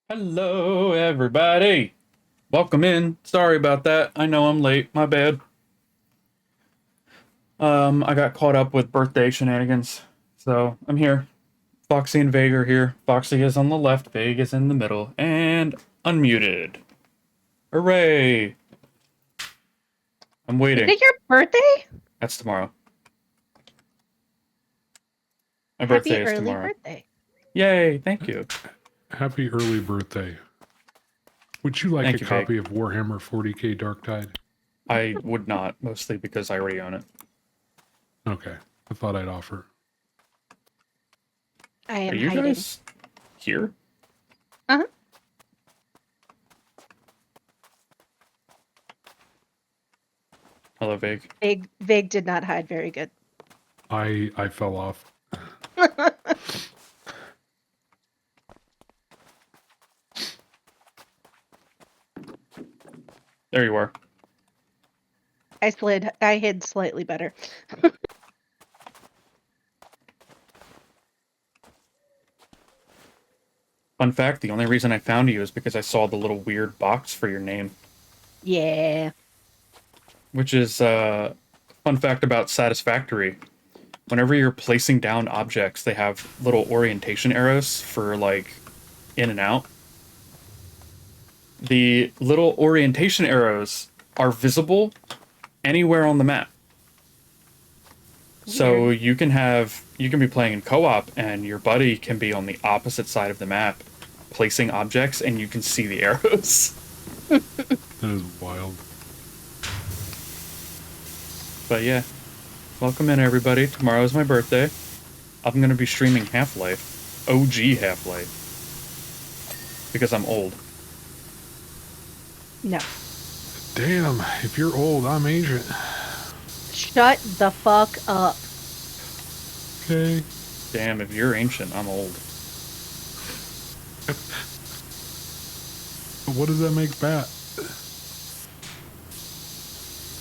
Hello, everybody. Welcome in. Sorry about that. I know I'm late. My bad. I got caught up with birthday shenanigans, so I'm here. Foxy and Vague are here. Foxy is on the left, Vague is in the middle, and unmuted. Hooray! I'm Is waiting. it your birthday? That's tomorrow. My Happy birthday is early tomorrow. birthday. Yay! Thank you. Happy early birthday. Would you like Thank a you, copy Vague. of Warhammer 40k Dark Tide? I would not, mostly because I already own it. Okay, I thought I'd offer. I Are am you hiding. guys here? Uh-huh. Hello, Vague. Vig did not hide very good. I fell off. There you are. I hid slightly better. Fun fact, the only reason I found you is because I saw the little weird box for your name. Yeah. Which is fun fact about Satisfactory. Whenever you're placing down objects, they have little orientation arrows for like in and out. The little orientation arrows are visible anywhere on the map. So you can be playing in co-op and your buddy can be on the opposite side of the map placing objects and you can see the arrows. That is wild. But yeah, welcome in everybody. Tomorrow is my birthday. I'm gonna be streaming Half-Life, OG Half-Life, because I'm old. No. Damn, if you're old, I'm ancient. Shut the fuck up. Okay. Damn, if you're ancient, I'm old. What does that make Bat?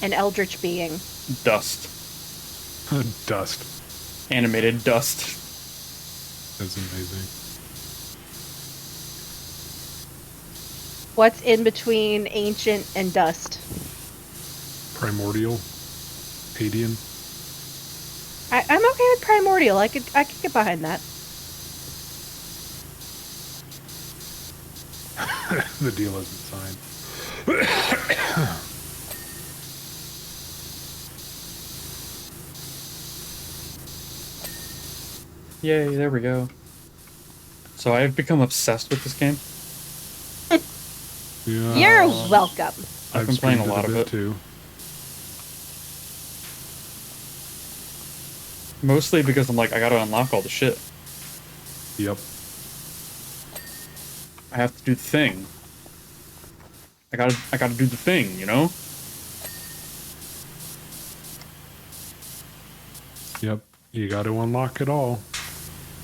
An eldritch being. Dust. Dust. Animated dust. That's amazing. What's in between ancient and dust? Primordial. Adian. I'm okay with primordial. I could get behind that. The deal isn't signed. Yay, there we go. So I've become obsessed with this game. Yeah. You're welcome. I've been playing a lot of it. Too. Mostly because I'm like, I gotta unlock all the shit. Yep. I have to do the thing. I gotta do the thing, you know? Yep. You got to unlock it all.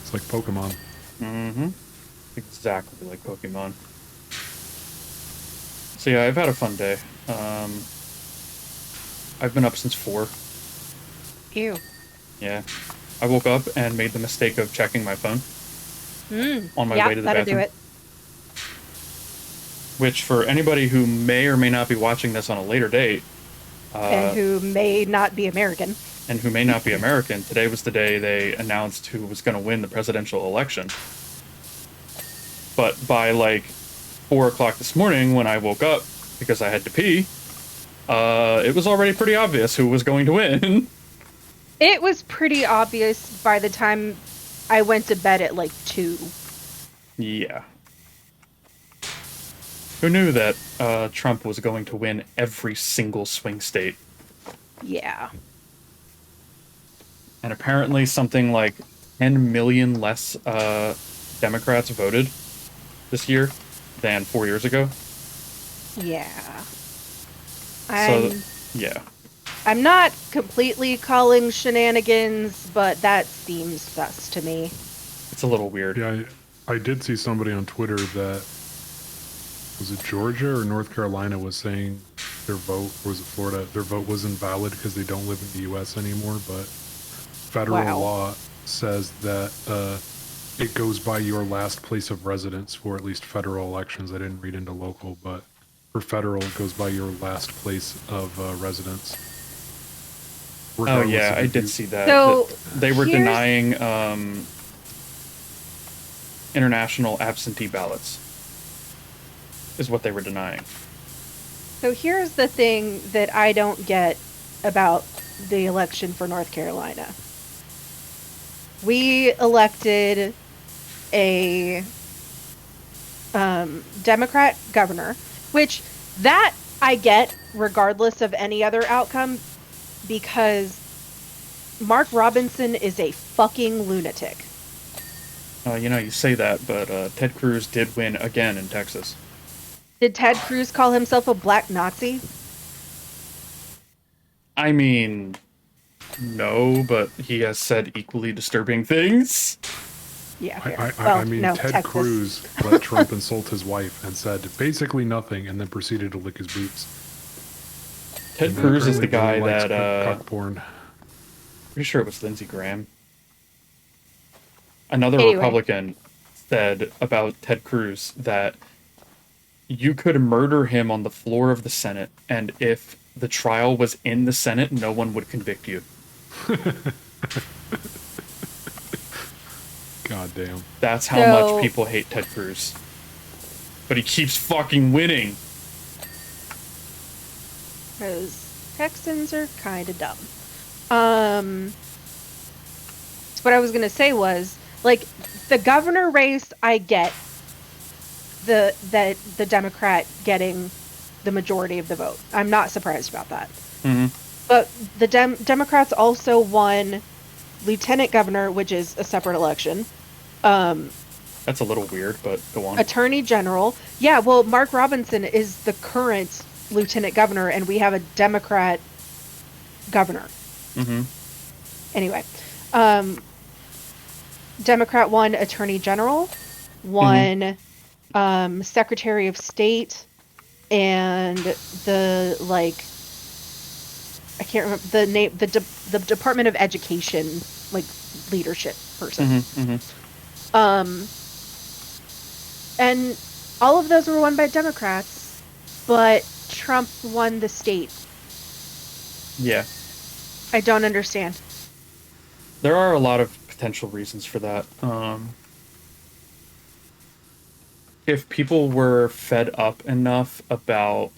It's like Pokemon. Mm-hmm. Exactly like Pokemon. So yeah, I've had a fun day. I've been up since 4. Ew. Yeah. I woke up and made the mistake of checking my phone on my way to the that'll bathroom. do it. Which, for anybody who may or may not be watching this on a later date, And who may not be American. and who may not be American, today was the day they announced who was going to win the presidential election. But by like 4 o'clock this morning, when I woke up because I had to pee, it was already pretty obvious who was going to win. It was pretty obvious by the time I went to bed at like 2. Yeah. Who knew that Trump was going to win every single swing state? Yeah. And apparently something like 10 million less Democrats voted this year than 4 years ago. Yeah. So, yeah. I'm not completely calling shenanigans, but that seems sus to me. It's a little weird. Yeah, I did see somebody on Twitter that, was it Georgia or North Carolina, was saying their vote, or was it Florida, their vote was invalid because they don't live in the U.S. anymore, but federal law says that it goes by your last place of residence for at least federal elections. I didn't read into local, but for federal, it goes by your last place of residence. Oh Regardless yeah, of I if did you- see that. So, They were here's- denying international absentee ballots. Is what they were denying. So here's the thing that I don't get about the election for North Carolina. We elected a Democrat governor, which that I get regardless of any other outcome, because Mark Robinson is a fucking lunatic. You say that, but Ted Cruz did win again in Texas. Did Ted Cruz call himself a black Nazi? I mean, no, but he has said equally disturbing things. Yeah, fair. I mean, no, Ted Texas. Cruz let Trump insult his wife and said basically nothing, and then proceeded to lick his boots. Ted And then Cruz is the guy apparently really that likes cock porn. pretty sure it was Lindsey Graham. Another Anyway. Republican said about Ted Cruz that you could murder him on the floor of the Senate, and if the trial was in the Senate, no one would convict you. God damn. That's how So- much people hate Ted Cruz. But he keeps fucking winning. Because Texans are kind of dumb. So what I was gonna say was, like, the governor race, I get the Democrat getting the majority of the vote. I'm not surprised about that. hmm But the Democrats also won lieutenant governor, which is a separate election. That's a little weird, but go on. Attorney general. Yeah, well, Mark Robinson is the current lieutenant governor, and we have a Democrat governor. hmm Anyway, Democrat won attorney general, won secretary of state, and the, like, I can't remember the name, the Department of Education, like, leadership person. And all of those were won by Democrats, but Trump won the state. Yeah. I don't understand. There are a lot of potential reasons for that. If people were fed up enough about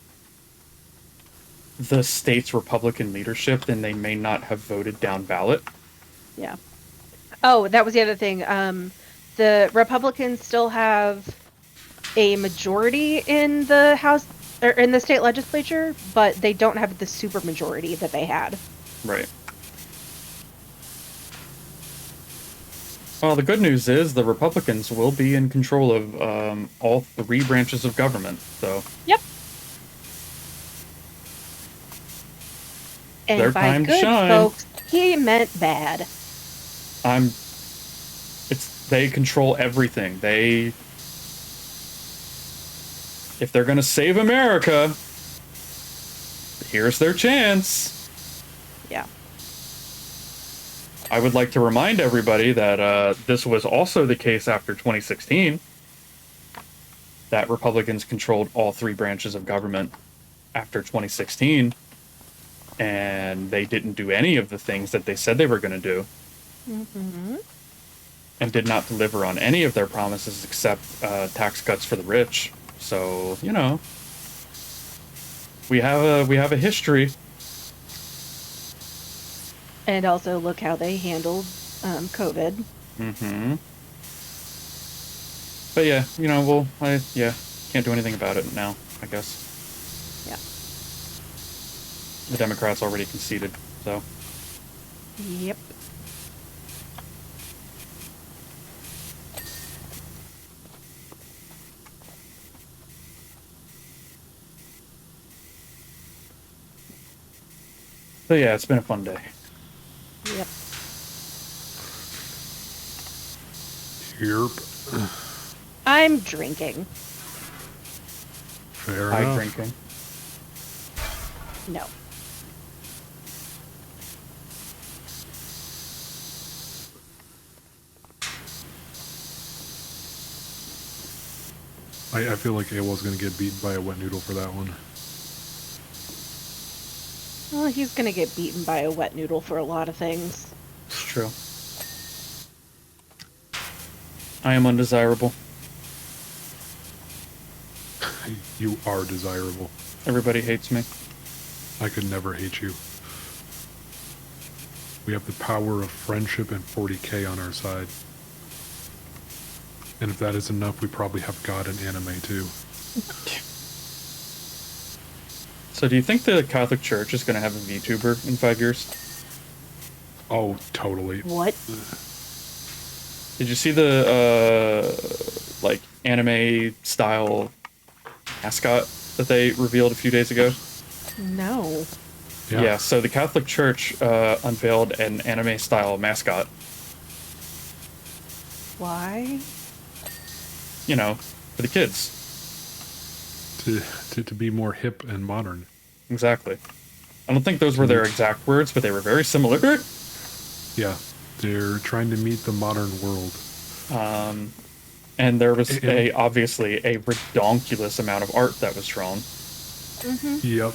the state's Republican leadership, then they may not have voted down ballot. Yeah. Oh, that was the other thing. The Republicans still have a majority in the House or in the state legislature, but they don't have the supermajority that they had. Right. Well, the good news is the Republicans will be in control of all three branches of government. So Yep. And Their by time to good, shine. folks, he meant bad. they control everything. If they're gonna save America, here's their chance. Yeah. I would like to remind everybody that this was also the case after 2016. That Republicans controlled all three branches of government after 2016, and they didn't do any of the things that they said they were going to do, and did not deliver on any of their promises except tax cuts for the rich. So we have a history. And also look how they handled COVID. But yeah, can't do anything about it now, I guess. Yeah. The Democrats already conceded, so. Yep. So yeah, it's been a fun day. Yep. Yep. I'm drinking. Fair High enough. drinking. No. I feel like AWOL's going to get beaten by a wet noodle for that one. Well, he's gonna get beaten by a wet noodle for a lot of things. It's true. I am undesirable. You are desirable. Everybody hates me. I could never hate you. We have the power of friendship and 40k on our side. And if that is enough, we probably have God in anime too. So do you think the Catholic Church is going to have a VTuber in 5 years? Oh, totally. What? Did you see the, like, anime style mascot that they revealed a few days ago? No. Yeah, so the Catholic Church unveiled an anime style mascot. Why? You know, for the kids. To be more hip and modern. Exactly. I don't think those were their exact words, but they were very similar. Yeah, they're trying to meet the modern world. And there was obviously a redonkulous amount of art that was drawn. Mm-hmm. Yep.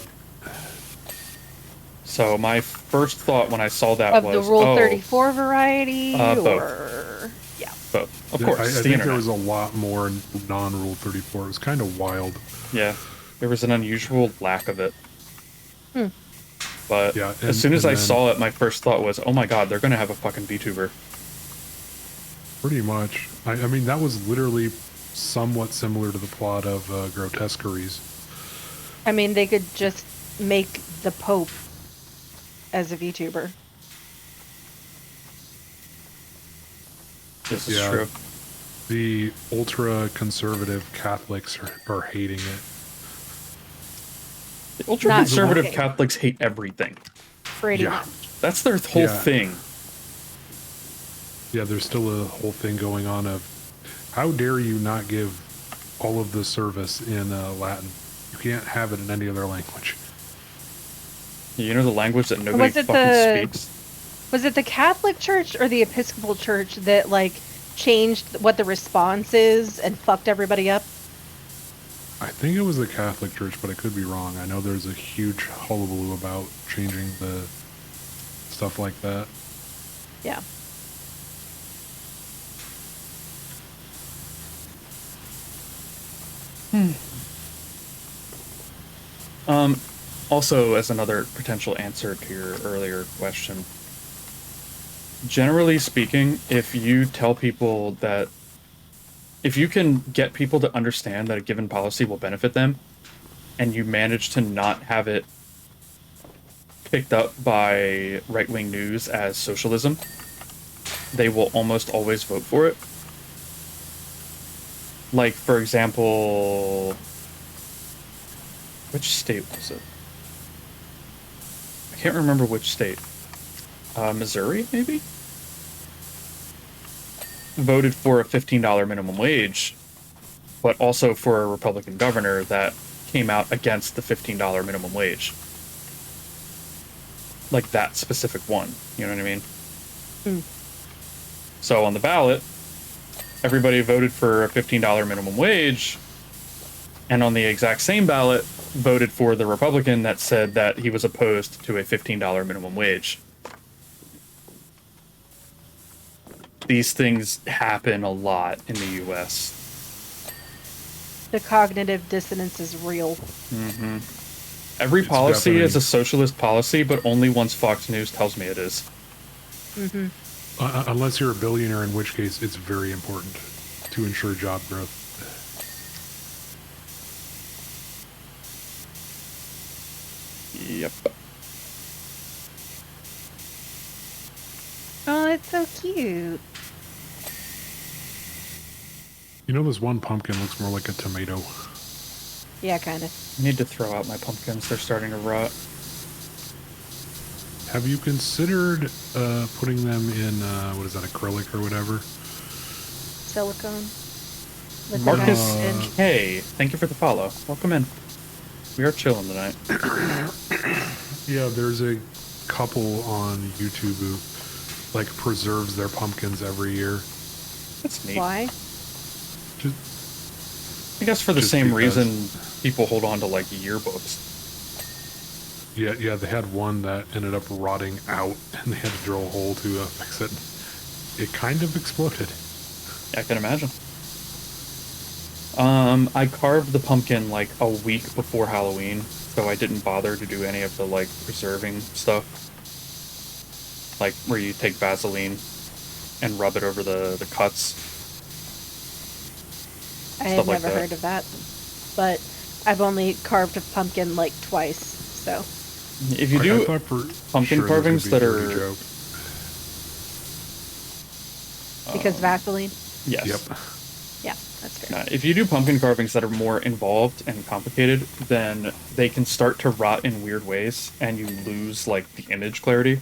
So my first thought when I saw that Of was, the Rule 34 variety, both. or yeah, Both. Of course, I the think internet. there was a lot more non-Rule 34. It was kind of wild. Yeah, there was an unusual lack of it. But Yeah, as soon as I then, saw it, my first thought was, oh my god, they're going to have a fucking VTuber. Pretty much. I mean, that was literally somewhat similar to the plot of Grotesqueries. I mean, they could just make the Pope as a VTuber. This is Yeah. true. The ultra-conservative Catholics are hating it. The ultra-conservative Not okay. Catholics hate everything. Pretty Yeah. much. That's their whole Yeah. thing. Yeah, there's still a whole thing going on of, how dare you not give all of the service in Latin? You can't have it in any other language. You know the language that nobody Was it fucking speaks? Was it the Catholic Church or the Episcopal Church that, like, changed what the response is and fucked everybody up? I think it was the Catholic Church, but I could be wrong. I know there's a huge hullabaloo about changing the stuff like that. Yeah. Also, as another potential answer to your earlier question, generally speaking, if you tell people that, if you can get people to understand that a given policy will benefit them, and you manage to not have it picked up by right-wing news as socialism, they will almost always vote for it. Like, for example, which state was it? I can't remember which state. Missouri, maybe? Voted for a $15 minimum wage, but also for a Republican governor that came out against the $15 minimum wage. Like that specific one, you know what I mean? So on the ballot, everybody voted for a $15 minimum wage, and on the exact same ballot, voted for the Republican that said that he was opposed to a $15 minimum wage. These things happen a lot in the U.S. The cognitive dissonance is real. Every It's policy definitely- is a socialist policy, but only once Fox News tells me it is. Unless you're a billionaire, in which case it's very important to ensure job growth. Yep. Oh, it's so cute. You know, this one pumpkin looks more like a tomato. Yeah, kind of. I need to throw out my pumpkins. They're starting to rot. Have you considered putting them in, what is that, acrylic or whatever? Silicone. With the Marcus nitrogen. K, thank you for the follow. Welcome in. We are chilling tonight. Yeah, there's a couple on YouTube who, like, preserves their pumpkins every year. That's neat. Why? I guess for the Just same because- reason people hold on to like yearbooks. Yeah, they had one that ended up rotting out, and they had to drill a hole to fix it. It kind of exploded. I can imagine. I carved the pumpkin like a week before Halloween, so I didn't bother to do any of the like preserving stuff. Like where you take Vaseline and rub it over the cuts. I had Stuff like never that. heard of that, but I've only carved a pumpkin like twice, so. If you I do thought for pumpkin sure carvings this would that be a dirty are joke. Because Vaseline? yes. Yep. Yeah, that's fair. If you do pumpkin carvings that are more involved and complicated, then they can start to rot in weird ways, and you lose like the image clarity.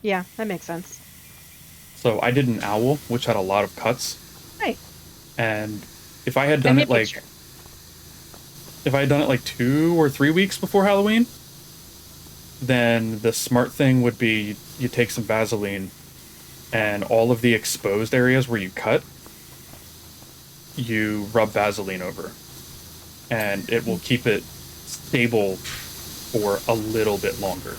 Yeah, that makes sense. So I did an owl, which had a lot of cuts, Hey, and if I had send done me a it like picture. if I had done it like 2 or 3 weeks before Halloween, then the smart thing would be you take some Vaseline and all of the exposed areas where you cut, you rub Vaseline over, and it will keep it stable for a little bit longer.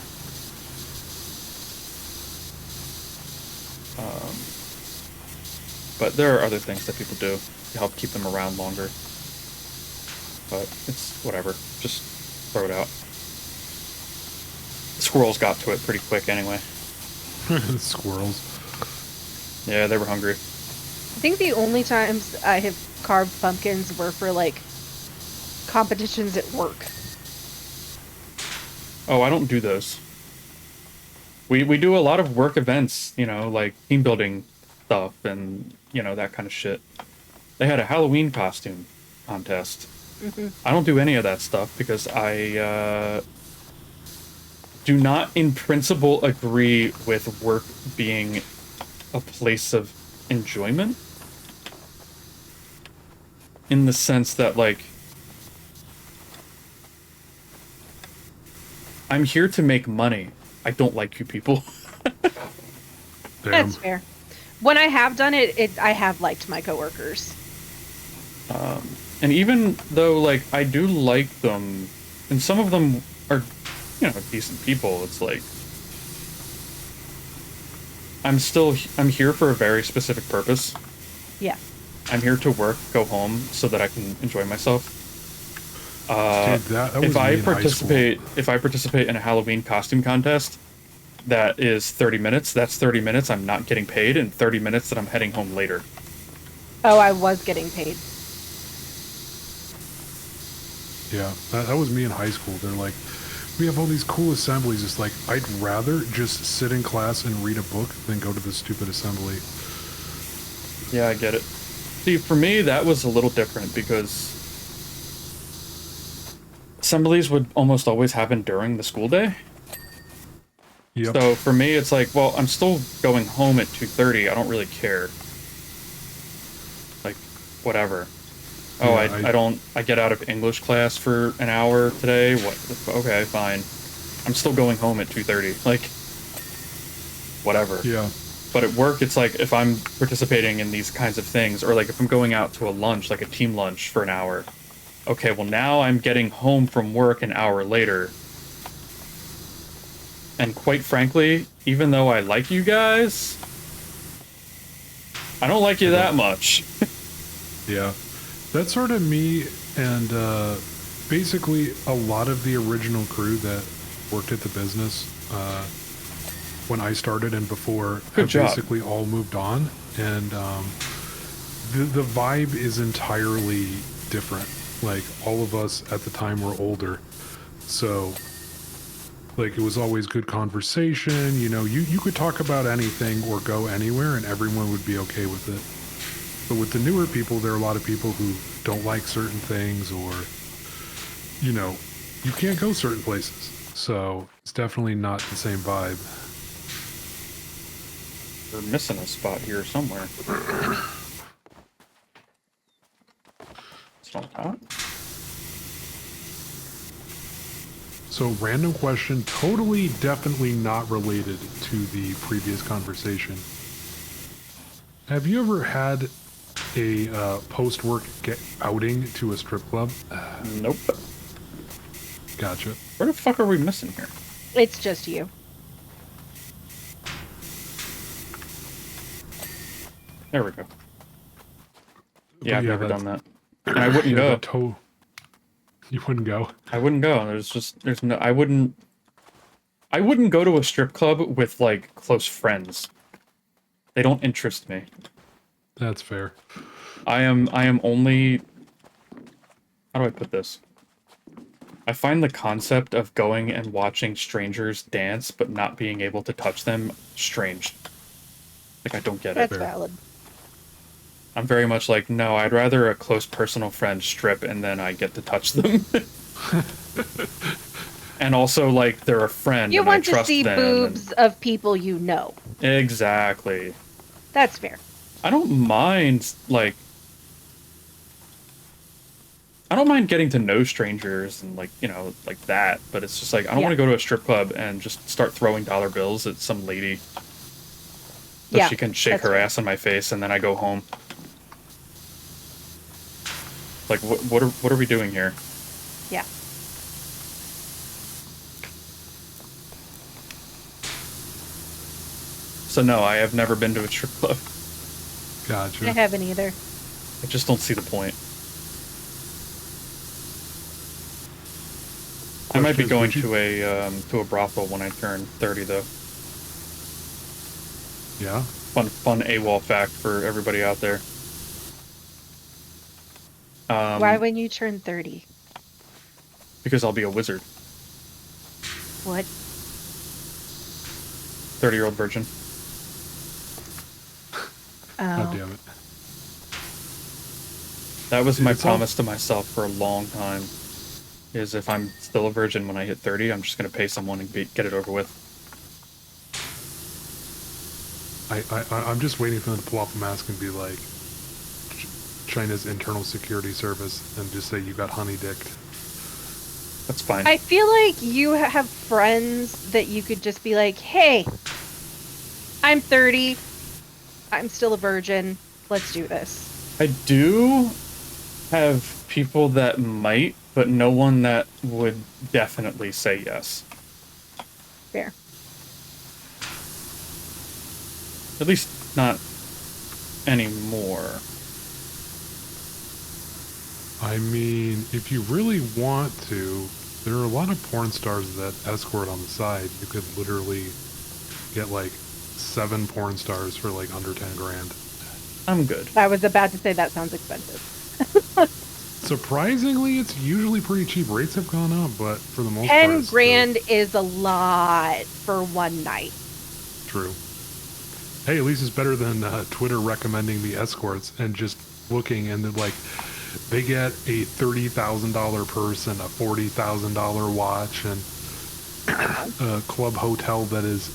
But there are other things that people do to help keep them around longer. But it's whatever. Just throw it out. The squirrels got to it pretty quick anyway. Squirrels. Yeah, they were hungry. I think the only times I have carved pumpkins were for like competitions at work. Oh, I don't do those. We do a lot of work events, you know, like team building stuff and, you know, that kind of shit. They had a Halloween costume contest. I don't do any of that stuff because I do not in principle agree with work being a place of enjoyment. In the sense that, like, I'm here to make money. I don't like you people. Damn. That's fair. When I have done it, I have liked my coworkers. And even though, like, I do like them, and some of them are, you know, decent people, it's like, I'm here for a very specific purpose. Yeah. I'm here to work, go home, so that I can enjoy myself. Dude, that was If me I in high participate in a Halloween costume contest, that is 30 minutes. That's 30 minutes I'm not getting paid, and 30 minutes that I'm heading home later. Oh, I was getting paid. Yeah, that was me in high school. They're like, we have all these cool assemblies. It's like, I'd rather just sit in class and read a book than go to this stupid assembly. Yeah, I get it. See, for me, that was a little different because assemblies would almost always happen during the school day. Yep. So for me, it's like, well, I'm still going home at 2:30. I don't really care. Like, whatever. Oh, Yeah, I get out of English class for an hour today. What? Okay, fine. I'm still going home at 2:30. Like, whatever. Yeah. But at work, it's like if I'm participating in these kinds of things, or like if I'm going out to a lunch, like a team lunch for an hour. Okay, well now I'm getting home from work an hour later. And quite frankly, even though I like you guys, I don't like you that much. Yeah. That's sort of me and basically a lot of the original crew that worked at the business when I started and before Good have job. basically all moved on. And the vibe is entirely different. Like, all of us at the time were older. So, like, it was always good conversation. You know, you could talk about anything or go anywhere and everyone would be okay with it. But with the newer people, there are a lot of people who don't like certain things or, you know, you can't go certain places. So it's definitely not the same vibe. We're missing a spot here somewhere. It's on top. So random question, totally definitely not related to the previous conversation. Have you ever had a post-work outing to a strip club? Nope. Gotcha. Where the fuck are we missing here? It's just you. There we go. Yeah, But I've never that's- done that. And I wouldn't yeah, go. You wouldn't go? I wouldn't go. There's no, I wouldn't go to a strip club with, like, close friends. They don't interest me. That's fair. I am only, how do I put this? I find the concept of going and watching strangers dance but not being able to touch them strange. Like, I don't get it. That's valid. I'm very much like, no, I'd rather a close personal friend strip and then I get to touch them. And also, like, they're a friend You and I want to trust see them. boobs of people you know. Exactly. That's fair. I don't mind, like, I don't mind getting to know strangers and, like, you know, like that, but it's just like, I don't want to go to a strip club and just start throwing dollar bills at some lady so she can shake her ass in my face and then I go home. Like, what are we doing here? Yeah. So no, I have never been to a strip club. Gotcha. I haven't either. I just don't see the point. I might be going to a brothel when I turn 30, though. Yeah? Fun AWOL fact for everybody out there. Why when you turn 30? Because I'll be a wizard. What? 30-year-old virgin. God Oh. damn it. That was my It's all- promise to myself for a long time. Is if I'm still a virgin when I hit 30, I'm just going to pay someone and get it over with. I'm just waiting for them to pull off a mask and be like, China's internal security service, and just say you got honey dicked. That's fine. I feel like you have friends that you could just be like, hey, I'm 30. I'm still a virgin. Let's do this. I do have people that might, but no one that would definitely say yes. Fair. At least not anymore. I mean, if you really want to, there are a lot of porn stars that escort on the side. You could literally get like 7 porn stars for like under 10 grand. I'm good. I was about to say that sounds expensive. Surprisingly, it's usually pretty cheap. Rates have gone up, but for the most part, 10 it's grand is a lot for one night. still true. Hey, at least it's better than Twitter recommending the escorts and just looking and they're like, they get a $30,000 purse and a $40,000 watch and a club hotel that is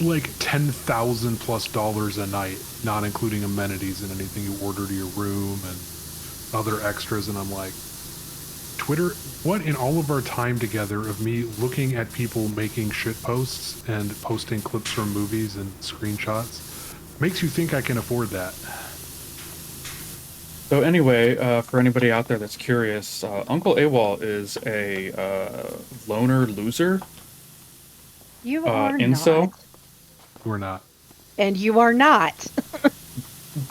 like $10,000 plus a night, not including amenities and anything you order to your room and other extras. And I'm like, Twitter, what in all of our time together of me looking at people making shit posts and posting clips from movies and screenshots makes you think I can afford that? So anyway, for anybody out there that's curious, Uncle AWOL is a loner loser. You are incel? not. We're not. And you are not.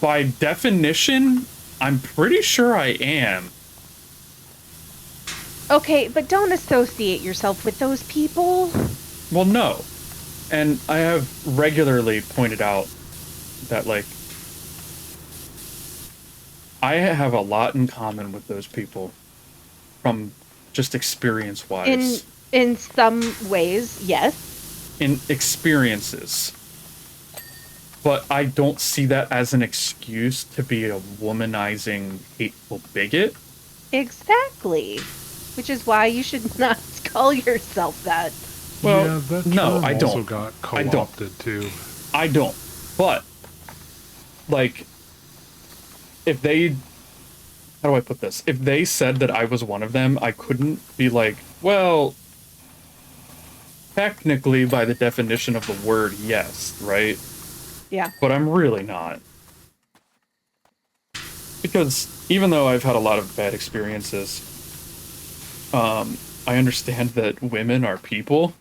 By definition, I'm pretty sure I am. Okay, but don't associate yourself with those people. Well, no. And I have regularly pointed out that, like, I have a lot in common with those people from just experience-wise. In some ways, yes. In experiences. But I don't see that as an excuse to be a womanizing, hateful bigot. Exactly. Which is why you should not call yourself that. Well, yeah, that no, term I also don't. got I don't. co-opted too. I don't. But, like, if they... How do I put this? If they said that I was one of them, I couldn't be like, well, technically, by the definition of the word, yes, right? Yeah. But I'm really not. Because even though I've had a lot of bad experiences, I understand that women are people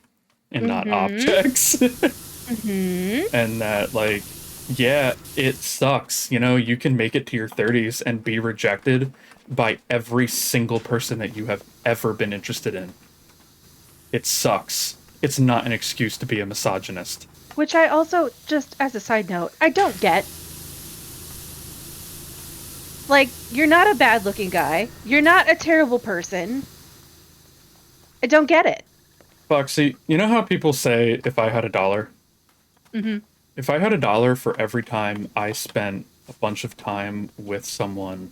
and not objects. And that, like, yeah, it sucks. You know, you can make it to your 30s and be rejected by every single person that you have ever been interested in. It sucks. It's not an excuse to be a misogynist. Which I also, just as a side note, I don't get. Like, you're not a bad-looking guy. You're not a terrible person. I don't get it. Foxy, you know how people say, if I had $1? If I had $1 for every time I spent a bunch of time with someone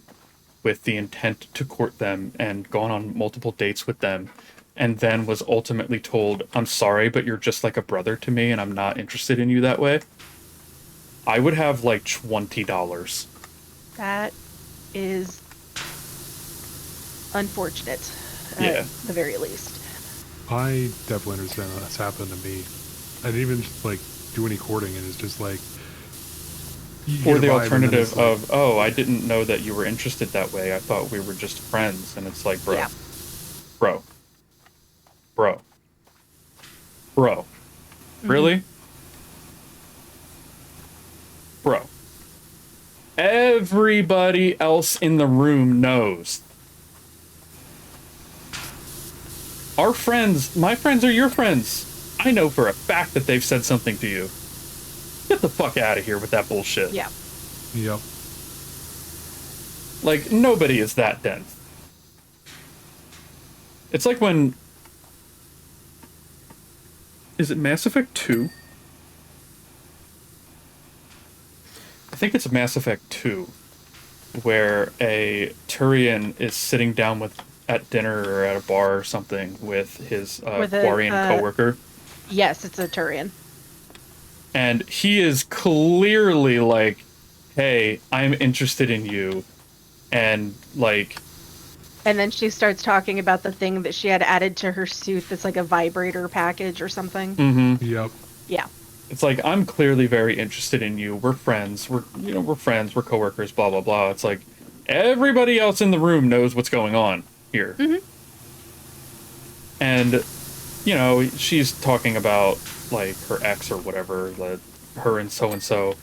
with the intent to court them and gone on multiple dates with them, and then was ultimately told, I'm sorry, but you're just like a brother to me and I'm not interested in you that way, I would have like $20. That is unfortunate, Yeah. at the very least. I definitely understand that. That's happened to me. I didn't even like do any courting, and it's just like. Or the alternative of, oh, I didn't know that you were interested that way. I thought we were just friends. And it's like, bro, Yeah. bro, bro, bro, really? Bro. Everybody else in the room knows. Our friends, my friends are your friends. I know for a fact that they've said something to you. Get the fuck out of here with that bullshit. Yeah. Yep. Like, nobody is that dense. It's like when... Is it Mass Effect 2? I think it's Mass Effect 2, where a Turian is sitting down at dinner or at a bar or something with his Quarian coworker. Yes, it's a Turian. And he is clearly like, hey, I'm interested in you. And, like... And then she starts talking about the thing that she had added to her suit that's like a vibrator package or something. Mm-hmm. Yep. Yeah. It's like, I'm clearly very interested in you. We're friends. We're friends. We're coworkers, blah, blah, blah. It's like, everybody else in the room knows what's going on here. And, you know, she's talking about, like, her ex or whatever, that her and so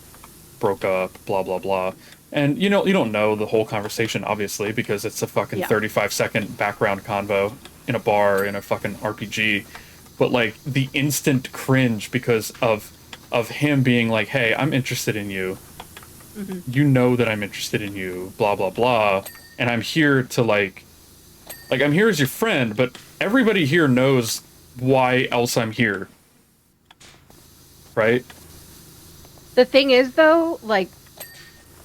broke up, blah, blah, blah. And, you know, you don't know the whole conversation, obviously, because it's a fucking 35-second background convo in a bar in a fucking RPG. But, like, the instant cringe because of him being like, hey, I'm interested in you. You know that I'm interested in you, blah, blah, blah. And I'm here to, like, I'm here as your friend, but everybody here knows why else I'm here. Right? The thing is, though, like,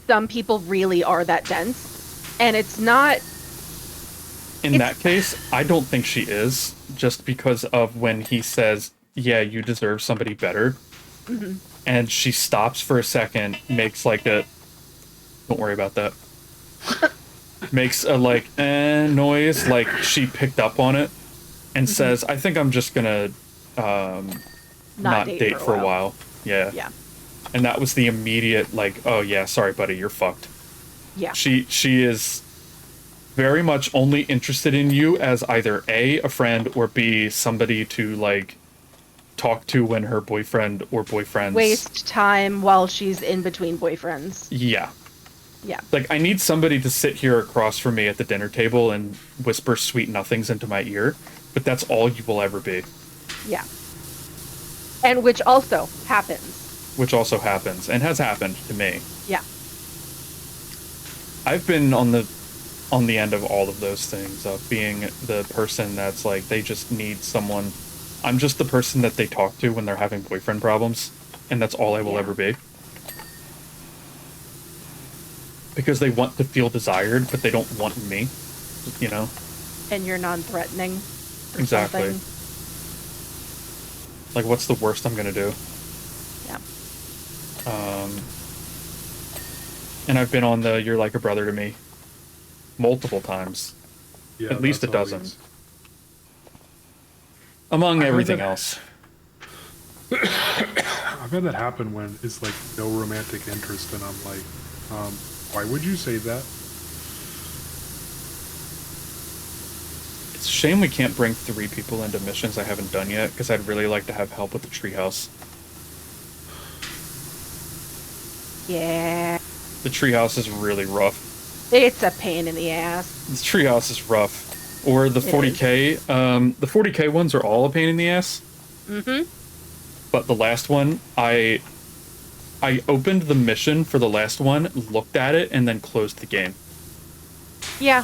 some people really are that dense, and it's not... In that case, I don't think she is, just because of when he says, yeah, you deserve somebody better. And she stops for a second, makes like a... Don't worry about that. Makes a, like, noise, like she picked up on it, and says, I think I'm just gonna not date for a while. Yeah. Yeah. And that was the immediate, like, oh yeah, sorry buddy, you're fucked. Yeah. She is very much only interested in you as either A, a friend, or B, somebody to, like, talk to when her boyfriend or boyfriends... Waste time while she's in between boyfriends. Yeah. Yeah. Like, I need somebody to sit here across from me at the dinner table and whisper sweet nothings into my ear, but that's all you will ever be. Yeah. And which also happens. Which also happens, and has happened to me. Yeah. I've been on the end of all of those things, of being the person that's like, they just need someone. I'm just the person that they talk to when they're having boyfriend problems, and that's all I will ever be. Because they want to feel desired, but they don't want me, you know? And you're non-threatening. Exactly. Something. Like, what's the worst I'm gonna do? Yeah. And I've been on the you're like a brother to me multiple times. Yeah, At least a that's dozen. always- Among I heard everything that- else. I've had that happen when it's like no romantic interest, and I'm like, why would you say that? It's a shame we can't bring 3 people into missions I haven't done yet, because I'd really like to have help with the treehouse. Yeah. The treehouse is really rough. It's a pain in the ass. This treehouse is rough. Or the 40K. The 40K ones are all a pain in the ass. Mm-hmm. But the last one, I opened the mission for the last one, looked at it, and then closed the game. Yeah.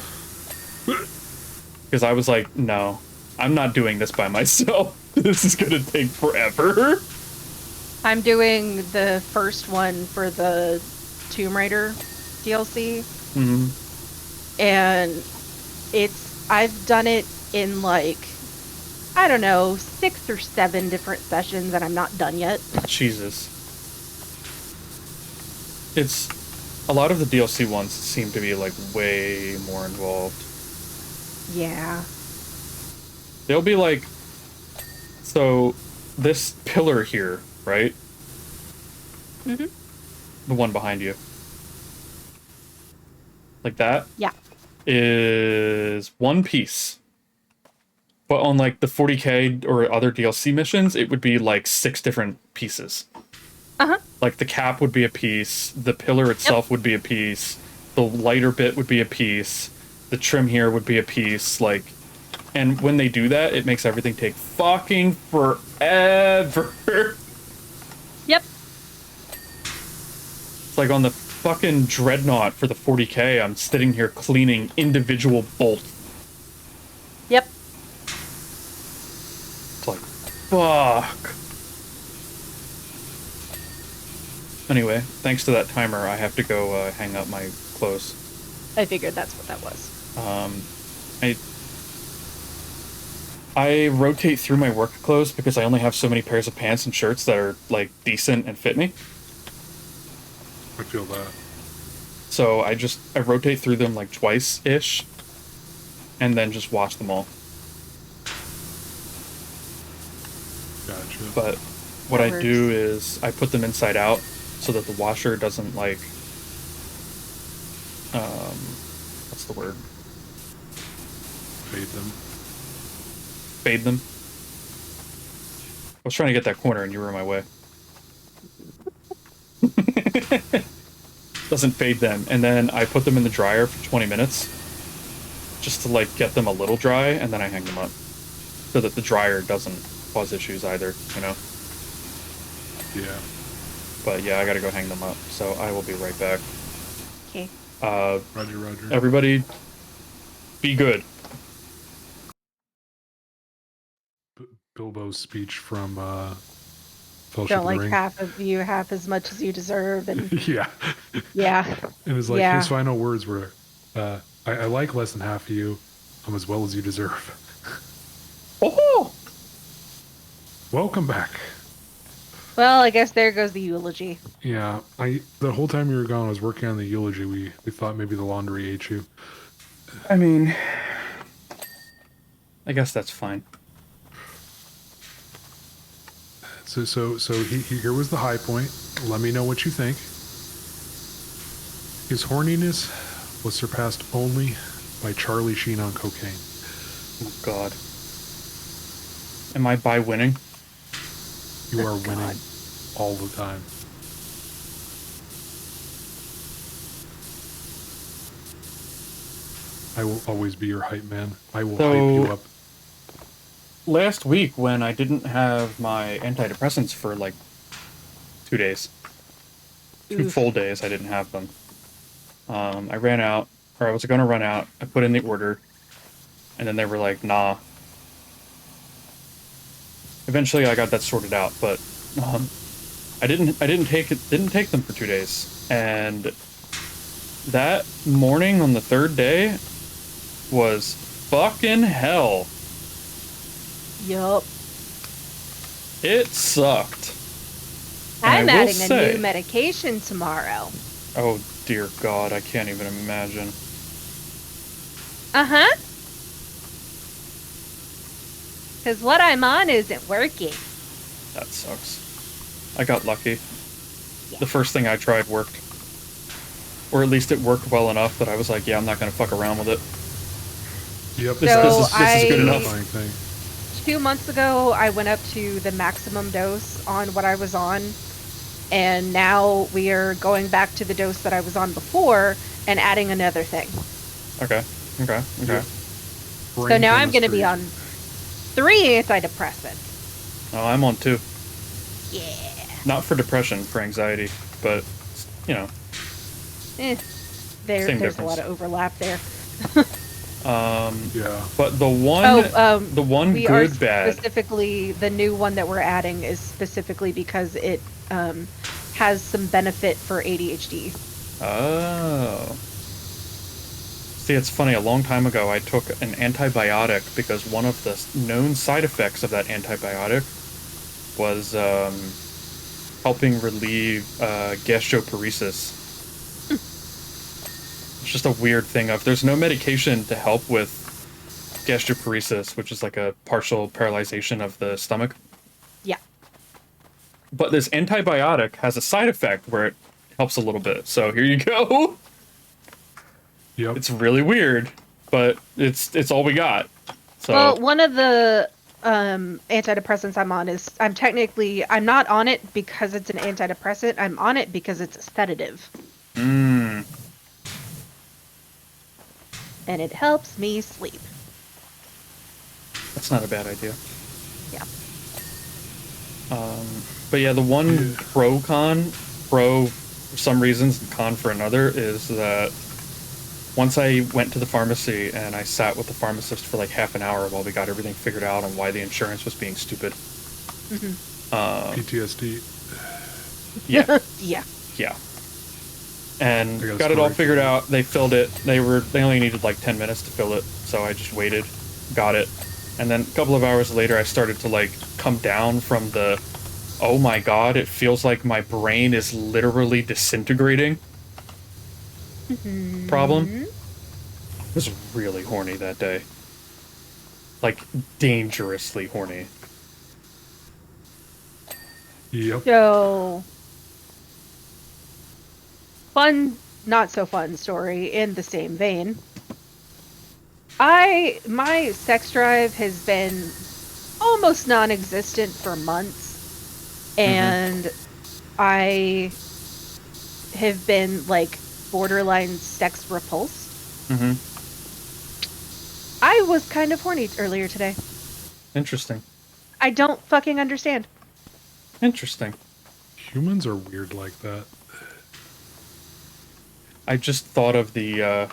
Because I was like, no, I'm not doing this by myself. This is gonna take forever. I'm doing the first one for the Tomb Raider DLC. Mm-hmm. And I've done it in like, I don't know, 6 or 7 different sessions, and I'm not done yet. Jesus. It's a lot of the DLC ones seem to be like way more involved. Yeah. They'll be like, so this pillar here, right? Mm-hmm. The one behind you. Like that? Yeah. Is one piece. But on like the 40K or other DLC missions, it would be like 6 different pieces. Uh-huh. Like the cap would be a piece, the pillar itself would be a piece, the lighter bit would be a piece, the trim here would be a piece, like, and when they do that, it makes everything take fucking forever. Yep. It's like on the fucking Dreadnought for the 40K, I'm sitting here cleaning individual bolts. Yep. It's like, fuck. Anyway, thanks to that timer, I have to go hang up my clothes. I figured that's what that was. I rotate through my work clothes because I only have so many pairs of pants and shirts that are, like, decent and fit me. I feel that. So I rotate through them, like, twice-ish, and then just wash them all. Gotcha. But what I do is I put them inside out so that the washer doesn't, like, what's the word? Fade them. Fade them. I was trying to get that corner and you were in my way. Doesn't fade them. And then I put them in the dryer for 20 minutes just to, like, get them a little dry, and then I hang them up so that the dryer doesn't cause issues either, you know? Yeah. But yeah, I gotta go hang them up, so I will be right back. Okay. Roger, roger. Everybody, be good. Bilbo's speech from Fellowship Don't of the like Ring. half of you half as much as you deserve, and Yeah. yeah. And his, like, Yeah. his final words were, I like less than half of you. I'm as well as you deserve. Oh! Welcome back. Well, I guess there goes the eulogy. Yeah, the whole time you were gone, I was working on the eulogy. We thought maybe the laundry ate you. I mean, I guess that's fine. So here was the high point. Let me know what you think. His horniness was surpassed only by Charlie Sheen on cocaine. Oh, God. Am I by winning? You are God. winning all the time. I will always be your hype man. I will hype you up. Last week, when I didn't have my antidepressants for, like, 2 days. 2 Oof. full days, I didn't have them. I ran out, or I was going to run out. I put in the order, and then they were like, nah. Eventually, I got that sorted out, but I didn't take them for 2 days, and that morning on the 3rd day was fucking hell. Yup. It sucked. I'm And I will adding a say- new medication tomorrow. Oh dear God, I can't even imagine. Uh-huh. Because what I'm on isn't working. That sucks. I got lucky. Yeah. The first thing I tried worked. Or at least it worked well enough that I was like, yeah, I'm not gonna fuck around with it. Yep. This So is good enough. Fine thing. 2 months ago, I went up to the maximum dose on what I was on, and now we are going back to the dose that I was on before and adding another thing. Okay. Yep. So now I'm going to be Brain on 3 antidepressants. Oh, I'm on 2. Yeah. Not for depression, for anxiety, but you know. Eh, Same there's difference. a lot of overlap there. Yeah. But the one we are good bad. specifically, the new one that we're adding is specifically because it has some benefit for ADHD. Oh. See, it's funny. A long time ago, I took an antibiotic because one of the known side effects of that antibiotic was helping relieve gastroparesis. It's just a weird thing of there's no medication to help with gastroparesis, which is like a partial paralyzation of the stomach. Yeah. But this antibiotic has a side effect where it helps a little bit. So here you go. Yep. It's really weird, but it's all we got. So Well, one of the antidepressants I'm on is I'm not on it because it's an antidepressant. I'm on it because it's a sedative. And it helps me sleep. that's not a bad idea. Yeah. But yeah, the one pro for some reasons and con for another is that once I went to the pharmacy and I sat with the pharmacist for like half an hour while we got everything figured out on why the insurance was being stupid. PTSD. Yeah. Yeah. Yeah. And I got a got it all story figured for you. out. They filled it. They only needed like 10 minutes to fill it, so I just waited, got it. And then a couple of hours later I started to like come down from the oh my god, it feels like my brain is literally disintegrating problem. I was really horny that day. Like dangerously horny. Yep. So, fun, not so fun story in the same vein. My sex drive has been almost non-existent for months, and I have been like borderline sex repulsed. I was kind of horny earlier today. Interesting. I don't fucking understand. Interesting. Humans are weird like that. I just thought of the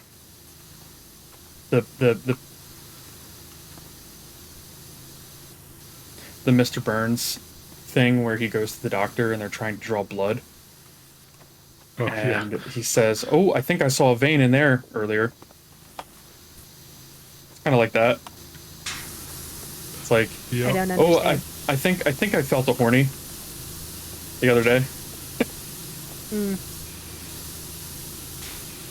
Mr. Burns thing where he goes to the doctor and they're trying to draw blood. Oh, And yeah. he says, "Oh, I think I saw a vein in there earlier." It's kind of like that. It's like, I Yep. don't "Oh, understand. I think I felt a horny the other day."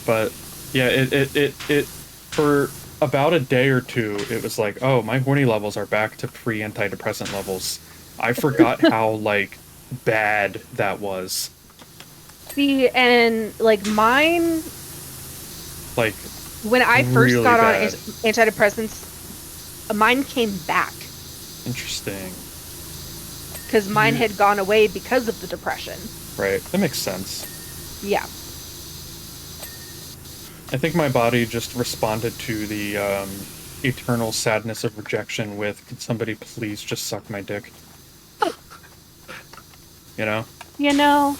But yeah, it for about a day or two, it was like, "Oh, my horny levels are back to pre-antidepressant levels." I forgot how like bad that was. See, and like mine, Like when I first really got on bad. antidepressants, mine came back Interesting. because mine had gone away because of the depression. Right. That makes sense. Yeah. I think my body just responded to the eternal sadness of rejection with, "Could somebody please just suck my dick?" You know? You know,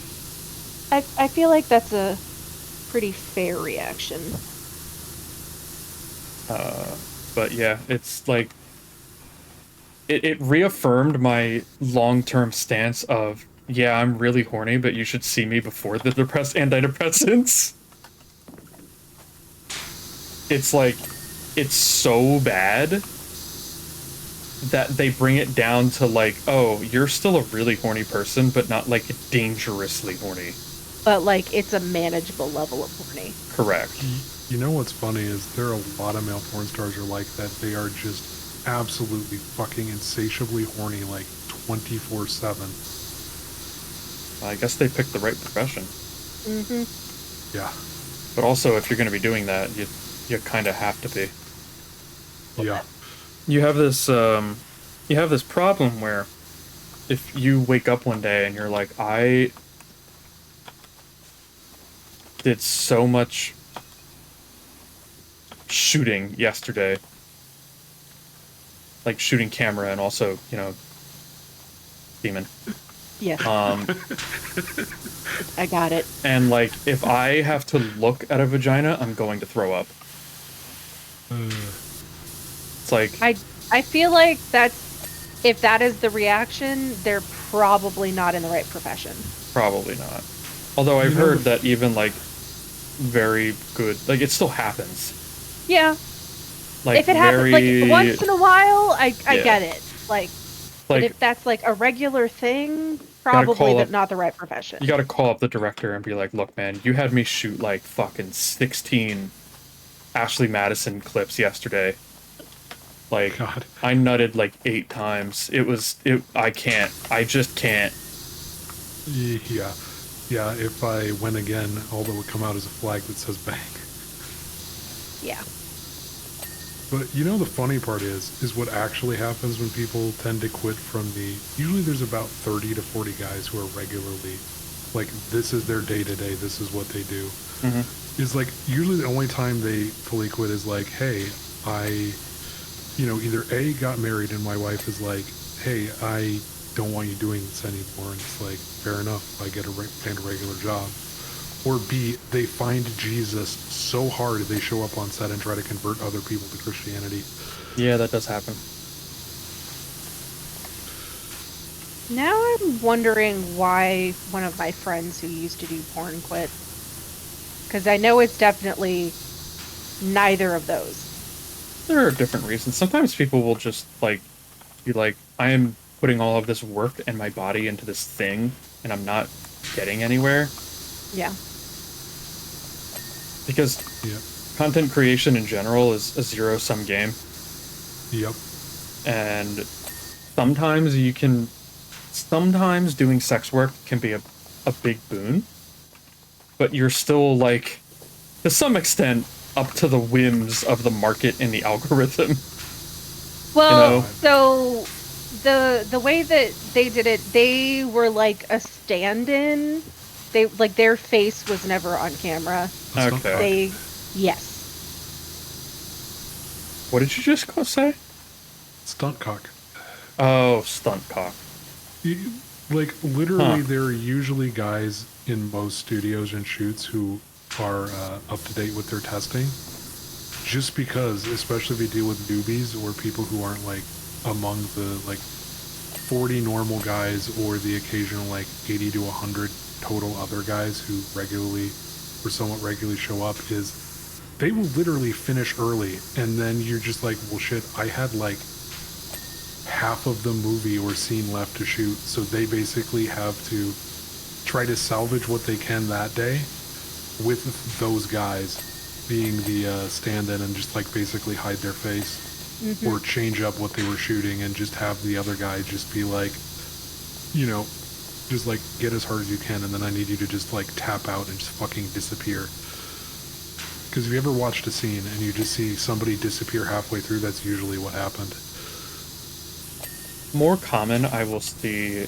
I feel like that's a pretty fair reaction. But yeah, it's like it reaffirmed my long-term stance of, yeah, I'm really horny, but you should see me before the antidepressants. It's like, it's so bad that they bring it down to like, oh, you're still a really horny person, but not like dangerously horny. But like, it's a manageable level of horny. Correct. You know what's funny is there are a lot of male porn stars are like that. They are just absolutely fucking insatiably horny, like 24/7. I guess they picked the right profession. Yeah. But also, if you're going to be doing that, you kind of have to be. with Yeah. it. You have this problem where if you wake up one day and you're like, I did so much shooting yesterday, like shooting camera and also, demon. Yes, Um, I got it. and like if I have to look at a vagina, I'm going to throw up. It's like I feel like if that is the reaction, they're probably not in the right profession. probably not. Although I've heard that even like very good, like it still happens. Yeah. Like If it happens like once in a while, I Yeah. get it. Like, but if that's like a regular thing, probably not the right profession. You gotta call up the director and be like, look, man, you had me shoot like fucking 16 Ashley Madison clips yesterday. Like, God. I nutted like 8 times. I just can't. Yeah. Yeah, if I win again, all that would come out is a flag that says bang. Yeah. But you know the funny part is what actually happens when people tend to quit from the... Usually there's about 30 to 40 guys who are regularly, like, this is their day-to-day, this is what they do. Mm-hmm. Is like, usually the only time they fully quit is like, hey, I, either A, got married and my wife is like, hey, I don't want you doing this anymore. And it's like, fair enough, I get a regular job. Or B, they find Jesus so hard they show up on set and try to convert other people to Christianity. Yeah, that does happen. Now I'm wondering why one of my friends who used to do porn quit. Because I know it's definitely neither of those. There are different reasons. Sometimes people will just like be like, I am putting all of this work and my body into this thing and I'm not getting anywhere. Yeah. Because content creation in general is a zero-sum game. Yep. And sometimes doing sex work can be a big boon, but you're still like, to some extent, up to the whims of the market and the algorithm. Well, so the way that they did it, they were like a stand-in. They like their face was never on camera. Okay. Yes. What did you just say? Stunt cock. Oh, stunt cock. Like, literally, there are usually guys in most studios and shoots who are up to date with their testing. Just because, especially if you deal with newbies or people who aren't, like, among the, like, 40 normal guys or the occasional, like, 80 to 100 total other guys who regularly or somewhat regularly show up, is they will literally finish early, and then you're just like, well, shit, I had, like, half of the movie or scene left to shoot, so they basically have to try to salvage what they can that day with those guys being the stand-in and just like basically hide their face or change up what they were shooting and just have the other guy just be like, just like get as hard as you can and then I need you to just like tap out and just fucking disappear. Because if you ever watched a scene and you just see somebody disappear halfway through, that's usually what happened. More common, I will see,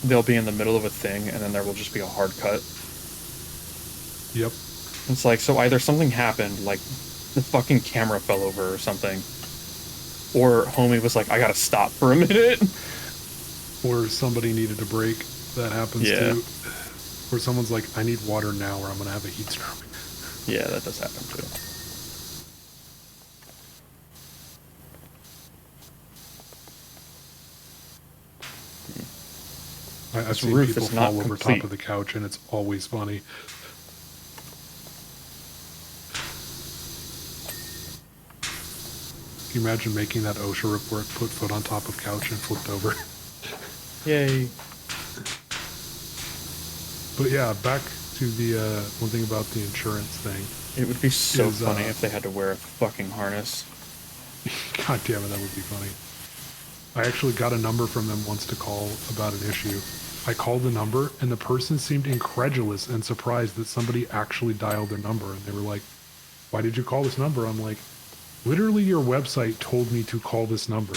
they'll be in the middle of a thing and then there will just be a hard cut. Yep. It's like, so either something happened, like the fucking camera fell over or something, or homie was like, I gotta stop for a minute. Or somebody needed a break. That happens too. Or someone's like, I need water now or I'm gonna have a heat stroke. Yeah, that does happen too. I've seen people fall over top of the couch and it's always funny. Can you imagine making that OSHA report, put foot on top of couch and flipped over? Yay. But yeah, back to the one thing about the insurance thing. It would be so funny if they had to wear a fucking harness. God damn it, that would be funny. I actually got a number from them once to call about an issue. I called the number and the person seemed incredulous and surprised that somebody actually dialed their number. And they were like, why did you call this number? I'm like, literally your website told me to call this number.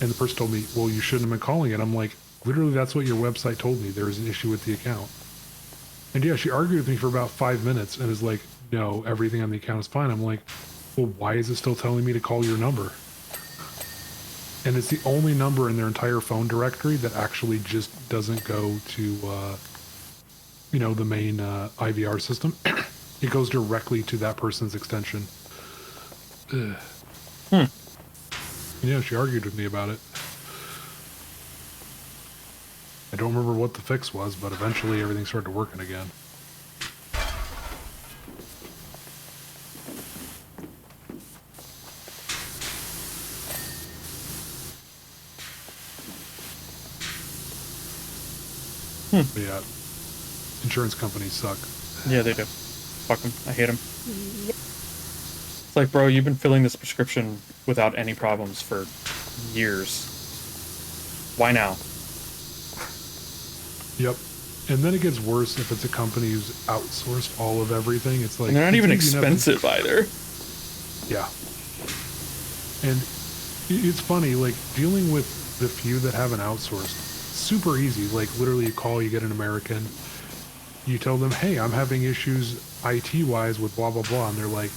And the person told me, well, you shouldn't have been calling it. I'm like, literally, that's what your website told me. There was an issue with the account. And yeah, she argued with me for about 5 minutes and is like, no, everything on the account is fine. I'm like, well, why is it still telling me to call your number? And it's the only number in their entire phone directory that actually just doesn't go to, the main IVR system. It goes directly to that person's extension. Ugh. Yeah, she argued with me about it. I don't remember what the fix was, but eventually everything started working again. But yeah, insurance companies suck. Yeah, they do. Fuck them. I hate them. Yep. It's like, bro, you've been filling this prescription without any problems for years. Why now? Yep. And then it gets worse if it's a company who's outsourced all of everything. It's like, And they're not even it's easy enough expensive either. Yeah. And it's funny, like, dealing with the few that haven't outsourced, super easy. Like, literally, you call, you get an American, you tell them, hey, I'm having issues IT-wise with blah, blah, blah. And they're like,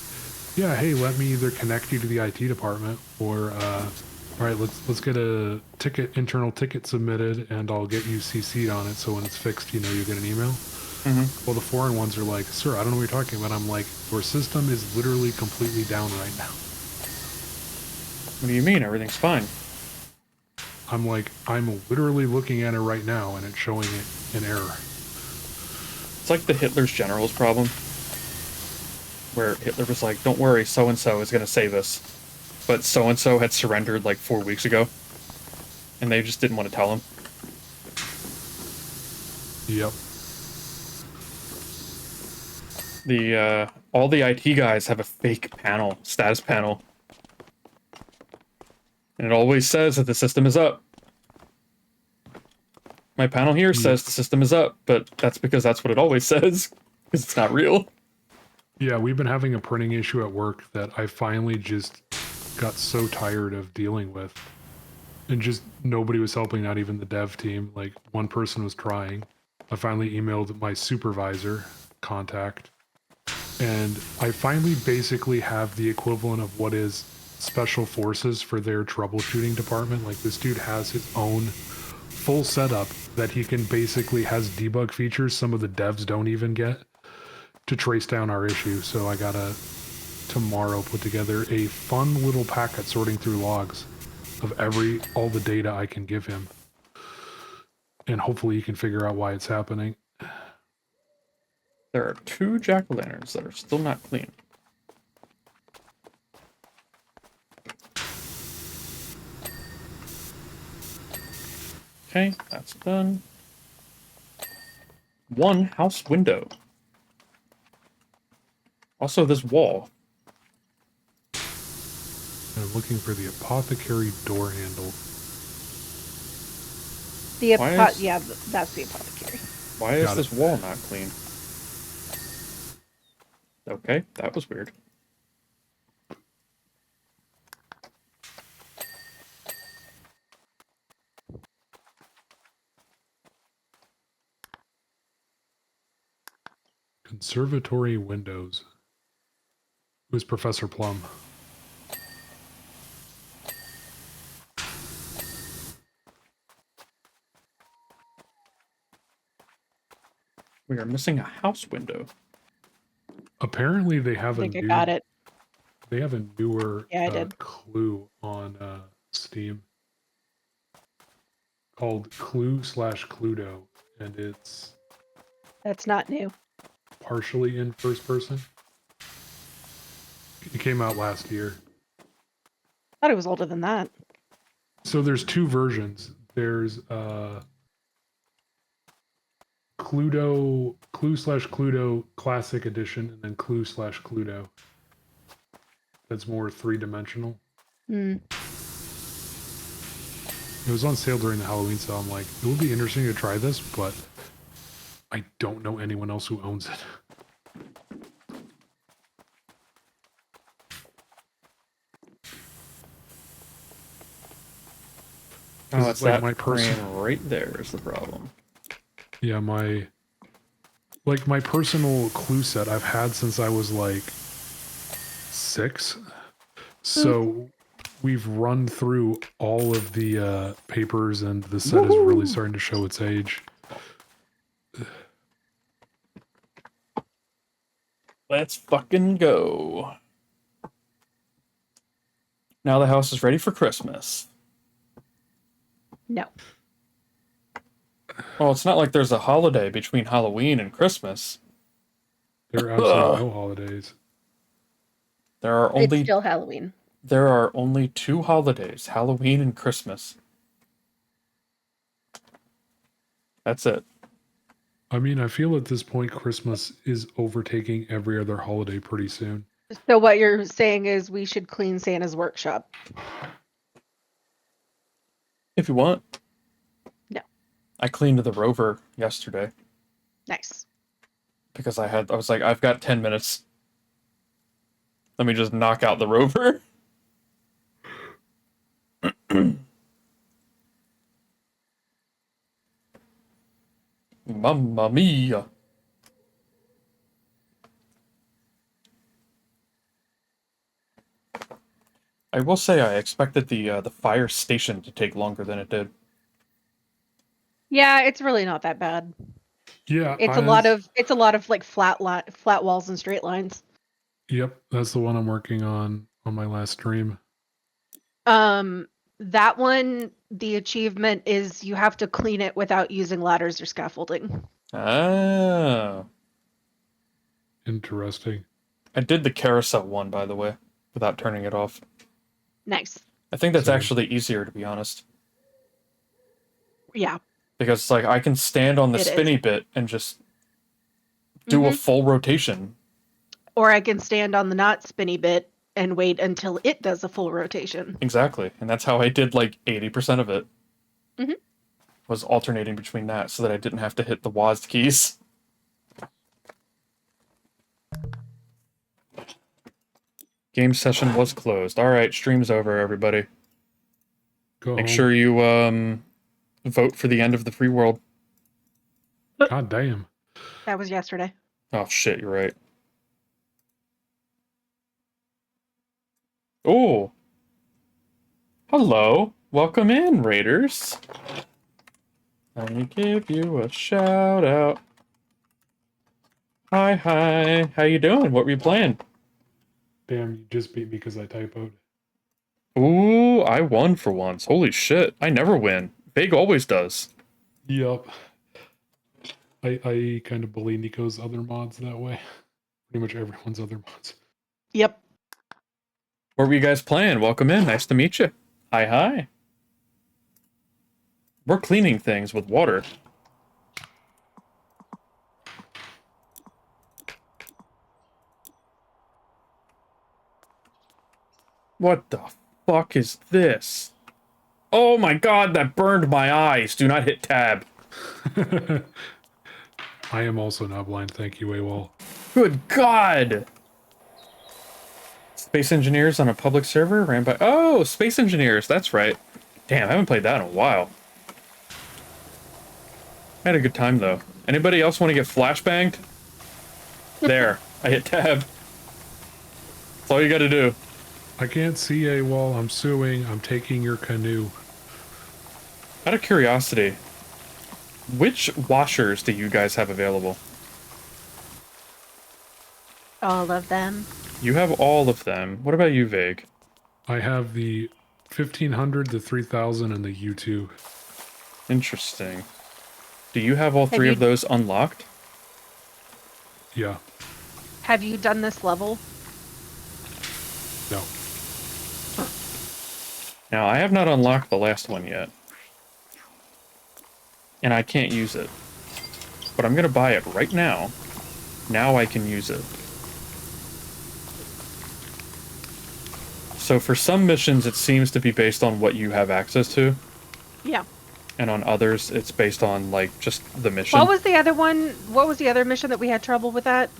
yeah, hey, let me either connect you to the IT department or, all right, let's get a internal ticket submitted, and I'll get you CC'd on it, so when it's fixed, you get an email. Mm-hmm. Well, the foreign ones are like, sir, I don't know what you're talking about. I'm like, your system is literally completely down right now. What do you mean? Everything's fine. I'm like, I'm literally looking at it right now, and it's showing it an error. It's like the Hitler's generals problem, where Hitler was like, don't worry, so-and-so is going to save us. But so-and-so had surrendered like 4 weeks ago, and they just didn't want to tell him. Yep. All the IT guys have a fake panel, status panel. And it always says that the system is up. My panel here says the system is up, but that's because that's what it always says, because it's not real. Yeah, we've been having a printing issue at work that I finally just got so tired of dealing with. And just nobody was helping, not even the dev team. Like, one person was trying. I finally emailed my supervisor contact. And I finally basically have the equivalent of what is special forces for their troubleshooting department. Like, this dude has his own full setup that he can basically has debug features some of the devs don't even get to trace down our issue. So I gotta tomorrow put together a fun little packet sorting through logs of all the data I can give him. And hopefully he can figure out why it's happening. There are 2 jack-o'-lanterns that are still not clean. Okay, that's done. 1 house window. Also, this wall. I'm looking for the apothecary door handle. Yeah, that's the apothecary. Why is this wall not clean? Okay, that was weird. Conservatory windows. Who's Professor Plum? We are missing a house window. Apparently they have I got it. They have a newer I did. clue on Steam called Clue/Cluedo, and it's That's not new. partially in first person. It came out last year. I thought it was older than that. So there's 2 versions. There's Clue/Cluedo Classic Edition, and then Clue/Cluedo. That's more 3-dimensional. Mm. It was on sale during the Halloween sale. I'm like, it would be interesting to try this, but I don't know anyone else who owns it. Oh, it's it's that my frame right there is the problem. Yeah, my personal clue set I've had since I was like 6. So we've run through all of the papers, and the set is really starting to show its age. Let's fucking go. Now the house is ready for Christmas. No. Well, it's not like there's a holiday between Halloween and Christmas. There are absolutely no holidays. It's still Halloween. There are only 2 holidays, Halloween and Christmas. That's it. I mean, I feel at this point Christmas is overtaking every other holiday pretty soon. So what you're saying is we should clean Santa's workshop. If you want. No. I cleaned the rover yesterday. Nice. Because I was like, I've got 10 minutes. Let me just knock out the rover. Mamma mia. I will say I expected the fire station to take longer than it did. Yeah, it's really not that bad. Yeah, it's a lot of like flat walls and straight lines. Yep, that's the one I'm working on my last stream. That one, the achievement is you have to clean it without using ladders or scaffolding. Ah. Interesting. I did the carousel one, by the way, without turning it off. Nice. I think that's actually easier, to be honest. Yeah. Because it's like I can stand on the spinny bit and just do a full rotation. Or I can stand on the not spinny bit and wait until it does a full rotation. Exactly. And that's how I did like 80% of it. Mm-hmm. Was alternating between that so that I didn't have to hit the WASD keys. Game session was closed. Alright, stream's over, everybody. Make sure you vote for the end of the free world. God damn. That was yesterday. Oh shit, you're right. Oh. Hello. Welcome in, Raiders. Let me give you a shout out. Hi, hi. How you doing? What were you playing? Damn, you just beat me because I typoed. Ooh, I won for once. Holy shit. I never win. Big always does. Yup. I kind of bully Nico's other mods that way. Pretty much everyone's other mods. Yep. What were you guys playing? Welcome in. Nice to meet you. Hi, hi. We're cleaning things with water. What the fuck is this? Oh my god, that burned my eyes. Do not hit tab. I am also not blind, thank you, AWOL. Good god! Space Engineers on a public server ran by... Oh, Space Engineers, that's right. Damn, I haven't played that in a while. I had a good time, though. Anybody else want to get flashbanged? There, I hit tab. That's all you gotta do. I can't see AWOL, I'm suing, I'm taking your canoe. Out of curiosity, which washers do you guys have available? All of them. You have all of them. What about you, Vague? I have the 1500, the 3000, and the U2. Interesting. Do you have all three of those unlocked? Yeah. Have you done this level? No. Now, I have not unlocked the last one yet. And I can't use it. But I'm gonna buy it right now. Now I can use it. So for some missions, it seems to be based on what you have access to. Yeah. And on others, it's based on, like, just the mission. What was the other one? What was the other mission that we had trouble with that?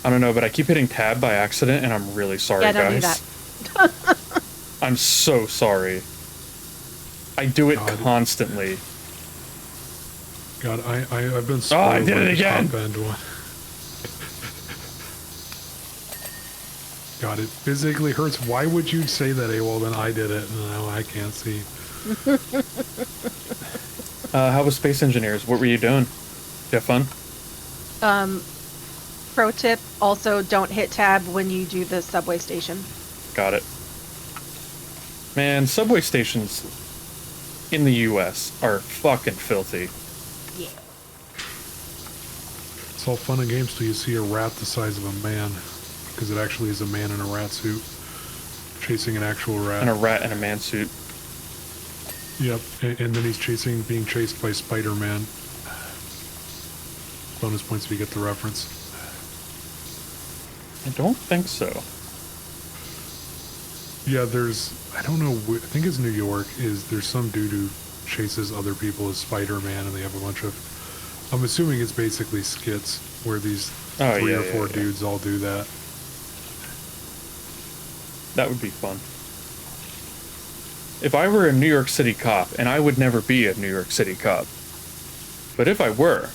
I don't know, but I keep hitting tab by accident, and I'm really sorry, don't guys. do that. I'm so sorry. I do it God. constantly. God, I've been Oh, spoiled I did by it this again. Top End one. God, it physically hurts. Why would you say that, AWOL? Then I did it. No, I can't see. How was Space Engineers? What were you doing? Did you have fun? Pro tip, also don't hit tab when you do the subway station. Got it. Man, subway stations in the U.S. are fucking filthy. Yeah. It's all fun and games till you see a rat the size of a man. Because it actually is a man in a rat suit. Chasing an actual rat. And a rat in a man suit. Yep, and then he's being chased by Spider-Man. Bonus points if you get the reference. I don't think so. Yeah, I don't know, I think it's New York, there's some dude who chases other people as Spider-Man, and they have a bunch of, I'm assuming it's basically skits, where these three or four dudes all do that. That would be fun. If I were a New York City cop, and I would never be a New York City cop, but if I were,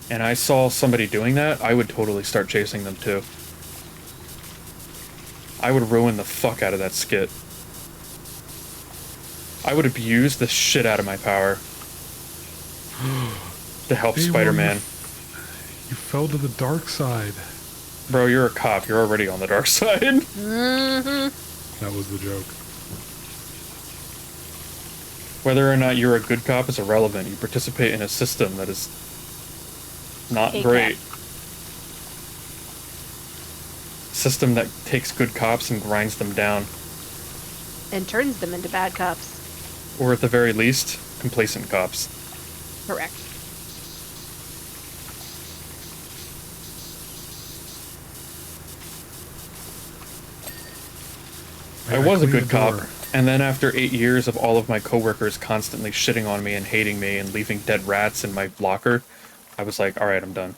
and I saw somebody doing that, I would totally start chasing them too. I would ruin the fuck out of that skit. I would abuse the shit out of my power to help Hey, Spider-Man. You fell to the dark side. Bro, you're a cop. You're already on the dark side. Mm-hmm. That was the joke. Whether or not you're a good cop is irrelevant. You participate in a system that is not great. System that takes good cops and grinds them down. And turns them into bad cops. Or at the very least, complacent cops. Correct. I was a good cop, and then after 8 years of all of my coworkers constantly shitting on me and hating me and leaving dead rats in my locker, I was like, alright, I'm done.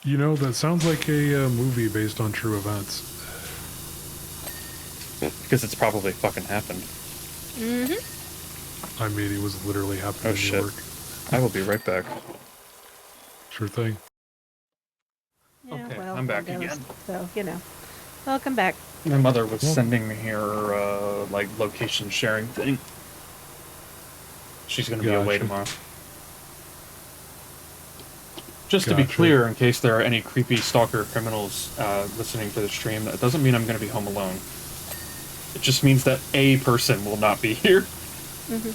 You know, that sounds like a movie based on true events. Because it's probably fucking happened. Mm-hmm. I mean, it was literally happening in shit. New York. I will be right back. Sure thing. Yeah, Okay, well, I'm back there goes. again. So, you know. Welcome back. My mother was sending me her, like, location sharing thing. She's gonna be away tomorrow. Just to be clear, in case there are any creepy stalker criminals listening to the stream, that doesn't mean I'm gonna be home alone. It just means that a person will not be here. Mm-hmm.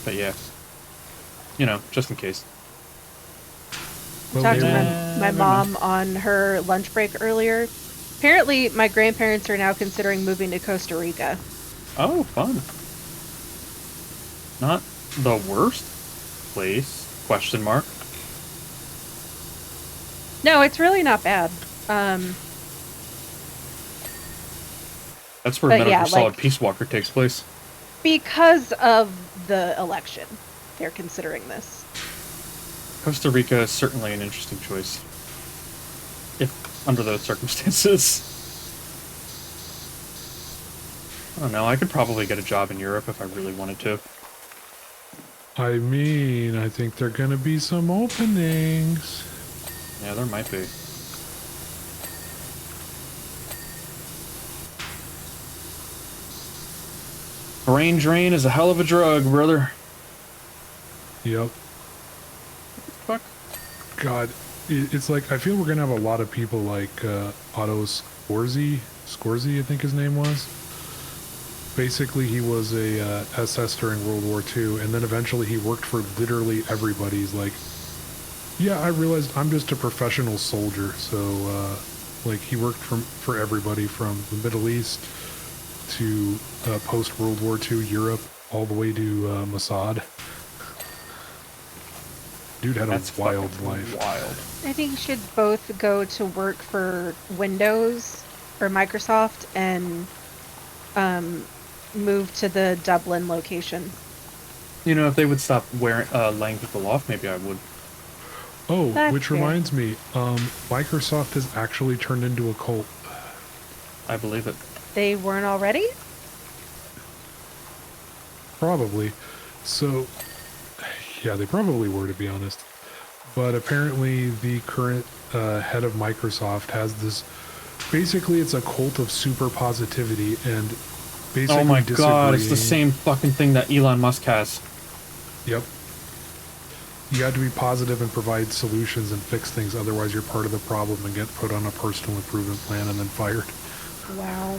But yeah. You know, just in case. I talked to my mom on her lunch break earlier. Apparently, my grandparents are now considering moving to Costa Rica. Oh, fun. Not the worst place? Question mark. No, it's really not bad. That's where But Metal yeah, Gear Solid like- Peace Walker takes place. Because of the election, they're considering this. Costa Rica is certainly an interesting choice. If under those circumstances. I don't know, I could probably get a job in Europe if I really wanted to. I mean, I think there are going to be some openings. Yeah, there might be. Brain drain is a hell of a drug, brother. Yep. Fuck. God, it's like, I feel we're going to have a lot of people like Otto Scorzy, I think his name was. Basically, he was a SS during World War II, and then eventually he worked for literally everybody. He's like, yeah, I realized I'm just a professional soldier, so, like, he worked for everybody from the Middle East to post-World War II Europe, all the way to Mossad. Dude had a wild life. Wild. I think you should both go to work for Windows or Microsoft and move to the Dublin location. You know, if they would stop laying people off, maybe I would. Oh, That's which fair. reminds me, Microsoft has actually turned into a cult. I believe it. They weren't already? Probably. So, yeah, they probably were, to be honest. But apparently, the current head of Microsoft has this. Basically, it's a cult of super positivity and basically Oh my god, it's the disagreeing- same fucking thing that Elon Musk has. Yep. You got to be positive and provide solutions and fix things, otherwise you're part of the problem and get put on a personal improvement plan and then fired. Wow.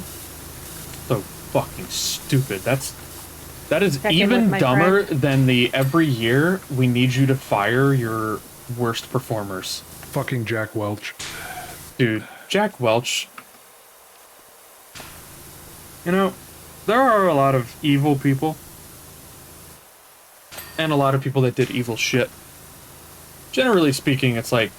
So fucking stupid. That is Check in even with my dumber friend. than the every year we need you to fire your worst performers. Fucking Jack Welch. Dude, Jack Welch. You know, there are a lot of evil people. And a lot of people that did evil shit. Generally speaking, it's like,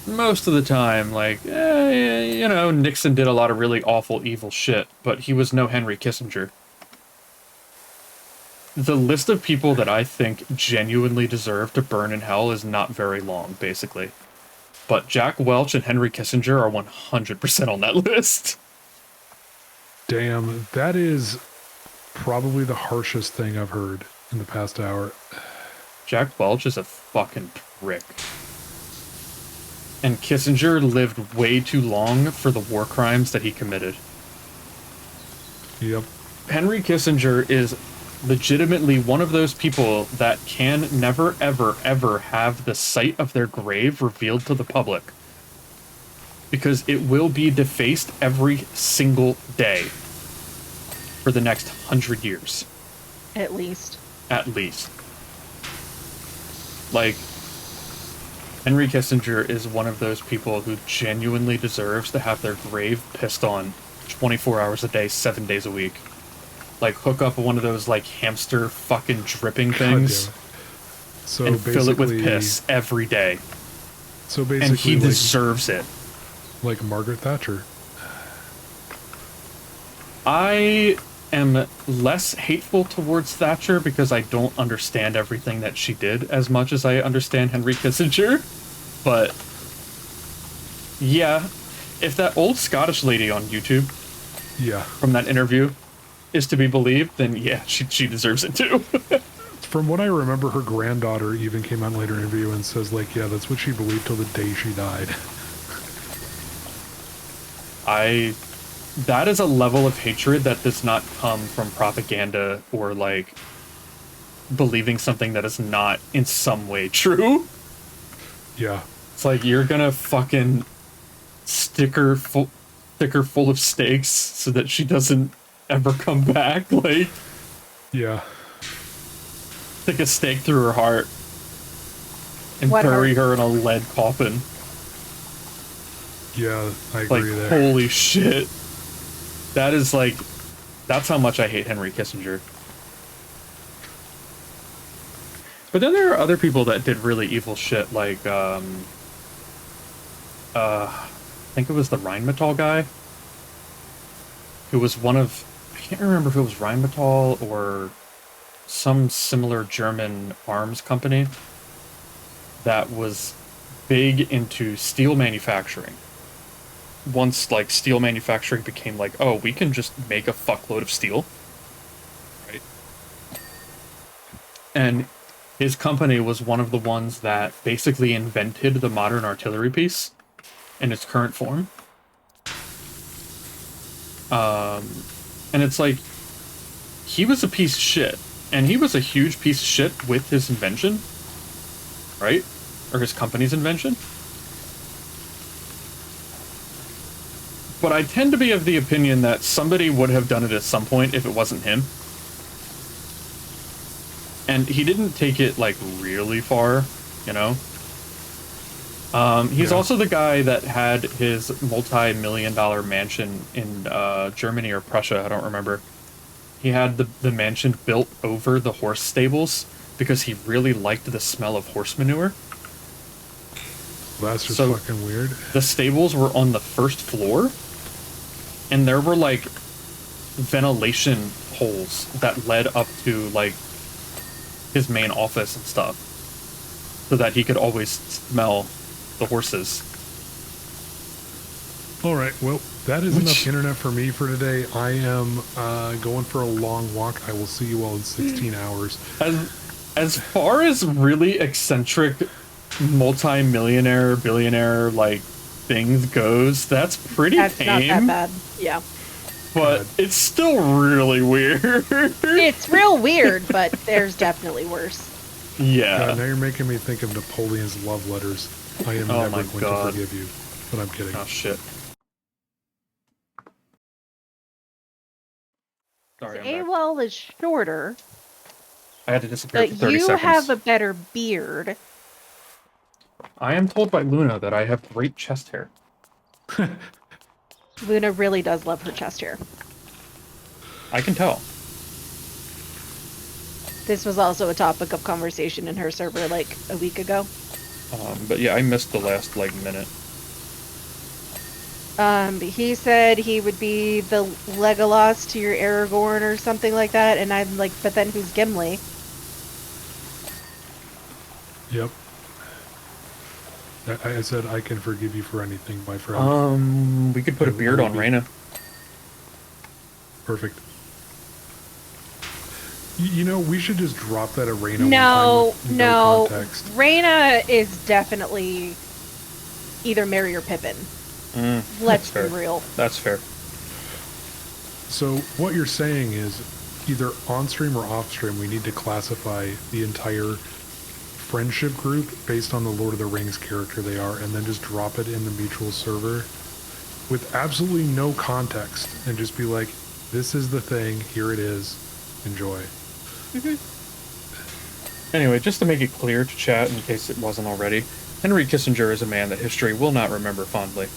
most of the time, like, you know, Nixon did a lot of really awful, evil shit, but he was no Henry Kissinger. The list of people that I think genuinely deserve to burn in hell is not very long, basically. But Jack Welch and Henry Kissinger are 100% on that list. Damn, that is probably the harshest thing I've heard in the past hour. Jack Welch is a fucking prick. And Kissinger lived way too long for the war crimes that he committed. Yep. Henry Kissinger is legitimately one of those people that can never, ever, ever have the site of their grave revealed to the public. Because it will be defaced every single day for the next 100 years. At least. At least. Like, Henry Kissinger is one of those people who genuinely deserves to have their grave pissed on 24 hours a day, 7 days a week. Like, hook up one of those, like, hamster fucking dripping things God damn it. So and fill it with basically- piss every day. So basically, And he like, deserves it. like Margaret Thatcher. I am less hateful towards Thatcher because I don't understand everything that she did as much as I understand Henry Kissinger. But yeah, if that old Scottish lady on YouTube Yeah. from that interview is to be believed, then yeah, she deserves it too. From what I remember, her granddaughter even came out in later interview and says, like, yeah, that's what she believed till the day she died. That is a level of hatred that does not come from propaganda or like believing something that is not in some way true. Yeah. It's like you're gonna fucking stick her full of stakes so that she doesn't ever come back. Like, Yeah. stick a stake through her heart and What bury heart? her in a lead coffin. Yeah, I Like, agree there. holy shit. That is like, that's how much I hate Henry Kissinger. But then there are other people that did really evil shit, like, I think it was the Rheinmetall guy, who was one of, I can't remember if it was Rheinmetall or some similar German arms company that was big into steel manufacturing. Once, like, steel manufacturing became like, oh, we can just make a fuckload of steel, right? And his company was one of the ones that basically invented the modern artillery piece in its current form. And it's like, he was a piece of shit, and he was a huge piece of shit with his invention, right? Or his company's invention. But I tend to be of the opinion that somebody would have done it at some point if it wasn't him. And he didn't take it, like, really far, you know? He's Yeah. also the guy that had his multi-million-dollar mansion in Germany or Prussia, I don't remember. He had the mansion built over the horse stables because he really liked the smell of horse manure. That's just So- fucking weird. The stables were on the first floor, and there were, like, ventilation holes that led up to, like, his main office and stuff. so that he could always smell the horses. All right, well, that is enough internet for me for today. I am going for a long walk. I will see you all in 16 hours. As far as really eccentric, multi-millionaire, billionaire like things goes, that's pretty That's tame. not that bad. Yeah. But it's still really weird. It's real weird, but there's definitely worse. Yeah. God, now you're making me think of Napoleon's love letters. I am never going to forgive you. But I'm kidding. Oh, shit. Sorry, I'm back. AWOL is shorter, I had to disappear for but 30 you seconds. have a better beard. I am told by Luna that I have great chest hair. Luna really does love her chest hair. I can tell. This was also a topic of conversation in her server like a week ago. But yeah, I missed the last, like, minute. He said he would be the Legolas to your Aragorn or something like that, and I'm like, but then who's Gimli? Yep. I said I can forgive you for anything, my friend. We could put a beard on Reyna. Perfect. You know, we should just drop that at Reyna No, one time with no. context. Reyna is definitely either Merry or Pippin. Let's be real. That's fair. So what you're saying is either on stream or off stream, we need to classify the entire friendship group based on the Lord of the Rings character they are, and then just drop it in the mutual server with absolutely no context, and just be like, this is the thing, here it is, enjoy. Anyway, just to make it clear to chat in case it wasn't already, Henry Kissinger is a man that history will not remember fondly.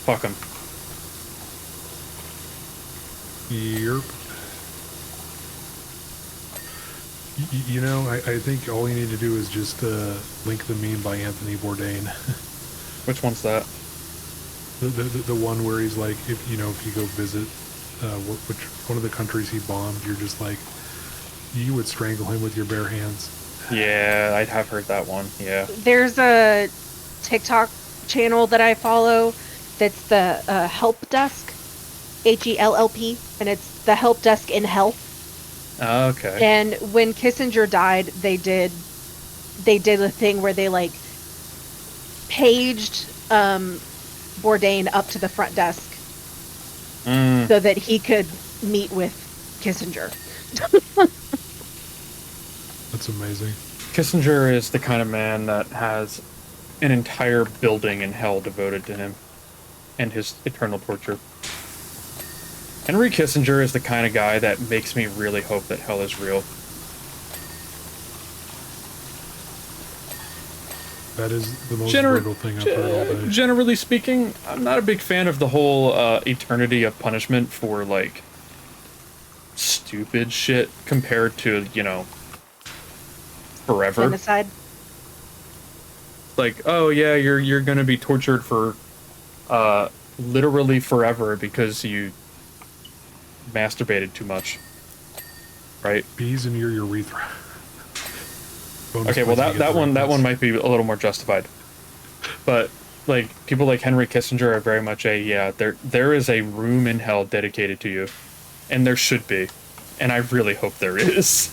Fuck him. Yerp. You know, I think all you need to do is just link the meme by Anthony Bourdain. Which one's that? The one where he's like, if you go visit which one of the countries he bombed, you're just like, you would strangle him with your bare hands. Yeah, I have heard that one. Yeah. There's a TikTok channel that I follow that's the Help Desk, HELLP, and it's the Help Desk in Hell. Okay. And when Kissinger died, they did a thing where they like paged Bourdain up to the front desk so that he could meet with Kissinger. That's amazing. Kissinger is the kind of man that has an entire building in hell devoted to him and his eternal torture. Henry Kissinger is the kind of guy that makes me really hope that hell is real. That is the most brutal thing I've heard all day. Generally speaking, I'm not a big fan of the whole eternity of punishment for, like, stupid shit compared to, forever. Genocide. Like, oh yeah, you're gonna be tortured for literally forever because you masturbated too much, right? Bees in your urethra. Okay, well that one might be a little more justified, but like people like Henry Kissinger are very much there is a room in hell dedicated to you, and there should be, and I really hope there is,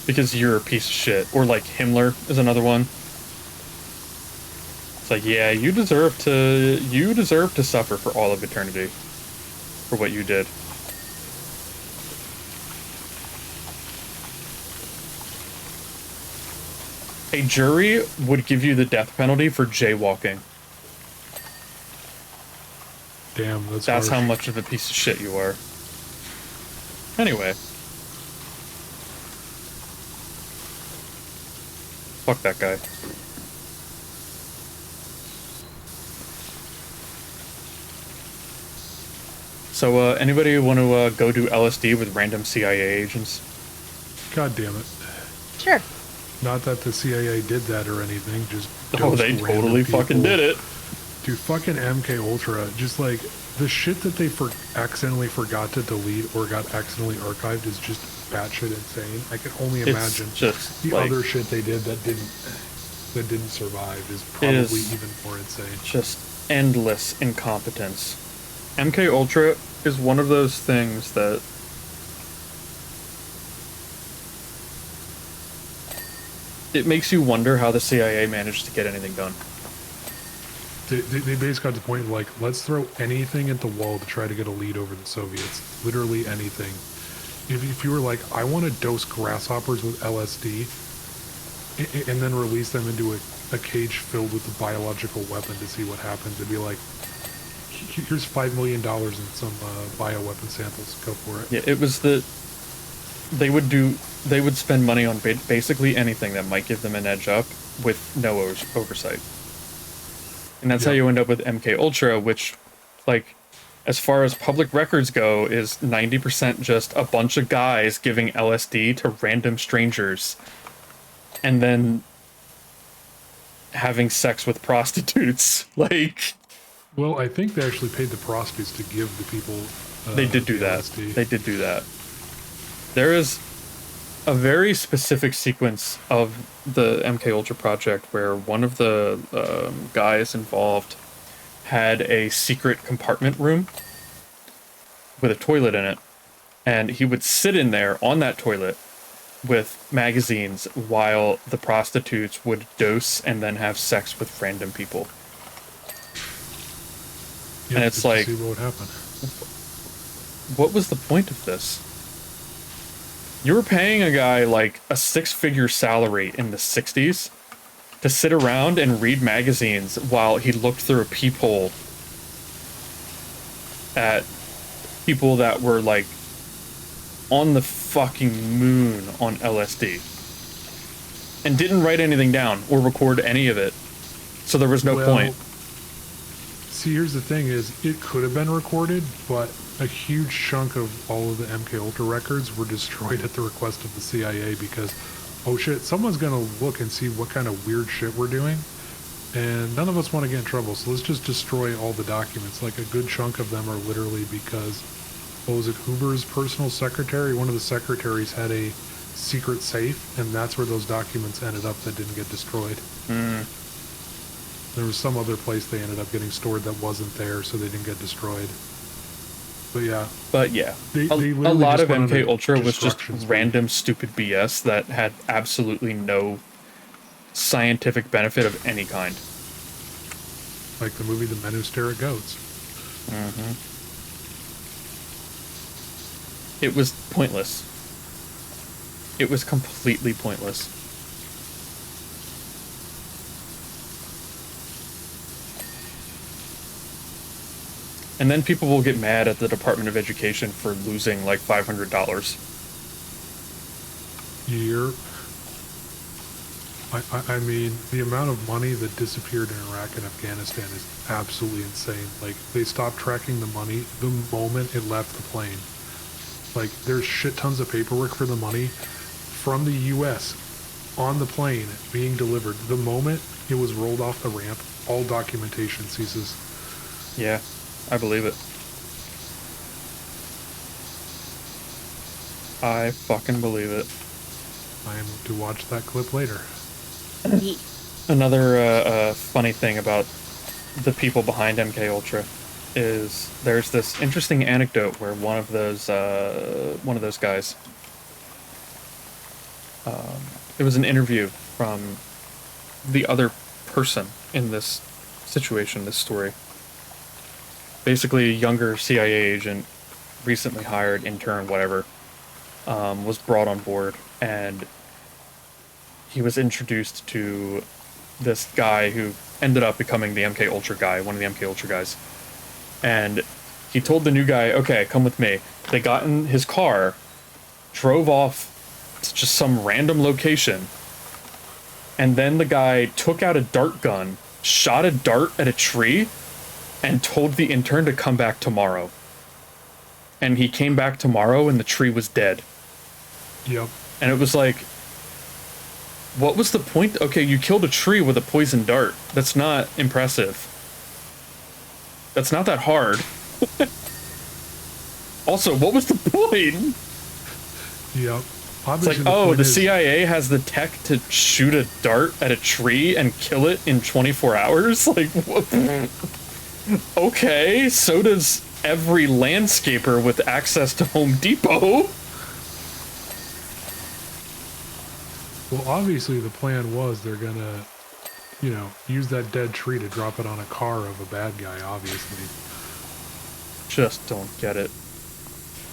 because you're a piece of shit. Or like Himmler is another one. It's like, yeah, you deserve to suffer for all of eternity for what you did. A jury would give you the death penalty for jaywalking. Damn, That's harsh. how much of a piece of shit you are. Anyway. Fuck that guy. So, anybody want to go do LSD with random CIA agents? God damn it. Sure. Not that the CIA did that or anything, just Oh, they ghost totally random fucking people. did it. Dude, fucking MK Ultra, just like, the shit that they accidentally forgot to delete or got accidentally archived is just batshit insane. I can only imagine just the like, other shit they did that didn't survive is probably even more insane. Just endless incompetence. MK Ultra is one of those things that it makes you wonder how the CIA managed to get anything done. They basically got to the point like, let's throw anything at the wall to try to get a lead over the Soviets. Literally anything. If you were like, I want to dose grasshoppers with LSD and then release them into a cage filled with a biological weapon to see what happens, it'd be like, here's $5 million in some bioweapon samples. Go for it. Yeah, it was they would spend money on basically anything that might give them an edge up with no oversight. And that's how you end up with MK Ultra, which, like, as far as public records go, is 90% just a bunch of guys giving LSD to random strangers and then having sex with prostitutes. Like, well, I think they actually paid the prostitutes to give the people they did do that. LSD. They did do that. There is a very specific sequence of the MK Ultra project where one of the guys involved had a secret compartment room with a toilet in it, and he would sit in there on that toilet with magazines while the prostitutes would dose and then have sex with random people. Yeah, and it's like, see what would happen. What was the point of this? You were paying a guy like a 6-figure salary in the 60s to sit around and read magazines while he looked through a peephole at people that were like on the fucking moon on LSD and didn't write anything down or record any of it. So there was no point. See, here's the thing is, it could have been recorded, but a huge chunk of all of the MK Ultra records were destroyed at the request of the CIA because, oh shit, someone's gonna look and see what kind of weird shit we're doing, and none of us want to get in trouble, so let's just destroy all the documents. Like, a good chunk of them are literally because, what was it, Hoover's personal secretary, one of the secretaries had a secret safe, and that's where those documents ended up that didn't get destroyed. There was some other place they ended up getting stored that wasn't there, so they didn't get destroyed. But yeah. A lot of MK Ultra was just random stupid BS that had absolutely no scientific benefit of any kind. Like the movie The Men Who Stare at Goats. It was pointless. It was completely pointless. And then people will get mad at the Department of Education for losing like $500. Year. I mean, the amount of money that disappeared in Iraq and Afghanistan is absolutely insane. Like, they stopped tracking the money the moment it left the plane. Like, there's shit tons of paperwork for the money from the U.S. on the plane being delivered. The moment it was rolled off the ramp, all documentation ceases. Yeah, I believe it. I fucking believe it. I am to watch that clip later. Another funny thing about the people behind MK Ultra is there's this interesting anecdote where one of those guys, it was an interview from the other person in this situation, this story. Basically, a younger CIA agent, recently hired, intern, whatever, was brought on board, and he was introduced to this guy who ended up becoming the MK Ultra guy, one of the MK Ultra guys. And he told the new guy, okay, come with me. They got in his car, drove off to just some random location, and then the guy took out a dart gun, shot a dart at a tree, and told the intern to come back tomorrow. And he came back tomorrow and the tree was dead. Yep. And it was like, what was the point? Okay, you killed a tree with a poison dart. That's not impressive. That's not that hard. Also, what was the point? Yep. It's Obviously, like, the oh, point the is, CIA has the tech to shoot a dart at a tree and kill it in 24 hours? Like, what? Okay, so does every landscaper with access to Home Depot. Well, obviously, the plan was they're gonna, use that dead tree to drop it on a car of a bad guy, obviously. Just don't get it.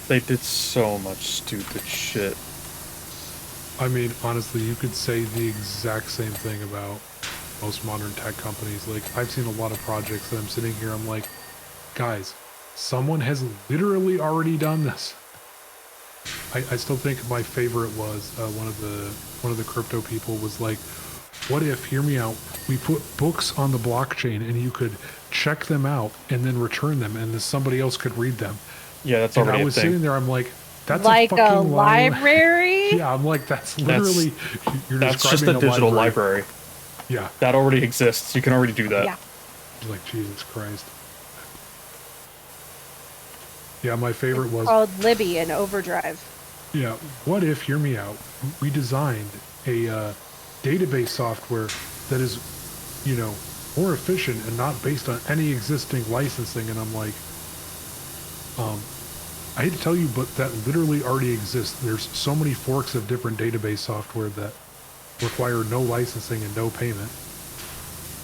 They did so much stupid shit. I mean, honestly, you could say the exact same thing about most modern tech companies. Like, I've seen a lot of projects that I'm sitting here, I'm like, guys, someone has literally already done this. I still think my favorite was one of the crypto people was like, what if, hear me out, we put books on the blockchain and you could check them out and then return them and then somebody else could read them. Yeah, that's And already I a was thing. sitting there, I'm like, that's like a fucking library? Yeah, I'm like, that's literally, you're That's just describing a digital library. Yeah. That already exists. You can already do that. Yeah. I was like, Jesus Christ. Yeah, my favorite It's was, called Libby in Overdrive. yeah, what if, hear me out, we designed a database software that is, more efficient and not based on any existing licensing. And I'm like, I hate to tell you, but that literally already exists. There's so many forks of different database software that require no licensing and no payment.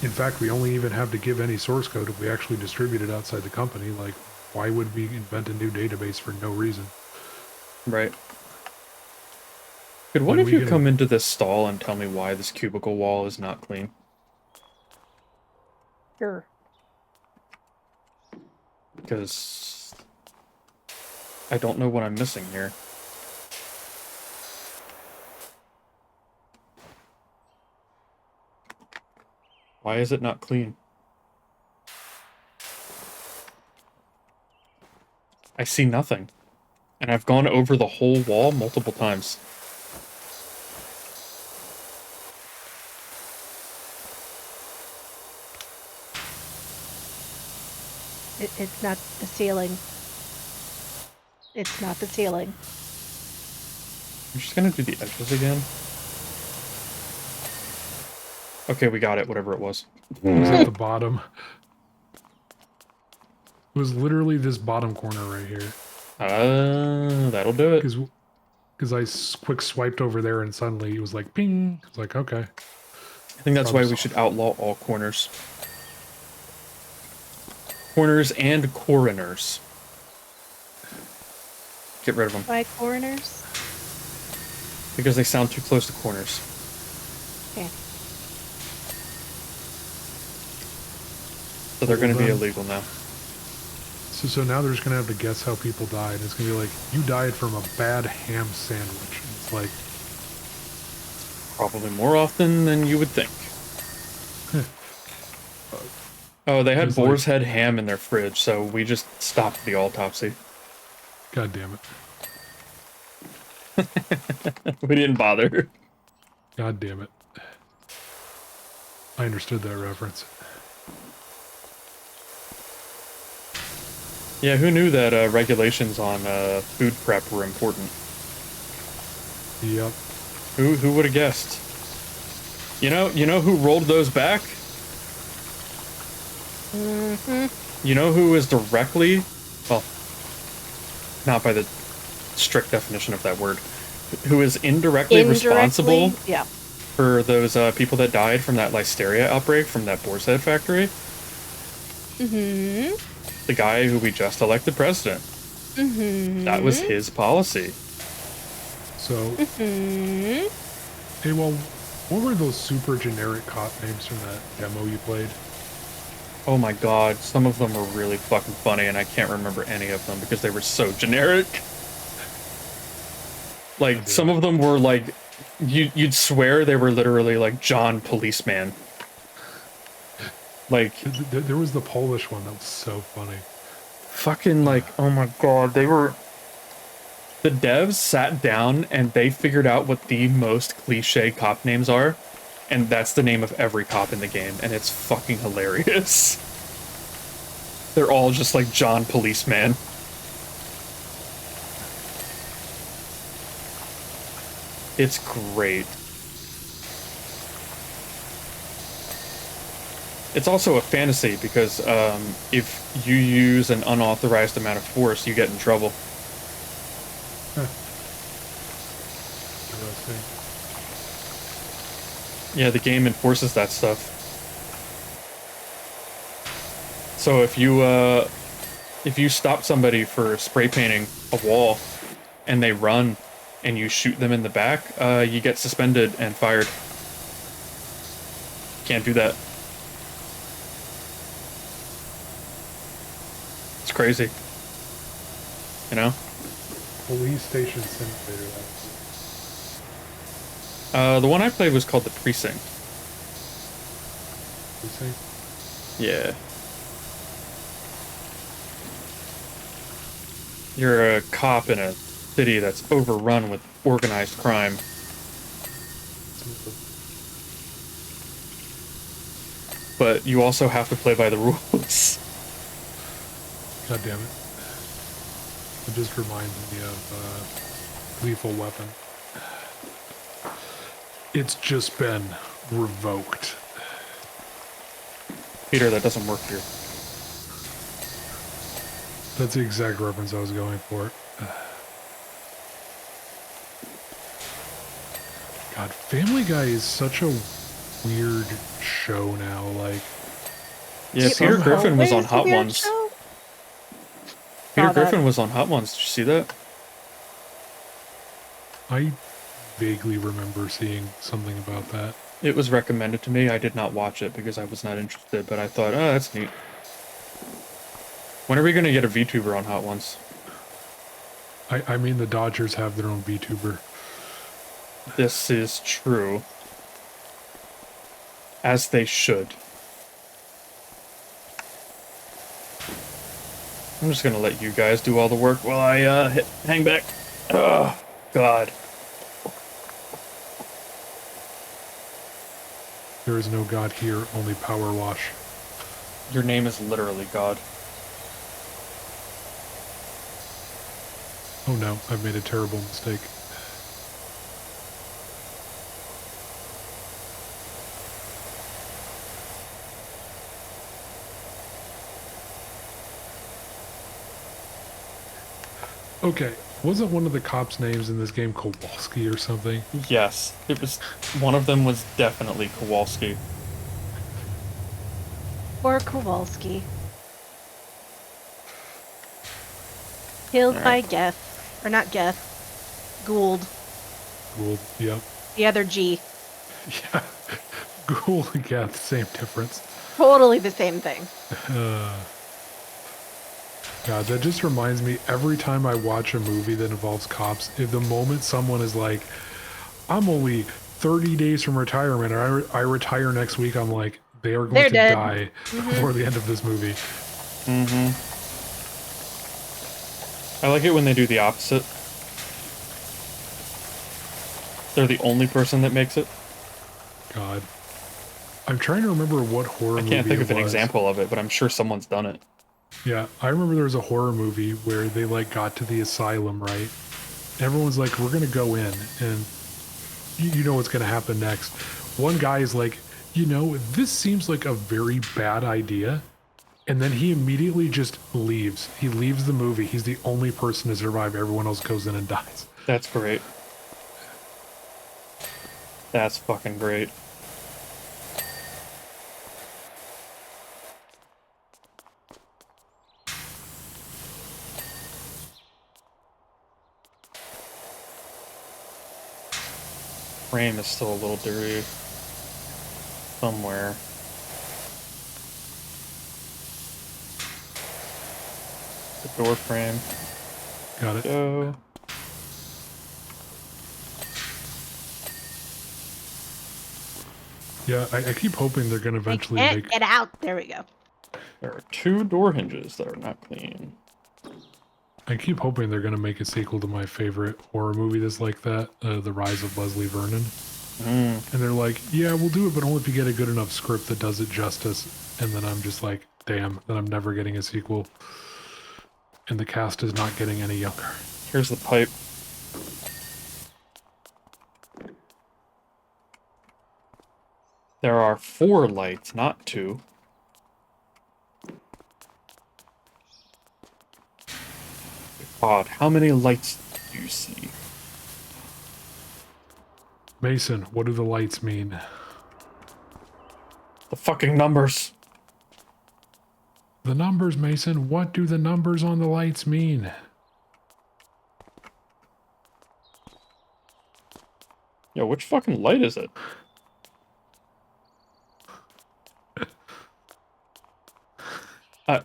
In fact, we only even have to give any source code if we actually distribute it outside the company. Like, why would we invent a new database for no reason? Right. Could one When of we you get come a- into this stall and tell me why this cubicle wall is not clean? Sure. Because I don't know what I'm missing here. Why is it not clean? I see nothing. And I've gone over the whole wall multiple times. It's not the ceiling. It's not the ceiling. I'm just gonna do the edges again. Okay, we got it, whatever it was. It was at the bottom. It was literally this bottom corner right here. That'll do it. Because I quick swiped over there and suddenly it was like, ping. It's like, okay. I think that's why Problem we should outlaw all corners. Corners and coroners. Get rid of them. Why coroners? Because they sound too close to corners. Okay. So they're going to be Well, illegal now. So now they're just going to have to guess how people died. It's going to be like, you died from a bad ham sandwich. It's like, Probably more often than you would think. Oh, they had Just boar's head ham in their fridge, so we just stopped the autopsy. God damn it. We didn't bother. God damn it. I understood that reference. Yeah, who knew that regulations on food prep were important? Yep. Who would have guessed? You know who rolled those back? You know who is directly, well, not by the strict definition of that word, who is indirectly responsible Yeah. for those people that died from that listeria outbreak from that boar's head factory? Mm-hmm. The guy who we just elected president. Mm-hmm. That was his policy. So, Mm-hmm. hey, well, what were those super generic cop names from that demo you played? Oh my god, some of them were really fucking funny, and I can't remember any of them because they were so generic. Like, some of them were like, you'd swear they were literally like John Policeman. Like, There was the Polish one that was so funny. fucking like, oh my god, they were... The devs sat down and they figured out what the most cliche cop names are, and that's the name of every cop in the game, and it's fucking hilarious. They're all just like John Policeman. It's great. It's also a fantasy because if you use an unauthorized amount of force, you get in trouble. Interesting. Yeah, the game enforces that stuff. So if you stop somebody for spray painting a wall and they run and you shoot them in the back, you get suspended and fired. Can't do that. It's crazy. You know? Police Station Simulator. The one I played was called The Precinct. Precinct? Yeah. You're a cop in a city that's overrun with organized crime. But you also have to play by the rules. God damn it. It just reminds me of Lethal Weapon. It's just been revoked. Peter, that doesn't work here. That's the exact reference I was going for. God, Family Guy is such a weird show now. Like, Yeah, It's Peter Griffin was on always a Hot weird Ones. show. Peter Saw that. Griffin was on Hot Ones. Did you see that? I vaguely remember seeing something about that. It was recommended to me. I did not watch it because I was not interested, but I thought, oh, that's neat. When are we going to get a VTuber on Hot Ones? I mean, the Dodgers have their own VTuber. This is true. As they should. I'm just going to let you guys do all the work while I hang back. Oh, God. There is no God here, only PowerWash. Your name is literally God. Oh no, I've made a terrible mistake. Okay, wasn't one of the cops' names in this game Kowalski or something? Yes, it was. One of them was definitely Kowalski. Or Kowalski. Killed by Geth. Or not Geth. Gould. Gould, yep. The other G. Yeah, Gould and Geth, same difference. Totally the same thing. God, that just reminds me, every time I watch a movie that involves cops, if the moment someone is like, I'm only 30 days from retirement, or I retire next week, I'm like, they are going They're to dead. die before the end of this movie. Mm-hmm. I like it when they do the opposite. They're the only person that makes it. God. I'm trying to remember what horror movie I can't think of an was. example of it, but I'm sure someone's done it. Yeah, I remember there was a horror movie where they like got to the asylum, right? Everyone's like, we're gonna go in, and you know what's gonna happen next. One guy is like, you know, this seems like a very bad idea, and then he immediately just leaves. He leaves the movie. He's the only person to survive. Everyone else goes in and dies. That's great. That's fucking great. Frame is still a little dirty somewhere. The door frame. Got it. Go. Yeah, I keep hoping they're gonna eventually Can't make. get out. There we go. There are 2 door hinges that are not clean. I keep hoping they're gonna make a sequel to my favorite horror movie that's like that, The Rise of Leslie Vernon. And they're like, yeah, we'll do it, but only if you get a good enough script that does it justice. And then I'm just like, damn, then I'm never getting a sequel. And the cast is not getting any younger. Here's the pipe. There are 4 lights, not 2. God, how many lights do you see? Mason, what do the lights mean? The fucking numbers. The numbers, Mason. What do the numbers on the lights mean? Yo, which fucking light is it? uh,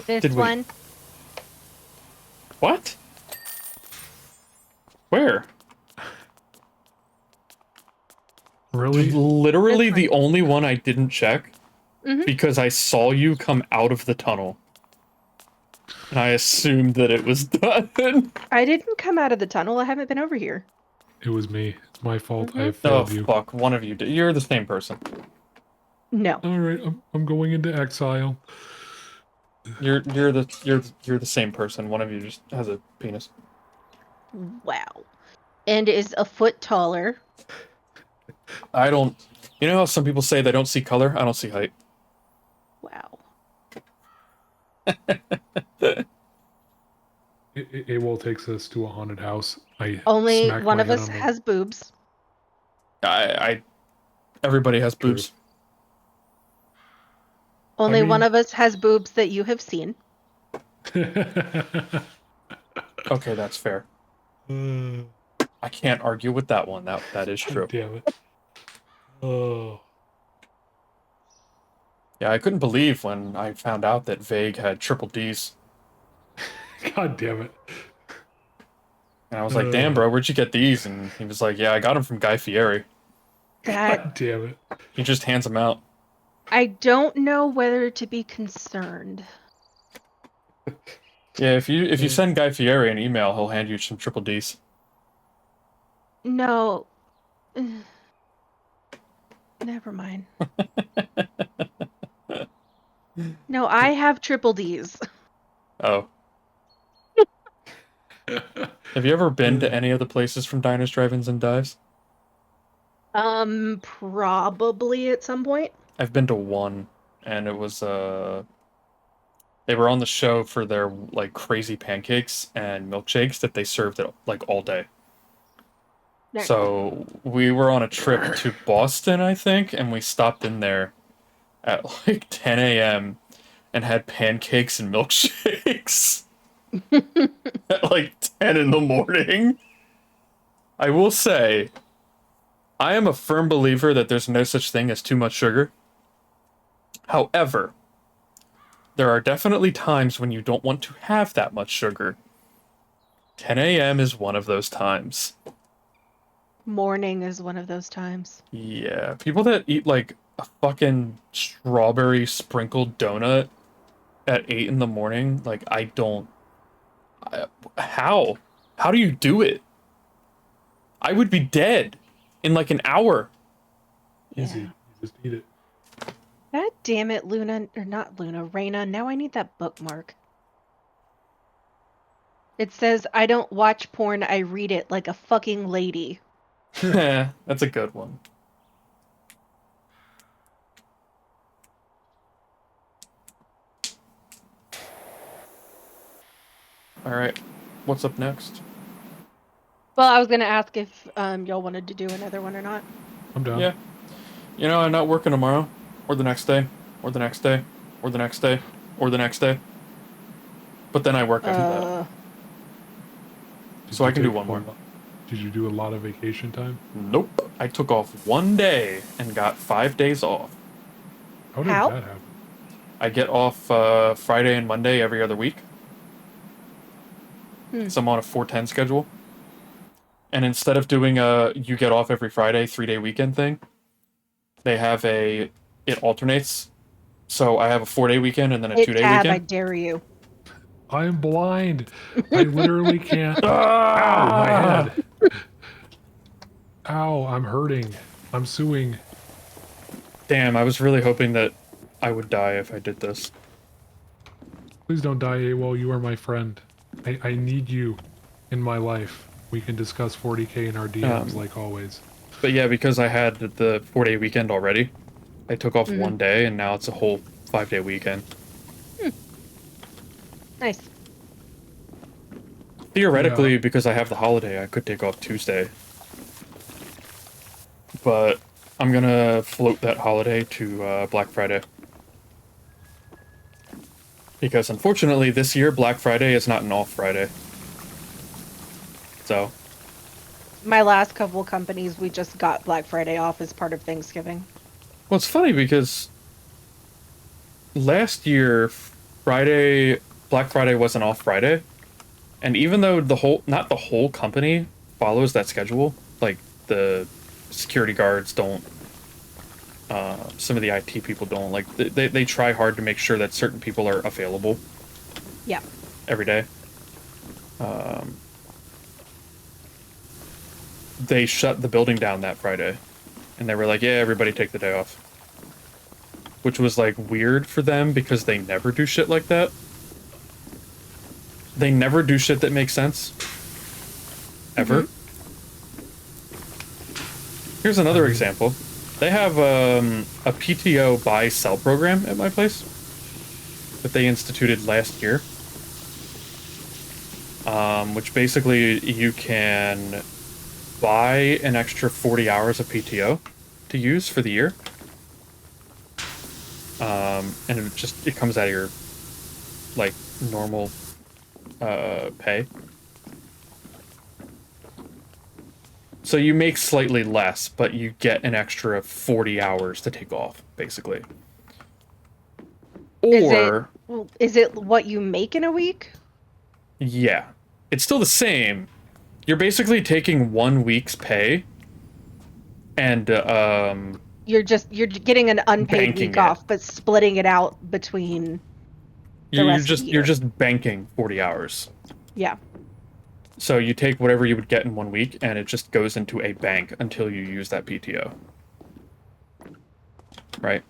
This did we... one. What? Where? Really? Literally This the one. only one I didn't check because I saw you come out of the tunnel. And I assumed that it was done. I didn't come out of the tunnel. I haven't been over here. It was me. It's my fault. I have Oh, failed you. fuck. One of you did. You're the same person. No. All right, I'm going into exile. You're the same person. One of you just has a penis. Wow. And is a foot taller. I don't... You know how some people say they don't see color? I don't see height. Wow. AWOL takes us to a haunted house. I Only smack one my of head us on the- has boobs. Everybody has True. boobs. Only mean- one of us has boobs that you have seen. Okay, that's fair. I can't argue with that one. That is true. Damn it. Oh. Yeah, I couldn't believe when I found out that Vague had triple Ds. God damn it. And I was like, damn, bro, where'd you get these? And he was like, yeah, I got them from Guy Fieri. That God damn it. He just hands them out. I don't know whether to be concerned. Yeah, if you send Guy Fieri an email, he'll hand you some triple Ds. No. Never mind. No, I have triple Ds. Oh. Have you ever been to any of the places from Diners, Drive-Ins, and Dives? Probably at some point. I've been to one, and it was, they were on the show for their, like, crazy pancakes and milkshakes that they served, like, all day. Nice. So, we were on a trip to Boston, I think, and we stopped in there at, like, 10 a.m. and had pancakes and milkshakes at, like, 10 in the morning. I will say, I am a firm believer that there's no such thing as too much sugar. However, there are definitely times when you don't want to have that much sugar. 10 a.m. is one of those times. Morning is one of those times. Yeah, people that eat like a fucking strawberry sprinkled donut at 8 in the morning, like, I don't... how? How do you do it? I would be dead in like an hour. Easy. Yeah. You just eat it. God damn it, Luna, or not Luna, Raina. Now I need that bookmark. It says, I don't watch porn, I read it like a fucking lady. That's a good one. Alright, what's up next? Well, I was going to ask if y'all wanted to do another one or not. I'm done. Yeah. You know, I'm not working tomorrow, or the next day, or the next day, or the next day, or the next day. But then I work after that. Did So you I can do take one more. Did you do a lot of vacation time? Nope. I took off 1 day and got 5 days off. How did How? that happen? I get off Friday and Monday every other week. So I'm on a 4-10 schedule. And instead of doing a you get off every Friday 3-day weekend thing, they have it alternates. So I have a 4-day weekend and then a Hit 2-day tab, I weekend. dare you. I'm blind. I literally can't. Ow, Ah! my head. Ow, I'm hurting. I'm suing. Damn, I was really hoping that I would die if I did this. Please don't die, AWOL. You are my friend. I need you in my life. We can discuss 40k in our DMs like always. But yeah, because I had the 4-day weekend already, I took off one day, and now it's a whole 5-day weekend. Nice. Theoretically, because I have the holiday, I could take off Tuesday. But I'm gonna float that holiday to Black Friday. Because unfortunately, this year, Black Friday is not an off Friday. So. My last couple companies, we just got Black Friday off as part of Thanksgiving. Well, it's funny because last year, Black Friday wasn't off Friday. And even though not the whole company follows that schedule, like the security guards don't, some of the IT people don't, like they try hard to make sure that certain people are available. Yeah. Every day. They shut the building down that Friday, and they were like, yeah, everybody take the day off. Which was like weird for them because they never do shit like that. They never do shit that makes sense. Ever. Here's another example. They have a PTO buy sell program at my place that they instituted last year. Which basically you can buy an extra 40 hours of PTO to use for the year. And it comes out of your like normal pay. So you make slightly less, but you get an extra 40 hours to take off, basically. Or is it what you make in a week? Yeah. It's still the same. You're basically taking 1 week's pay and you're getting an unpaid week off, but splitting it out between the rest of the year. You're just banking 40 hours. Yeah. So you take whatever you would get in 1 week, and it just goes into a bank until you use that PTO. Right?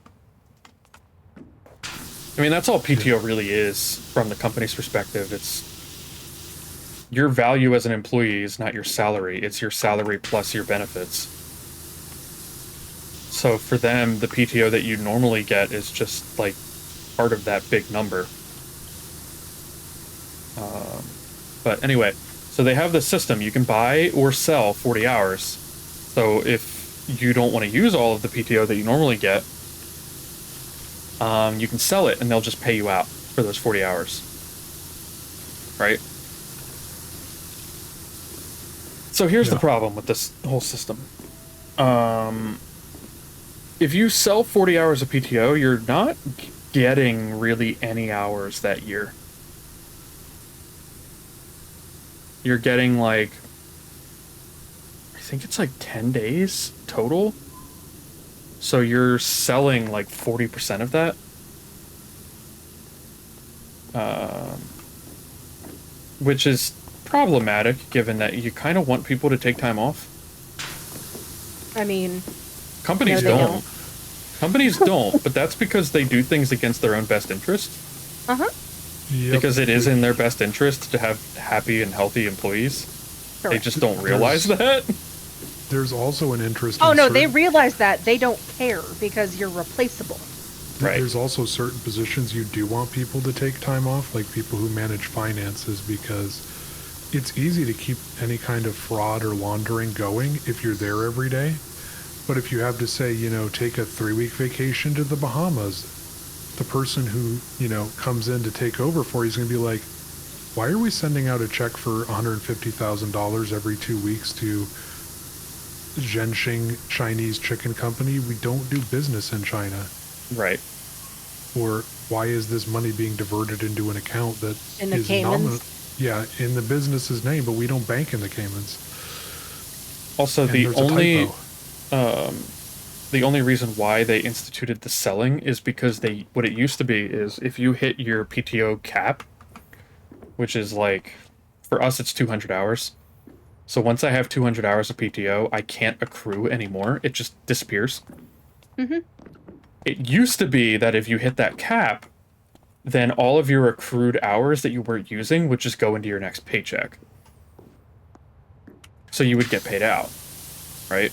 I mean, that's all PTO really is from the company's perspective. It's your value as an employee is not your salary. It's your salary plus your benefits. So for them, the PTO that you normally get is just like part of that big number. But anyway, so they have this system. You can buy or sell 40 hours. So if you don't want to use all of the PTO that you normally get, you can sell it and they'll just pay you out for those 40 hours. Right? So here's the problem with this whole system. If you sell 40 hours of PTO, you're not getting really any hours that year. You're getting like, I think it's like 10 days total. So you're selling like 40% of that. Which is problematic given that you kind of want people to take time off. I mean, companies don't. Companies don't, but that's because they do things against their own best interest. Yep. Because it is in their best interest to have happy and healthy employees. Correct. They just don't realize that. There's also an interest in they realize that. They don't care because you're replaceable. Right. There's also certain positions you do want people to take time off, like people who manage finances, because it's easy to keep any kind of fraud or laundering going if you're there every day. But if you have to say, take a 3-week vacation to the Bahamas, the person who, comes in to take over for you is going to be like, why are we sending out a check for $150,000 every 2 weeks to Zhenxing Chinese Chicken Company? We don't do business in China. Right. Or why is this money being diverted into an account that in the Caymans? Yeah, in the business's name, but we don't bank in the Caymans. Also, the only reason why they instituted the selling is because what it used to be is if you hit your PTO cap, which is like, for us it's 200 hours. So once I have 200 hours of PTO, I can't accrue anymore. It just disappears. It used to be that if you hit that cap, then all of your accrued hours that you weren't using would just go into your next paycheck. So you would get paid out, right?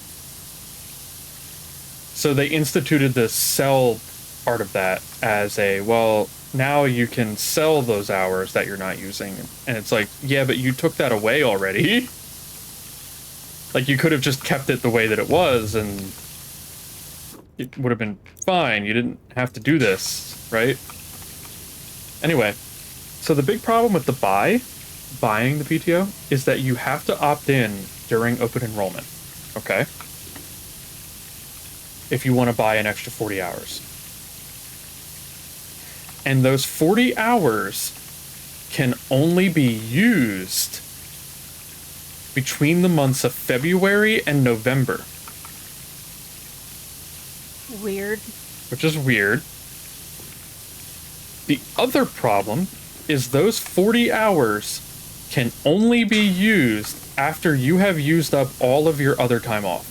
So they instituted the sell part of that as a, well, now you can sell those hours that you're not using. And it's like, yeah, but you took that away already. Like, you could have just kept it the way that it was, and it would have been fine. You didn't have to do this, right? Anyway, so the big problem with buying the PTO, is that you have to opt in during open enrollment, okay? If you want to buy an extra 40 hours. And those 40 hours can only be used between the months of February and November. Weird. Which is weird. The other problem is those 40 hours can only be used after you have used up all of your other time off.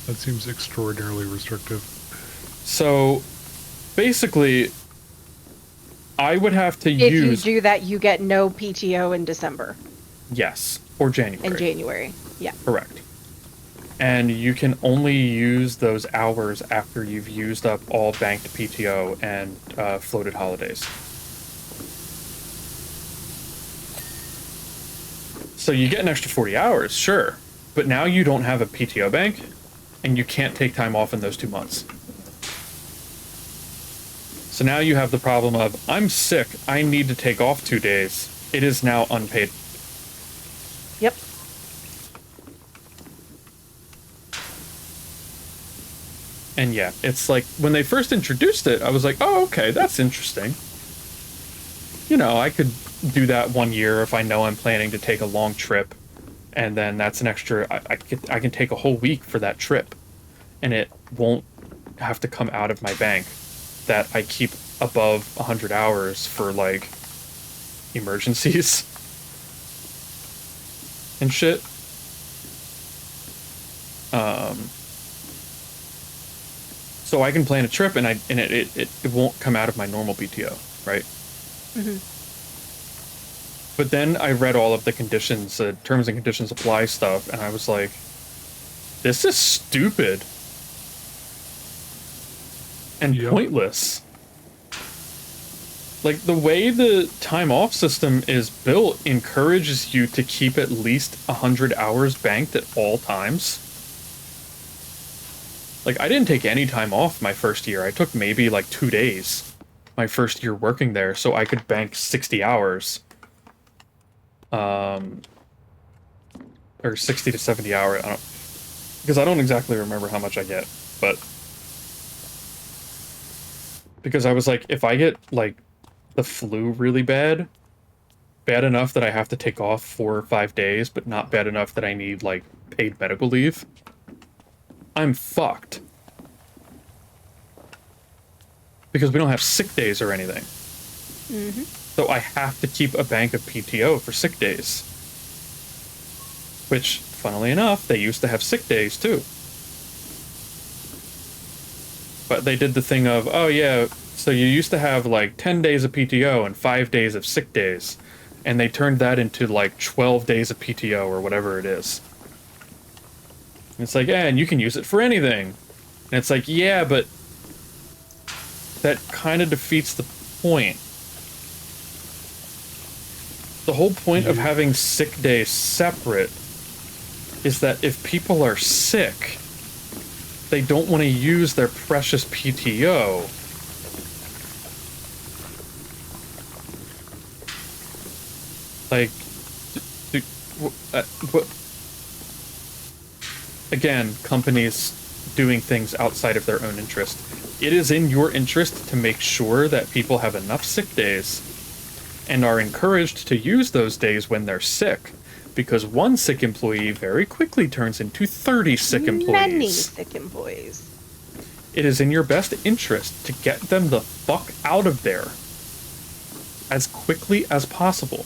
That seems extraordinarily restrictive. So, basically, I would have to If use... you do that, you get no PTO in December. Yes, or January. In January, yeah. Correct. And you can only use those hours after you've used up all banked PTO and floated holidays. So you get an extra 40 hours, sure, but now you don't have a PTO bank, and you can't take time off in those 2 months. So now you have the problem of, I'm sick, I need to take off 2 days. It is now unpaid. Yep. And yeah, it's like, when they first introduced it, I was like, oh, okay, that's interesting. You know, I could do that 1 year if I know I'm planning to take a long trip, and then that's an extra, I can take a whole week for that trip, and it won't have to come out of my bank that I keep above 100 hours for, like, emergencies and shit. So I can plan a trip, and it won't come out of my normal PTO, right? Mm-hmm. But then I read all of the conditions, terms and conditions apply stuff, and I was like, this is stupid and pointless. Like, the way the time off system is built encourages you to keep at least 100 hours banked at all times. Like, I didn't take any time off my first year. I took maybe like 2 days my first year working there, so I could bank 60 hours. Or 60 to 70 hours. Because I don't exactly remember how much I get, but because I was like, if I get like the flu really bad enough that I have to take off 4 or 5 days, but not bad enough that I need like paid medical leave, I'm fucked. Because we don't have sick days or anything. Mm-hmm. So I have to keep a bank of PTO for sick days. Which, funnily enough, they used to have sick days too. But they did the thing of, oh yeah, so you used to have like 10 days of PTO and 5 days of sick days. And they turned that into like 12 days of PTO or whatever it is. And it's like, yeah, and you can use it for anything. And it's like, yeah, but that kind of defeats the point. The whole point of having sick days separate is that if people are sick, they don't want to use their precious PTO. Like, again, companies doing things outside of their own interest. It is in your interest to make sure that people have enough sick days and are encouraged to use those days when they're sick, because one sick employee very quickly turns into 30 sick employees. Many sick employees. It is in your best interest to get them the fuck out of there as quickly as possible.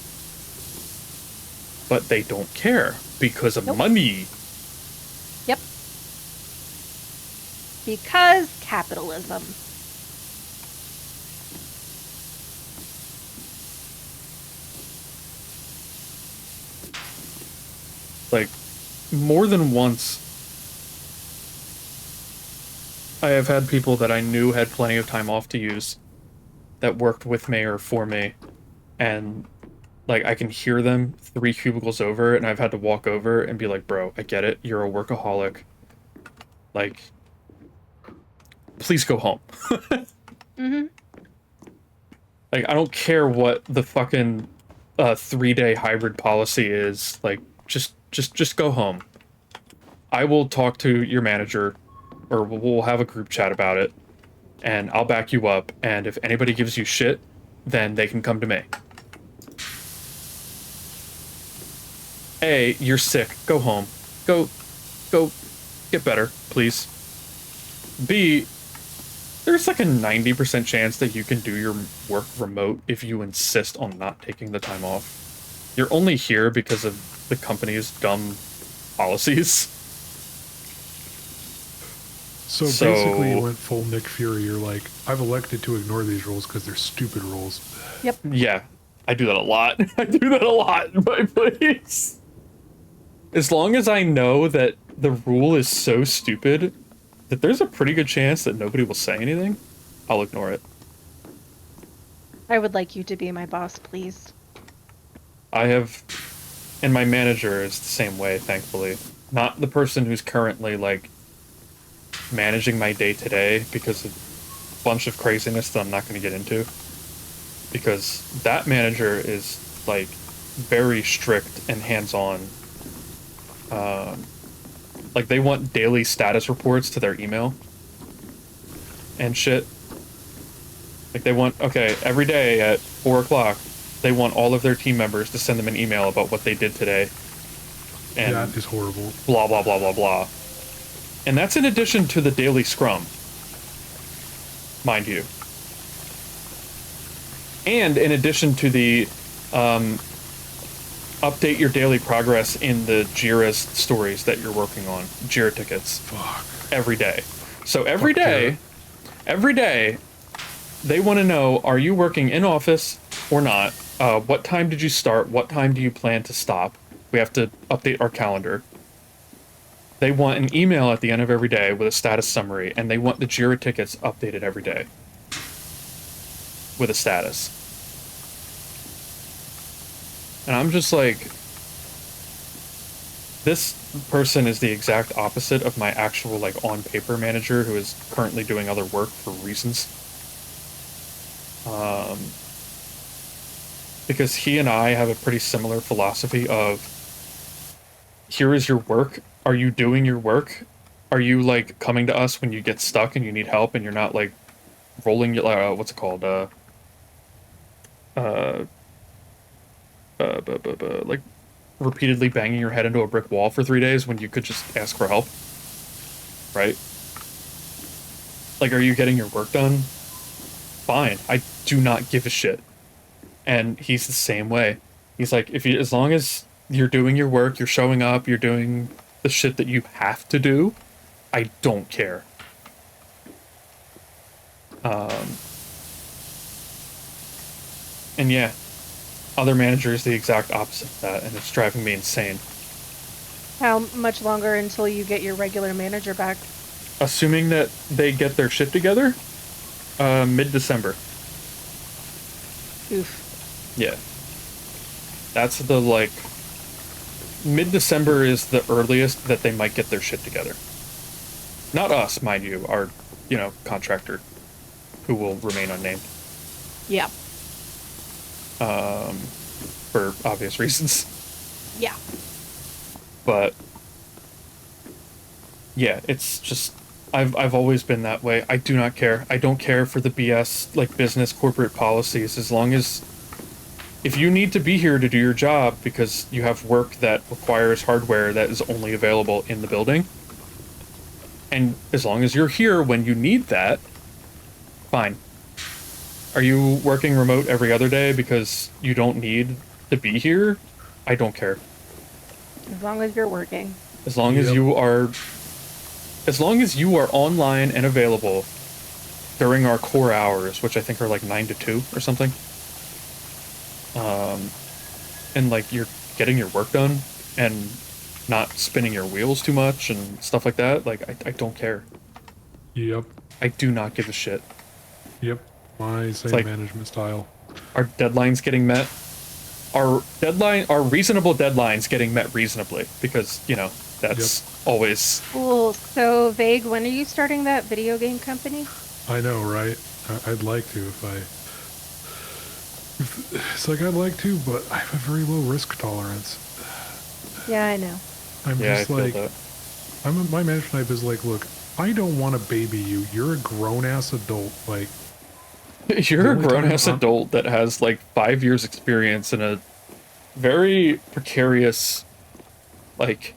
But they don't care because of money. Yep. Because capitalism. Like, more than once, I have had people that I knew had plenty of time off to use that worked with me or for me, and like I can hear them 3 cubicles over, and I've had to walk over and be like, bro, I get it, you're a workaholic, like, please go home. Mm-hmm. Like, I don't care what the fucking 3-day hybrid policy is, like, just go home. I will talk to your manager, or we'll have a group chat about it, and I'll back you up, and if anybody gives you shit, then they can come to me. A, you're sick. Go home. Go get better, please. B, there's like a 90% chance that you can do your work remote if you insist on not taking the time off. You're only here because of the company's dumb policies. So basically you went full Nick Fury. You're like, I've elected to ignore these rules because they're stupid rules. Yep. Yeah, I do that a lot. I do that a lot in my place. As long as I know that the rule is so stupid that there's a pretty good chance that nobody will say anything, I'll ignore it. I would like you to be my boss, please. I have, and my manager is the same way, thankfully. Not the person who's currently, like, managing my day-to-day because of a bunch of craziness that I'm not going to get into. Because that manager is, like, very strict and hands-on. Like, they want daily status reports to their email and shit. Like, they want, okay, every day at 4 o'clock, they want all of their team members to send them an email about what they did today. And that is horrible. Blah, blah, blah, blah, blah. And that's in addition to the daily scrum, mind you. And in addition to the update your daily progress in the Jira stories that you're working on, Jira tickets. Fuck. Every day. So every day, they want to know, are you working in office or not? What time did you start? What time do you plan to stop? We have to update our calendar. They want an email at the end of every day with a status summary, and they want the Jira tickets updated every day with a status. And I'm just like, this person is the exact opposite of my actual, like, on-paper manager who is currently doing other work for reasons. Because he and I have a pretty similar philosophy of, here is your work. Are you doing your work? Are you, like, coming to us when you get stuck and you need help and you're not, like, rolling your, what's it called, like, repeatedly banging your head into a brick wall for 3 days when you could just ask for help? Right? Like, are you getting your work done? Fine. I do not give a shit. And he's the same way. He's like, as long as you're doing your work, you're showing up, you're doing the shit that you have to do, I don't care. And yeah, other manager is the exact opposite of that, and it's driving me insane. How much longer until you get your regular manager back? Assuming that they get their shit together, mid-December. Oof. Yeah. That's the, like, mid-December is the earliest that they might get their shit together. Not us, mind you, our, contractor, who will remain unnamed. Yeah. For obvious reasons. Yeah. But yeah, it's just, I've always been that way. I do not care. I don't care for the BS, like, business corporate policies, as long as, if you need to be here to do your job because you have work that requires hardware that is only available in the building, and as long as you're here when you need that, fine. Are you working remote every other day because you don't need to be here? I don't care. As long as you're working. As long as you are as long as you are online and available during our core hours, which I think are like 9 to 2 or something, and like you're getting your work done and not spinning your wheels too much and stuff like that, like I don't care. Yep. I do not give a shit. Yep. My same like- management style. Our deadlines getting met. Our reasonable deadlines getting met reasonably, because, you know, that's always... Cool. So, Vague, when are you starting that video game company? I know, right? I'd like to it's like I'd like to, but I have a very low risk tolerance. Yeah, I know. I'm Yeah, just I feel like, that. my management type is like, look, I don't want to baby you. You're a grown-ass adult. Like, You're a only time grown-ass I'm- adult that has, like, 5 years experience in a very precarious, like,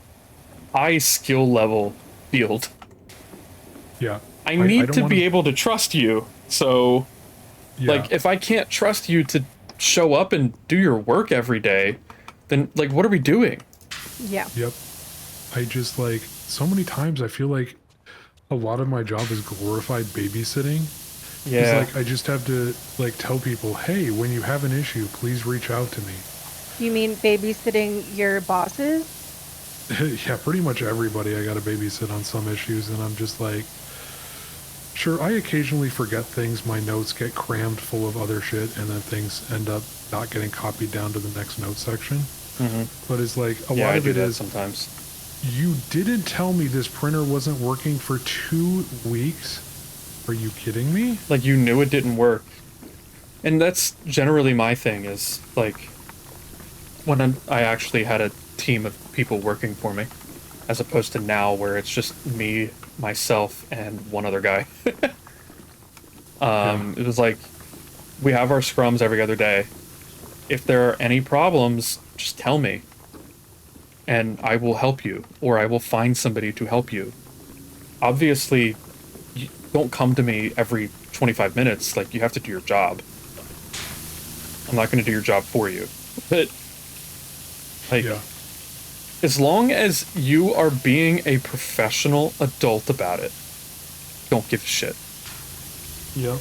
high skill level field. yeah. I need don't to wanna- be able to trust you, so... Yeah. Like, if I can't trust you to show up and do your work every day, then, like, what are we doing? Yeah. Yep. I just, like, so many times I feel like a lot of my job is glorified babysitting. Yeah. It's like I just have to, like, tell people, hey, when you have an issue, please reach out to me. You mean babysitting your bosses? Yeah, pretty much everybody I got to babysit on some issues, and I'm just like, sure, I occasionally forget things, my notes get crammed full of other shit, and then things end up not getting copied down to the next note section. Mm-hmm. But it's like, a Yeah, lot I of do it that is, sometimes. you didn't tell me this printer wasn't working for 2 weeks? Are you kidding me? Like, you knew it didn't work. And that's generally my thing, is, like, when I actually had a team of people working for me, as opposed to now where it's just me, myself, and one other guy. It was like, we have our scrums every other day. If there are any problems, just tell me, and I will help you, or I will find somebody to help you. Obviously, you don't come to me every 25 minutes, like, you have to do your job. I'm not going to do your job for you. But, like, Yeah. as long as you are being a professional adult about it, don't give a shit. Yep.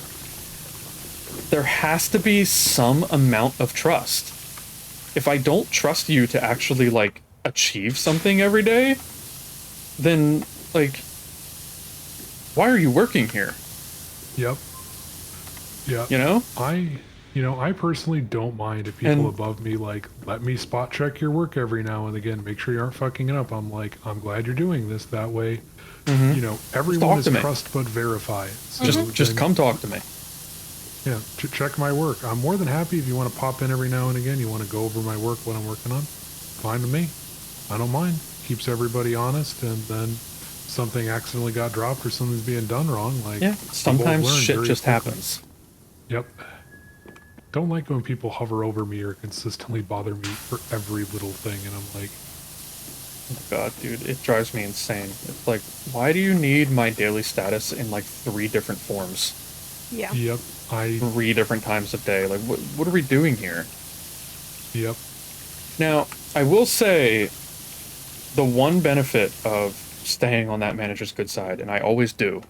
There has to be some amount of trust. If I don't trust you to actually, like, achieve something every day, then, like, why are you working here? Yep. Yeah. You know? I personally don't mind if people And- above me, like, let me spot check your work every now and again, make sure you aren't fucking it up. I'm like, I'm glad you're doing this. That way, everyone talk is to me. trust but verify. So Just then, come talk to me. Yeah, check my work. I'm more than happy if you want to pop in every now and again. You want to go over my work, what I'm working on. Fine with me. I don't mind. Keeps everybody honest, and then something accidentally got dropped or something's being done wrong. Like, Yeah, we both sometimes learn shit very just quickly. happens. Yep. Don't like when people hover over me or consistently bother me for every little thing, and I'm like, Oh God, dude, it drives me insane. It's like, why do you need my daily status in, like, 3 different forms? Yeah. yep, 3 different times a day? Like, what are we doing here? yep, Now, I will say, the one benefit of staying on that manager's good side, and I always do,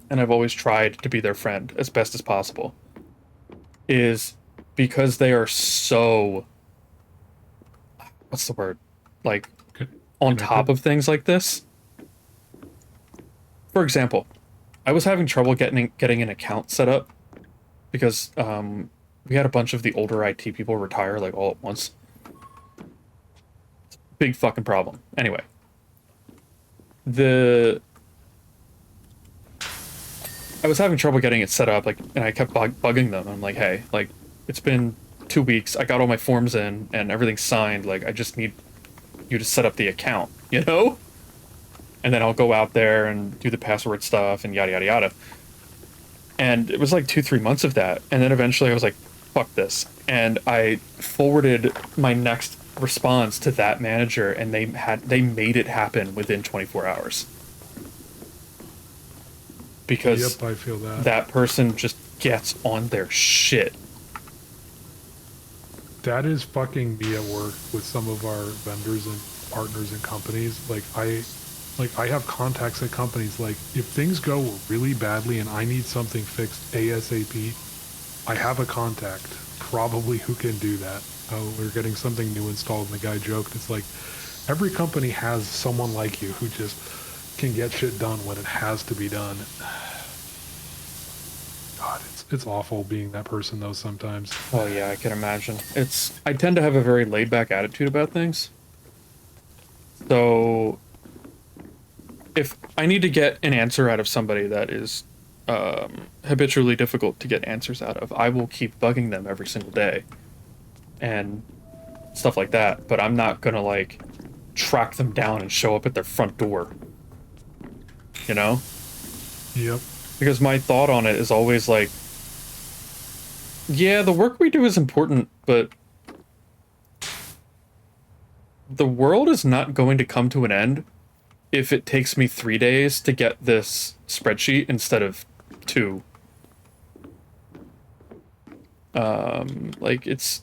and I've always tried to be their friend as best as possible, is because they are so, what's the word? Like, on top connected? of things like this. For example, I was having trouble getting an account set up because we had a bunch of the older IT people retire, like, all at once. Big fucking problem. Anyway, I was having trouble getting it set up, like, and I kept bugging them. I'm like, hey, like, it's been 2 weeks. I got all my forms in and everything's signed. Like, I just need you to set up the account, you know? And then I'll go out there and do the password stuff and yada, yada, yada. And it was like 2-3 months of that. And then eventually I was like, fuck this. And I forwarded my next response to that manager, and they made it happen within 24 hours. Because yep, I feel that. that person just gets on their shit. That is fucking me at work with some of our vendors and partners and companies. Like, Like, I have contacts at companies. Like, if things go really badly and I need something fixed ASAP, I have a contact probably who can do that. Oh, we're getting something new installed, and the guy joked, it's like, every company has someone like you who just can get shit done when it has to be done. God, it's awful being that person though sometimes. Oh yeah, I can imagine. I tend to have a very laid back attitude about things. So if I need to get an answer out of somebody that is habitually difficult to get answers out of, I will keep bugging them every single day and stuff like that. But I'm not gonna like track them down and show up at their front door. You know? Yep. Because my thought on it is always like, yeah, the work we do is important, but the world is not going to come to an end if it takes me 3 days to get this spreadsheet instead of 2. Like, it's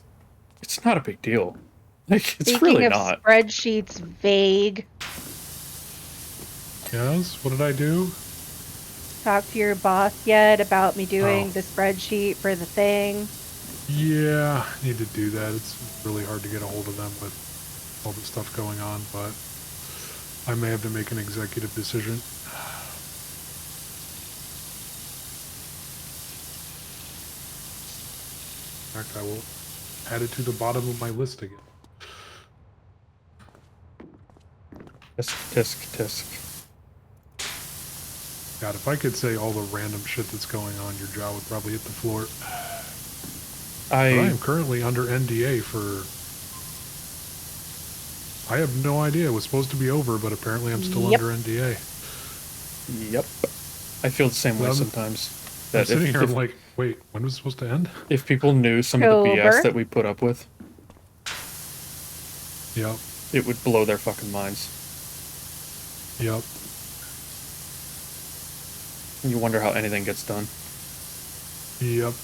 not a big deal. Like, it's Speaking really of not. spreadsheets, vague. Yes? What did I do? Talk to your boss yet about me doing the spreadsheet for the thing? Yeah, I need to do that. It's really hard to get a hold of them with all the stuff going on, but I may have to make an executive decision. In fact, I will add it to the bottom of my list again. Tisk, tisk, tisk. God, if I could say all the random shit that's going on, your jaw would probably hit the floor. But I am currently under NDA for... I have no idea. It was supposed to be over, but apparently I'm still under NDA. Yep. I feel the same way sometimes. I'm sitting here, I'm like, wait, when was it supposed to end? If people knew some of the BS that we put up with, yep, it would blow their fucking minds. Yep. You wonder how anything gets done. Yep.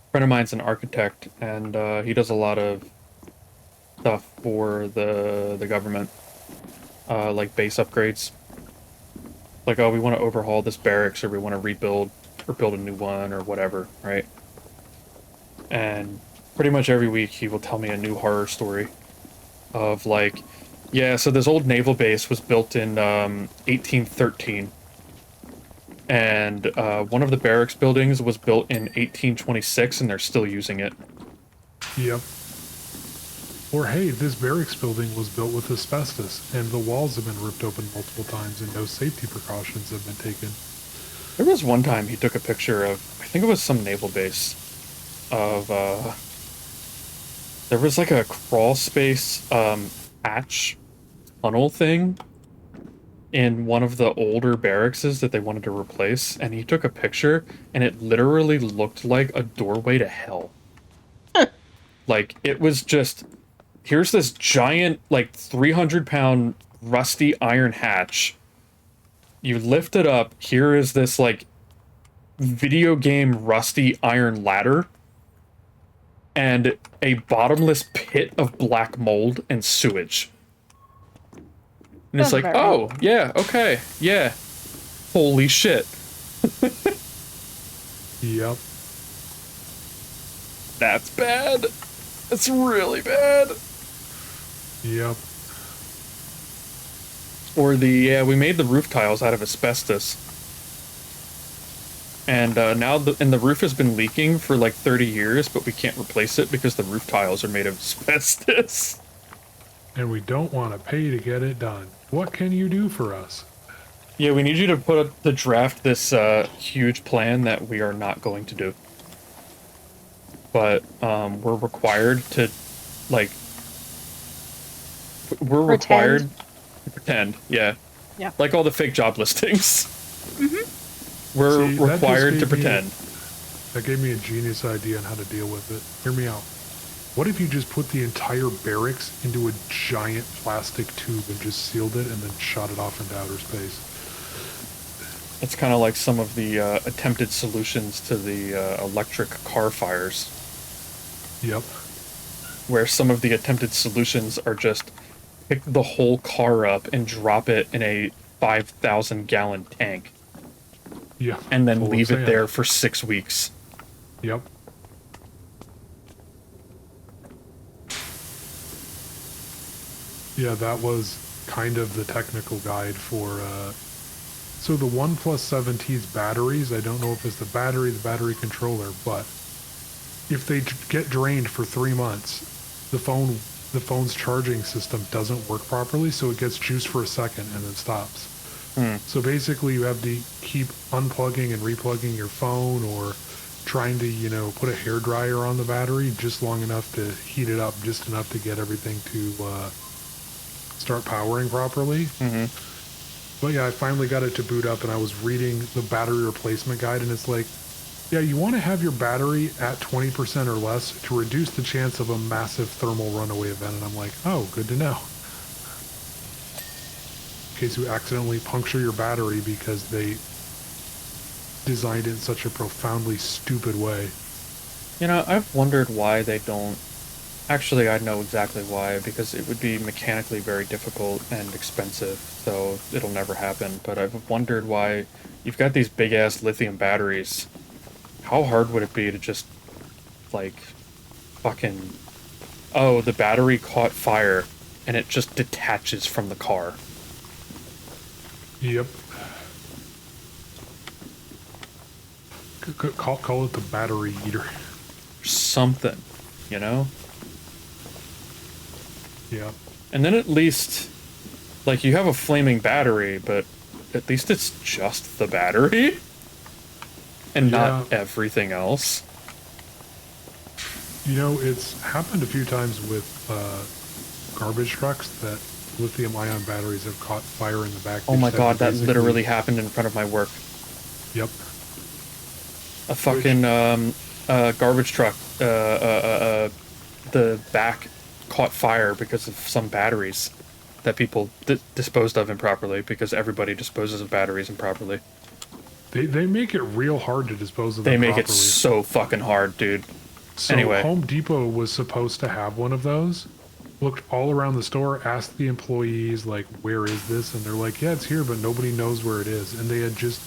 A friend of mine's an architect, and he does a lot of stuff for the government, like base upgrades. Like, oh, we want to overhaul this barracks, or we want to rebuild or build a new one, or whatever, right? And pretty much every week he will tell me a new horror story of like, yeah, so this old naval base was built in 1813. And one of the barracks buildings was built in 1826, and they're still using it. Yep. Or, hey, this barracks building was built with asbestos, and the walls have been ripped open multiple times, and no safety precautions have been taken. There was one time he took a picture of, I think it was some naval base, of, there was like a crawl space hatch tunnel thing in one of the older barracks that they wanted to replace, and he took a picture, and it literally looked like a doorway to hell. Like, it was just, here's this giant, like, 300-pound rusty iron hatch. You lift it up, here is this, like, video game rusty iron ladder, and a bottomless pit of black mold and sewage. And it's like, oh, yeah, okay, yeah. Holy shit. Yep. That's bad. That's really bad. Yep. Or we made the roof tiles out of asbestos. And now the roof has been leaking for like 30 years, but we can't replace it because the roof tiles are made of asbestos. And we don't want to pay to get it done. What can you do for us? Yeah, we need you to draft this huge plan that we are not going to do. But we're required to, like, required to pretend, yeah. Yeah. Like all the fake job listings. Mm-hmm. We're required to pretend. That gave me a genius idea on how to deal with it. Hear me out. What if you just put the entire barracks into a giant plastic tube and just sealed it and then shot it off into outer space? It's kind of like some of the attempted solutions to the electric car fires, Yep. where some of the attempted solutions are just pick the whole car up and drop it in a 5,000-gallon tank Yeah. and then Full of leave it sand. there for 6 weeks. Yep. Yeah, that was kind of the technical guide for, so the OnePlus 7T's batteries, I don't know if it's the battery controller, but if they get drained for 3 months, the phone's charging system doesn't work properly, so it gets juice for a second and then stops. So basically you have to keep unplugging and replugging your phone, or trying to, put a hairdryer on the battery just long enough to heat it up, just enough to get everything to start powering properly. But yeah, I finally got it to boot up, and I was reading the battery replacement guide, and it's like, yeah, you want to have your battery at 20% or less to reduce the chance of a massive thermal runaway event. And I'm like, oh, good to know. In case you accidentally puncture your battery because they designed it in such a profoundly stupid way. I've wondered why they don't. Actually, I know exactly why, because it would be mechanically very difficult and expensive, so it'll never happen. But I've wondered why you've got these big-ass lithium batteries. How hard would it be to just, like, fucking... Oh, the battery caught fire, and it just detaches from the car. Yep. Call it the battery eater. Something, Yeah. And then at least, like, you have a flaming battery, but at least it's just the battery, and not everything else. It's happened a few times with garbage trucks that lithium-ion batteries have caught fire in the back. Oh my god, that literally happened in front of my work. Yep. A fucking garbage truck, the back caught fire because of some batteries that people disposed of improperly, because everybody disposes of batteries improperly. They make it real hard to dispose of them They make properly. it so fucking hard, dude. So Anyway. Home Depot was supposed to have one of those. Looked all around the store, asked the employees, like, where is this? And they're like, yeah, it's here, but nobody knows where it is. And they had just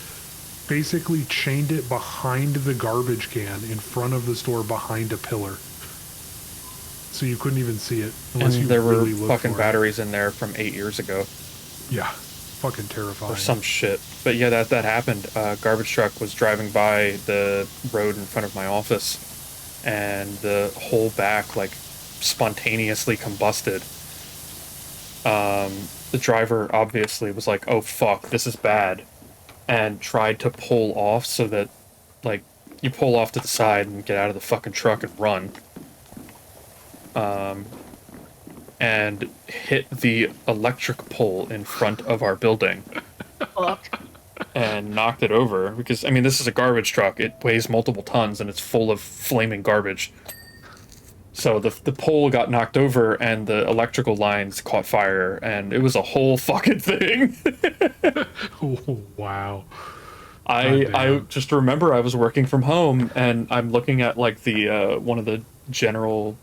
basically chained it behind the garbage can in front of the store behind a pillar. So you couldn't even see it unless And you there really were looked fucking for batteries in there from 8 years ago. it. Yeah. Fucking terrifying. Or some shit. But yeah, that happened. Garbage truck was driving by the road in front of my office, and the whole back, like, spontaneously combusted. The driver obviously was like, oh fuck, this is bad, and tried to pull off, so that, like, you pull off to the side and get out of the fucking truck and run. And hit the electric pole in front of our building Fuck. and knocked it over, because, I mean, this is a garbage truck. It weighs multiple tons and it's full of flaming garbage. So the pole got knocked over and the electrical lines caught fire, and it was a whole fucking thing. Oh, wow. I just remember I was working from home, and I'm looking at, like, the one of the general,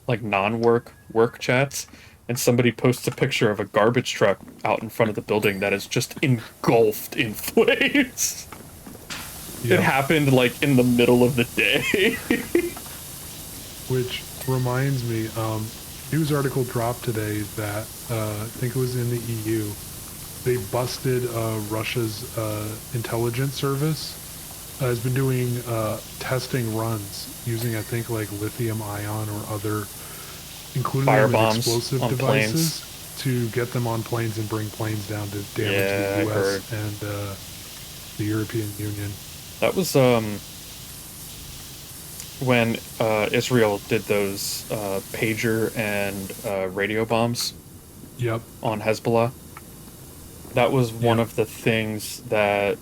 like, non-work chats, and somebody posts a picture of a garbage truck out in front of the building that is just engulfed in flames. Yeah. It happened, like, in the middle of the day. Which reminds me, news article dropped today that I think it was in the EU. They busted Russia's intelligence service. Has been doing testing runs using, I think, like lithium ion or other, including Fire them in bombs explosive on devices, to get them on planes and bring planes down to damage the US and the European Union. That was when Israel did those pager and radio bombs Yep. on Hezbollah. That was one of the things that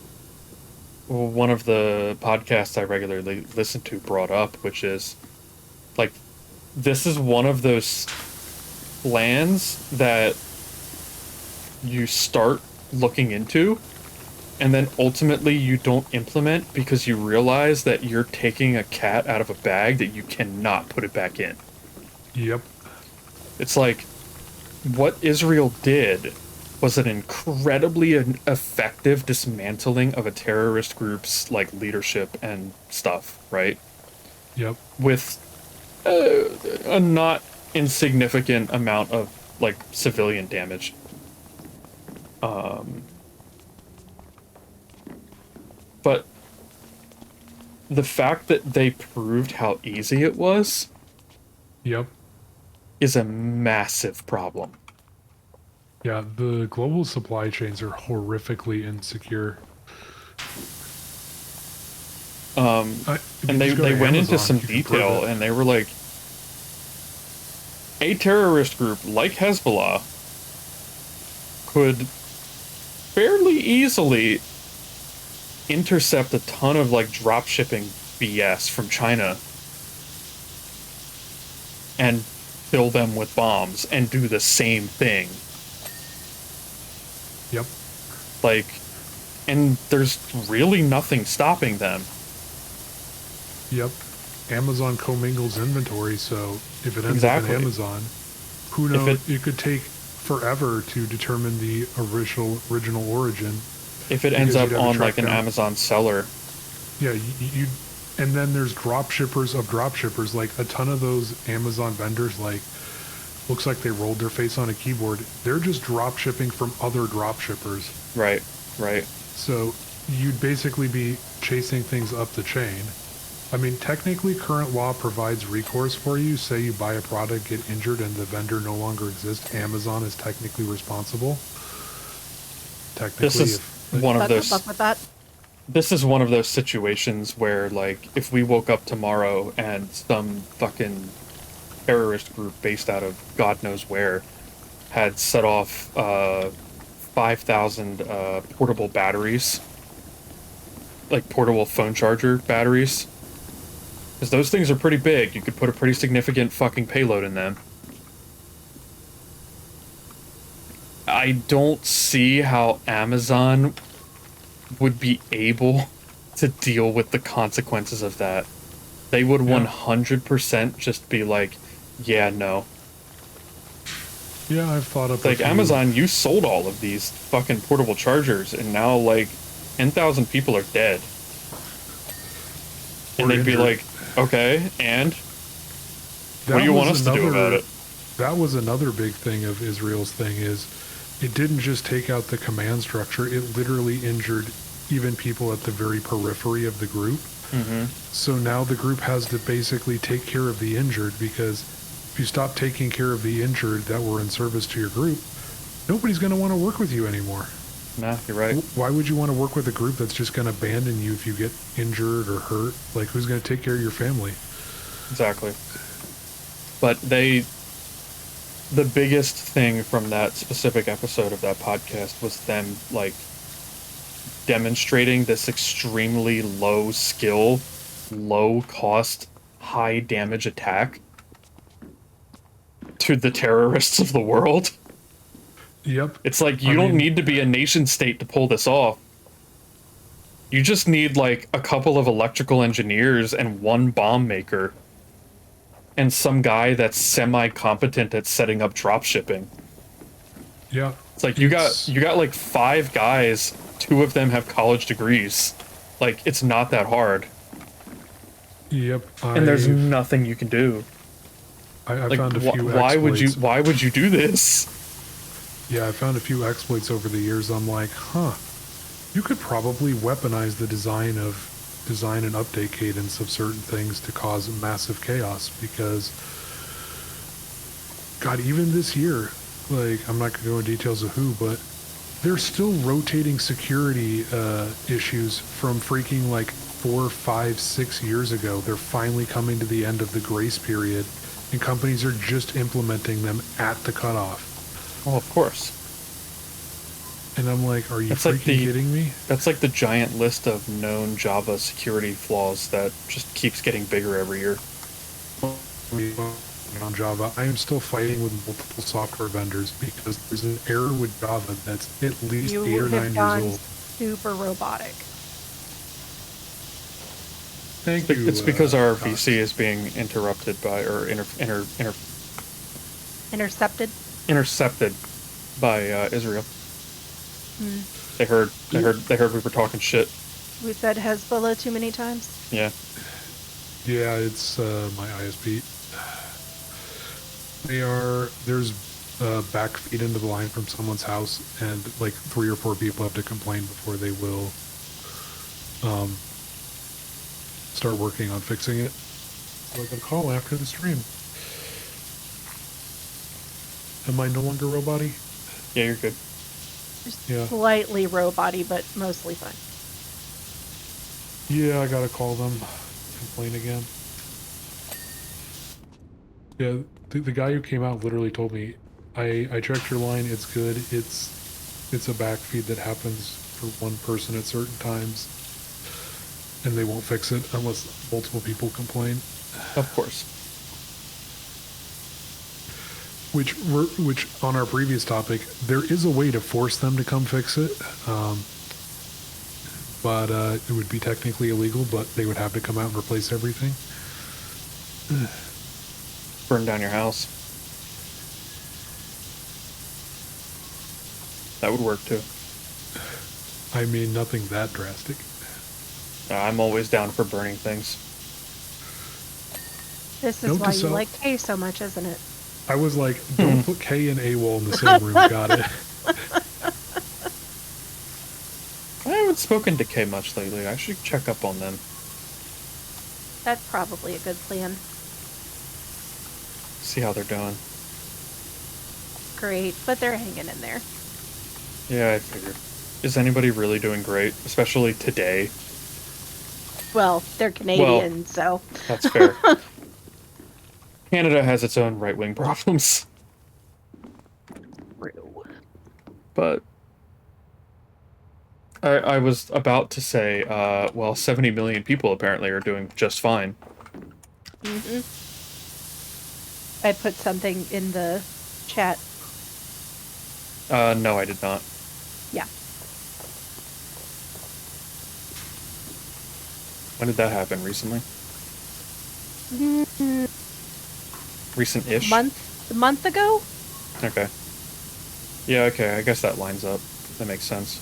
one of the podcasts I regularly listen to brought up, which is, like, this is one of those lands that you start looking into, and then ultimately you don't implement because you realize that you're taking a cat out of a bag that you cannot put it back in. Yep. It's like, what Israel did was an incredibly effective dismantling of a terrorist group's like leadership and stuff, right? Yep. With a not insignificant amount of like civilian damage. But the fact that they proved how easy it was Yep. is a massive problem. Yeah, the global supply chains are horrifically insecure. And they went into some detail, and they were like, a terrorist group like Hezbollah could fairly easily intercept a ton of like drop shipping BS from China and fill them with bombs and do the same thing. Yep. Like, and there's really nothing stopping them. Yep. Amazon commingles inventory, so if it ends Exactly. up in Amazon, who knows? If it could take forever to determine the original origin. If it ends up you'd have to on track like an down- Amazon seller, Yeah, you and then there's drop shippers of drop shippers. Like a ton of those Amazon vendors, like looks like they rolled their face on a keyboard. They're just drop shipping from other drop shippers. right, right. So you'd basically be chasing things up the chain. I mean, technically, current law provides recourse for you. Say you buy a product, get injured, and the vendor no longer exists. Amazon is technically responsible. Technically, This is one of But good those. luck with that. This is one of those situations where, like, if we woke up tomorrow and some fucking terrorist group based out of God knows where had set off 5,000 portable batteries, like portable phone charger batteries, because those things are pretty big. You could put a pretty significant fucking payload in them. I don't see how Amazon would be able to deal with the consequences of that. They would 100% just be like, yeah, no. yeah, I've thought up. It's like, Amazon, you sold all of these fucking portable chargers, and now, like, 10,000 people are dead. And they'd be like, okay, and? What do you want us to do about it? That was another big thing of Israel's thing is it didn't just take out the command structure, it literally injured even people at the very periphery of the group. Mm-hmm. So now the group has to basically take care of the injured, because if you stop taking care of the injured that were in service to your group, nobody's going to want to work with you anymore. Nah, you're right. Why would you want to work with a group that's just going to abandon you if you get injured or hurt? Like, who's going to take care of your family? Exactly. But the biggest thing from that specific episode of that podcast was them, like, demonstrating this extremely low skill, low cost, high damage attack to the terrorists of the world. Yep. It's like, you don't need to be a nation state to pull this off. You just need, like, a couple of electrical engineers and one bomb maker and some guy that's semi-competent at setting up drop shipping. Yeah. It's like, you got like 5 guys, 2 of them have college degrees. Like, it's not that hard. Yep. And there's nothing you can do. I Like, found a few why exploits. would you do this? Yeah, I found a few exploits over the years. I'm like, you could probably weaponize the design and update cadence of certain things to cause massive chaos, because God, even this year, like, I'm not gonna go into details of who, but there's still rotating security issues from freaking like 4, 5, 6 years ago. They're finally coming to the end of the grace period, and companies are just implementing them at the cutoff. Oh, of course. And I'm like, are you That's like freaking kidding me? That's like the giant list of known Java security flaws that just keeps getting bigger every year. On Java, I am still fighting with multiple software vendors because there's an error with Java that's at least You 8 or have 9 gone years old. super robotic. Thank you. It's because our Cox. VC is being interrupted by, or Intercepted. intercepted by Israel. Hmm. They heard we were talking shit. We said Hezbollah too many times. Yeah. Yeah, it's my ISP. There's backfeed into the line from someone's house, and like 3 or 4 people have to complain before they will start working on fixing it. So I can call after the stream. Am I no longer robot-y? Yeah, you're good. Just Yeah. slightly robot-y, but mostly fine. Yeah, I gotta call them. Complain again. Yeah, the guy who came out literally told me, I checked your line, it's good. It's a backfeed that happens for one person at certain times, and they won't fix it unless multiple people complain. Of course. Which on our previous topic, there is a way to force them to come fix it, but it would be technically illegal, but they would have to come out and replace everything. Burn down your house. That would work too. I mean, nothing that drastic. I'm always down for burning things. This is Note why to you self- like K so much, isn't it? I was like, don't put K and AWOL in the same room, got it. I haven't spoken to K much lately. I should check up on them. That's probably a good plan. See how they're doing. Great, but they're hanging in there. Yeah, I figured. Is anybody really doing great? Especially today. Well, they're Canadian, so. That's fair. Canada has its own right-wing problems. True. But I was about to say, well, 70 million people apparently are doing just fine. Mm-hmm. I put something in the chat. No, I did not. Yeah. When did that happen? Recently? Mm-hmm. Recent-ish? A month ago? Okay. Yeah, okay, I guess that lines up. That makes sense.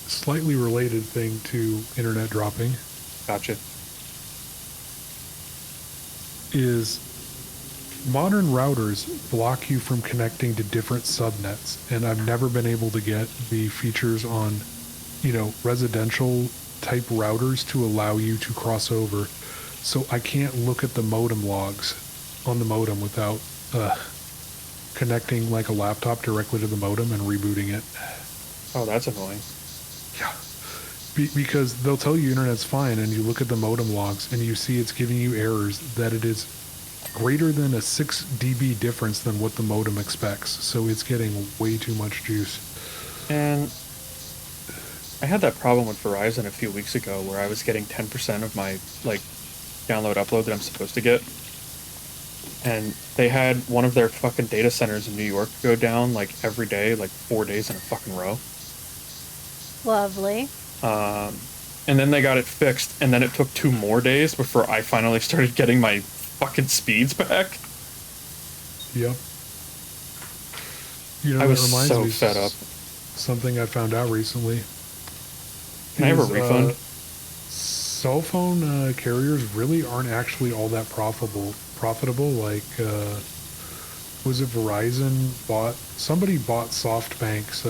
Slightly related thing to internet dropping Gotcha. is modern routers block you from connecting to different subnets, and I've never been able to get the features on, residential type routers to allow you to cross over. So I can't look at the modem logs on the modem without connecting like a laptop directly to the modem and rebooting it. Oh, that's annoying. Yeah. Because they'll tell you internet's fine, and you look at the modem logs and you see it's giving you errors that it is greater than a 6 dB difference than what the modem expects. So it's getting way too much juice. And I had that problem with Verizon a few weeks ago where I was getting 10% of my, download upload that I'm supposed to get. And they had one of their fucking data centers in New York go down, every day, 4 days in a fucking row. Lovely. And then they got it fixed, and then it took 2 more days before I finally started getting my fucking speeds back. Yep. I was so fed up. Something I found out recently. Can I have a refund? Cell phone carriers really aren't actually all that profitable. Was it Verizon somebody bought SoftBank's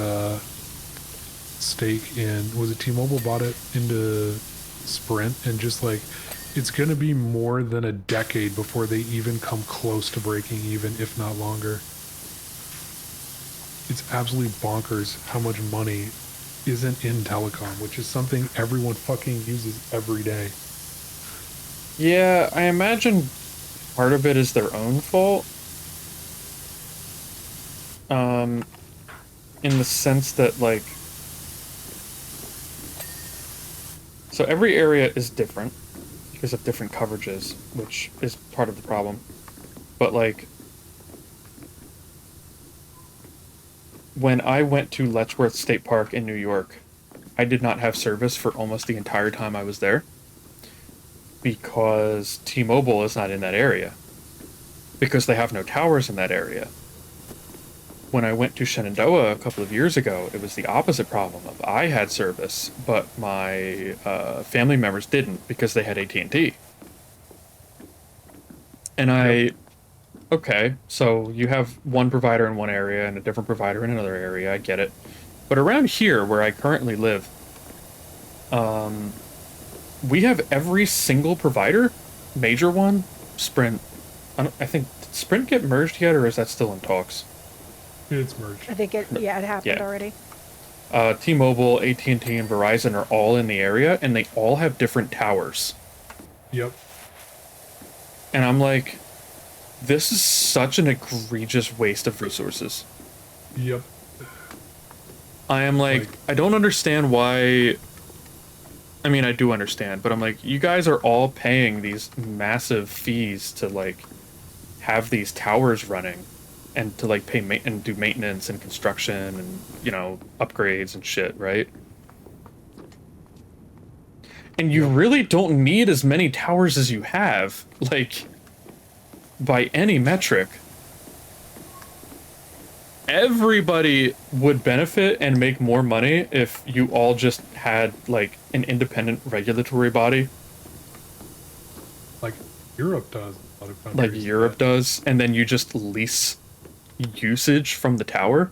stake in, was it T-Mobile bought it into Sprint, and just it's going to be more than a decade before they even come close to breaking even, if not longer. It's absolutely bonkers how much money isn't in telecom, which is something everyone fucking uses every day. Yeah, I imagine part of it is their own fault, In the sense that, like, so every area is different because of different coverages, which is part of the problem. But, like, when I went to Letchworth State Park in New York, I did not have service for almost the entire time I was there because T-Mobile is not in that area, because they have no towers in that area. When I went to Shenandoah a couple of years ago, it was the opposite problem of I had service, but my family members didn't because they had AT&T. And Yep. okay, so you have one provider in one area and a different provider in another area, I get it. But around here, where I currently live, we have every single provider, major one, Sprint. I think, did Sprint get merged yet, or is that still in talks? It's merged. I think it happened Yeah. already. T-Mobile, AT&T, and Verizon are all in the area, and they all have different towers. Yep. And I'm like, this is such an egregious waste of resources. Yep. I am like, I don't understand why. I mean, I do understand, but I'm like, you guys are all paying these massive fees to, like, have these towers running and to, like, pay and do maintenance and construction and, you know, upgrades and shit, right? And you really don't need as many towers as you have, like, by any metric. Everybody would benefit and make more money if you all just had, like, an independent regulatory body. Like Europe does. A lot of Like countries do Europe that. does, and then you just lease usage from the tower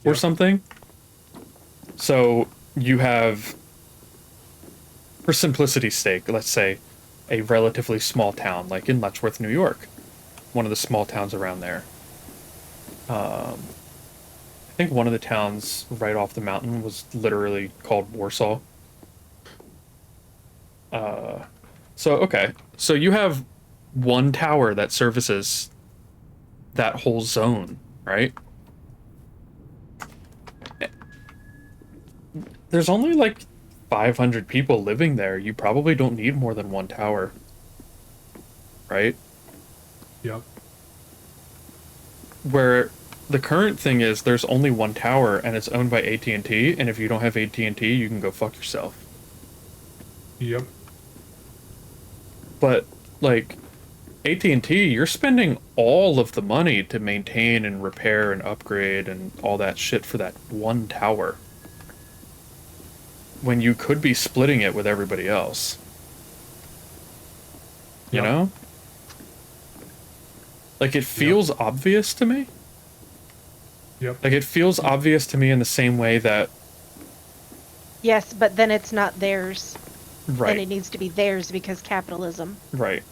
or Yep. something. So you have, for simplicity's sake, let's say a relatively small town, like in Letchworth, New York, one of the small towns around there. I think one of the towns right off the mountain was literally called Warsaw. So, okay. So you have one tower that services that whole zone, right? There's only like 500 people living there. You probably don't need more than one tower, right? Yep. Where the current thing is there's only one tower and it's owned by AT&T, and if you don't have AT&T, you can go fuck yourself. Yep. But, like, AT&T, you're spending all of the money to maintain and repair and upgrade and all that shit for that one tower, when you could be splitting it with everybody else. You Yep. know? Like, it feels obvious to me. Yep. Like, it feels obvious to me in the same way that... Yes, but then it's not theirs. Right. And it needs to be theirs because capitalism. Right.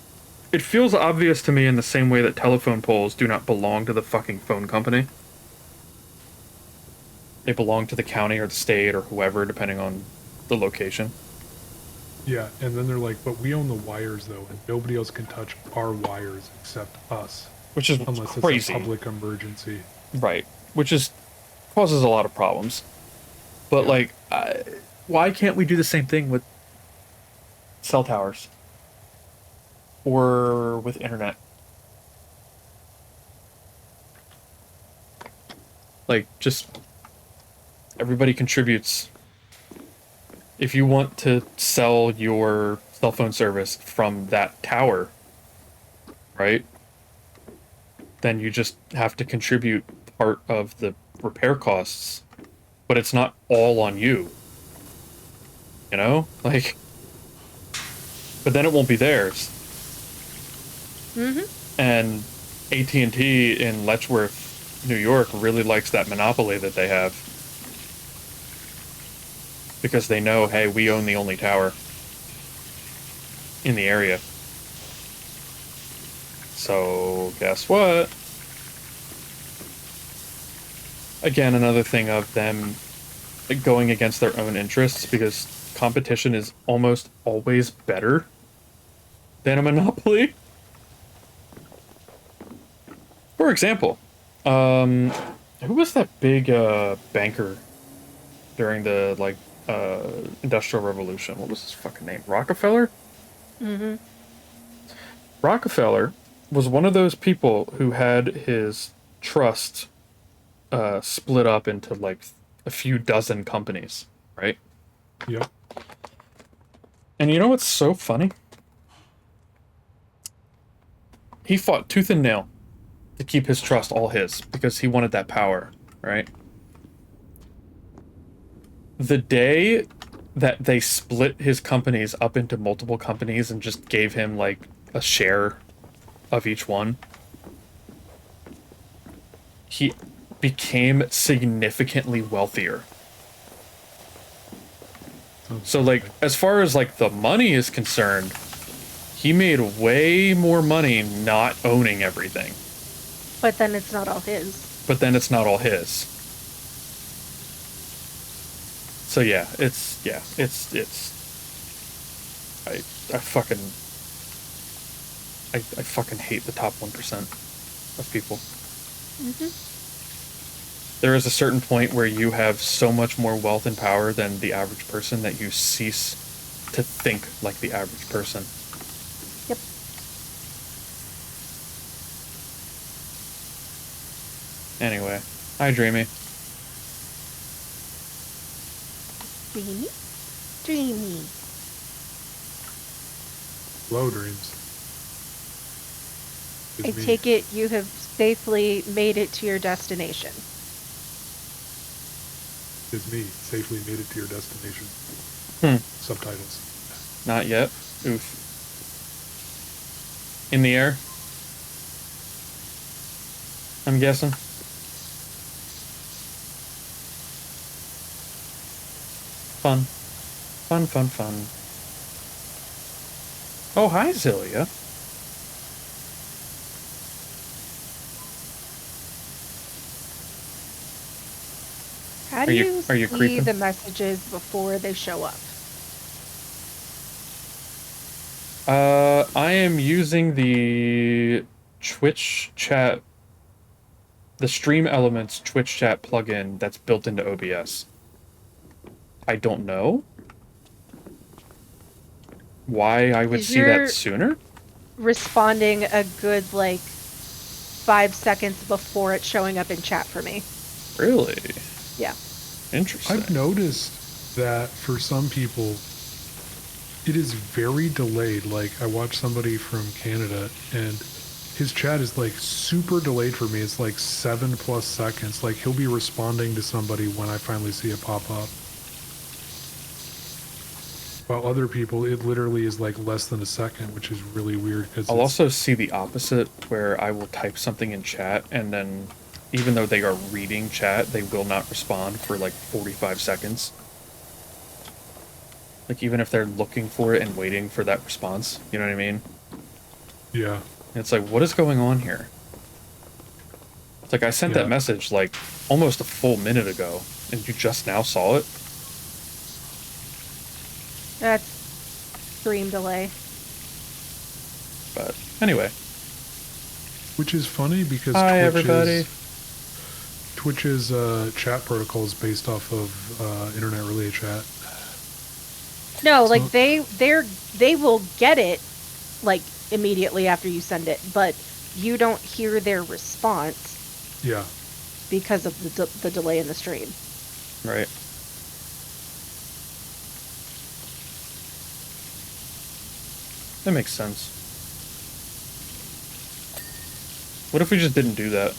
It feels obvious to me in the same way that telephone poles do not belong to the fucking phone company. They belong to the county or the state or whoever, depending on the location. Yeah, and then they're like, but we own the wires though, and nobody else can touch our wires except us, Which is unless crazy. it's a public emergency. Right. Which is causes a lot of problems. But, Yeah. like, why can't we do the same thing with cell towers? Or with internet? Like, just everybody contributes. If you want to sell your cell phone service from that tower, right? Then you just have to contribute part of the repair costs, but it's not all on you. You know? Like, but then it won't be theirs. Mm-hmm. And AT&T in Letchworth, New York really likes that monopoly that they have. Because they know, hey, we own the only tower in the area. So, guess what? Again, another thing of them going against their own interests, because competition is almost always better than a monopoly. For example, Who was that big banker during the like Industrial Revolution? What was his fucking name? Rockefeller? Mm-hmm. Rockefeller was one of those people who had his trust split up into like a few dozen companies, right? Yep. And you know what's so funny? He fought tooth and nail to keep his trust all his because he wanted that power, right? The day that they split his companies up into multiple companies and just gave him like a share of each one, he became significantly wealthier. So like as far as like the money is concerned, he made way more money not owning everything. But then it's not all his. But then it's not all his. So yeah, it's I fucking I fucking hate the top 1% of people. Mm-hmm. There is a certain point where you have so much more wealth and power than the average person that you cease to think like the average person. Yep. Anyway, hi Dreamy. Dreamy? Dreamy. Low dreams. I Is me. take it you have safely made it to your destination. Is me. Safely made it to your destination. Subtitles. Not yet. Oof. In the air? I'm guessing. Fun. Fun, fun, fun. Oh, hi, Zilia. How do you Are you see creeping? the messages before they show up? I am using the Twitch chat, the Stream Elements Twitch chat plugin that's built into OBS. I don't know why I would see that sooner. Responding a good, like, 5 seconds before it's showing up in chat for me. Really? Yeah. Interesting. I've noticed that for some people, it is very delayed. Like, I watched somebody from Canada, and his chat is, like, super delayed for me. It's, like, 7+ seconds. Like, he'll be responding to somebody when I finally see it pop up. While other people, it literally is, like, less than a second, which is really weird. I'll also see the opposite, where I will type something in chat, and then, even though they are reading chat, they will not respond for, like, 45 seconds. Like, even if they're looking for it and waiting for that response, you know what I mean? Yeah. It's like, what is going on here? It's like, I sent that message, like, almost a full minute ago, and you just now saw it? That's stream delay. But, anyway. Which is funny because Hi, everybody. Twitch's chat protocol is based off of internet relay chat. No, like they will get it like immediately after you send it, but you don't hear their response. Yeah. Because of the delay in the stream. Right. That makes sense. What if we just didn't do that?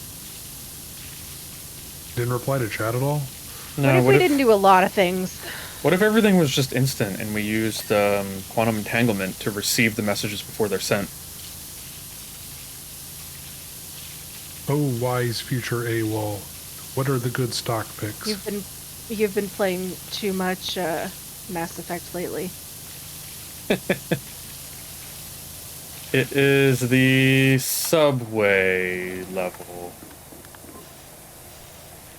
Didn't reply to chat at all? No. What if we didn't do a lot of things? What if everything was just instant and we used quantum entanglement to receive the messages before they're sent? Oh, wise future AWOL. What are the good stock picks? You've been playing too much Mass Effect lately. It is the subway level.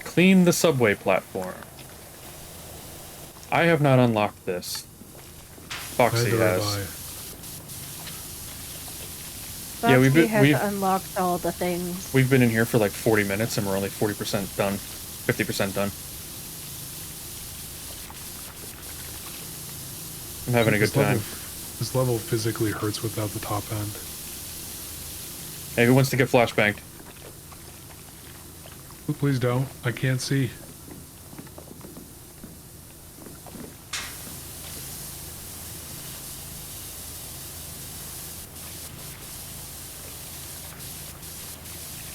Clean the subway platform. I have not unlocked this. Foxy Neither have has. Yeah, Foxy has unlocked all the things. we've been in here for like 40 minutes and we're only 40% done, 50% done. I'm having a good time. This level physically hurts without the top end. Hey, who wants to get flashbanged? Please don't. I can't see.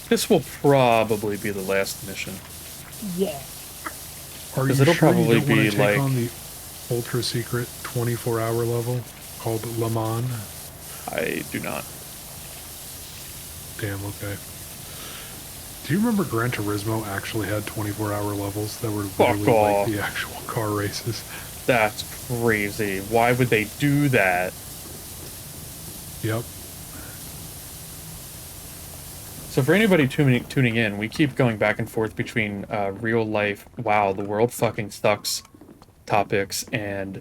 This will probably be the last mission. Yeah. Are you Because it'll sure probably you don't want be to take like on the ultra secret 24-hour level called Le Mans? I do not. Damn, okay. Do you remember Gran Turismo actually had 24-hour levels that were literally like the actual car races? That's crazy. Why would they do that? Yep. So for anybody tuning in, we keep going back and forth between real life, wow, the world fucking sucks topics, and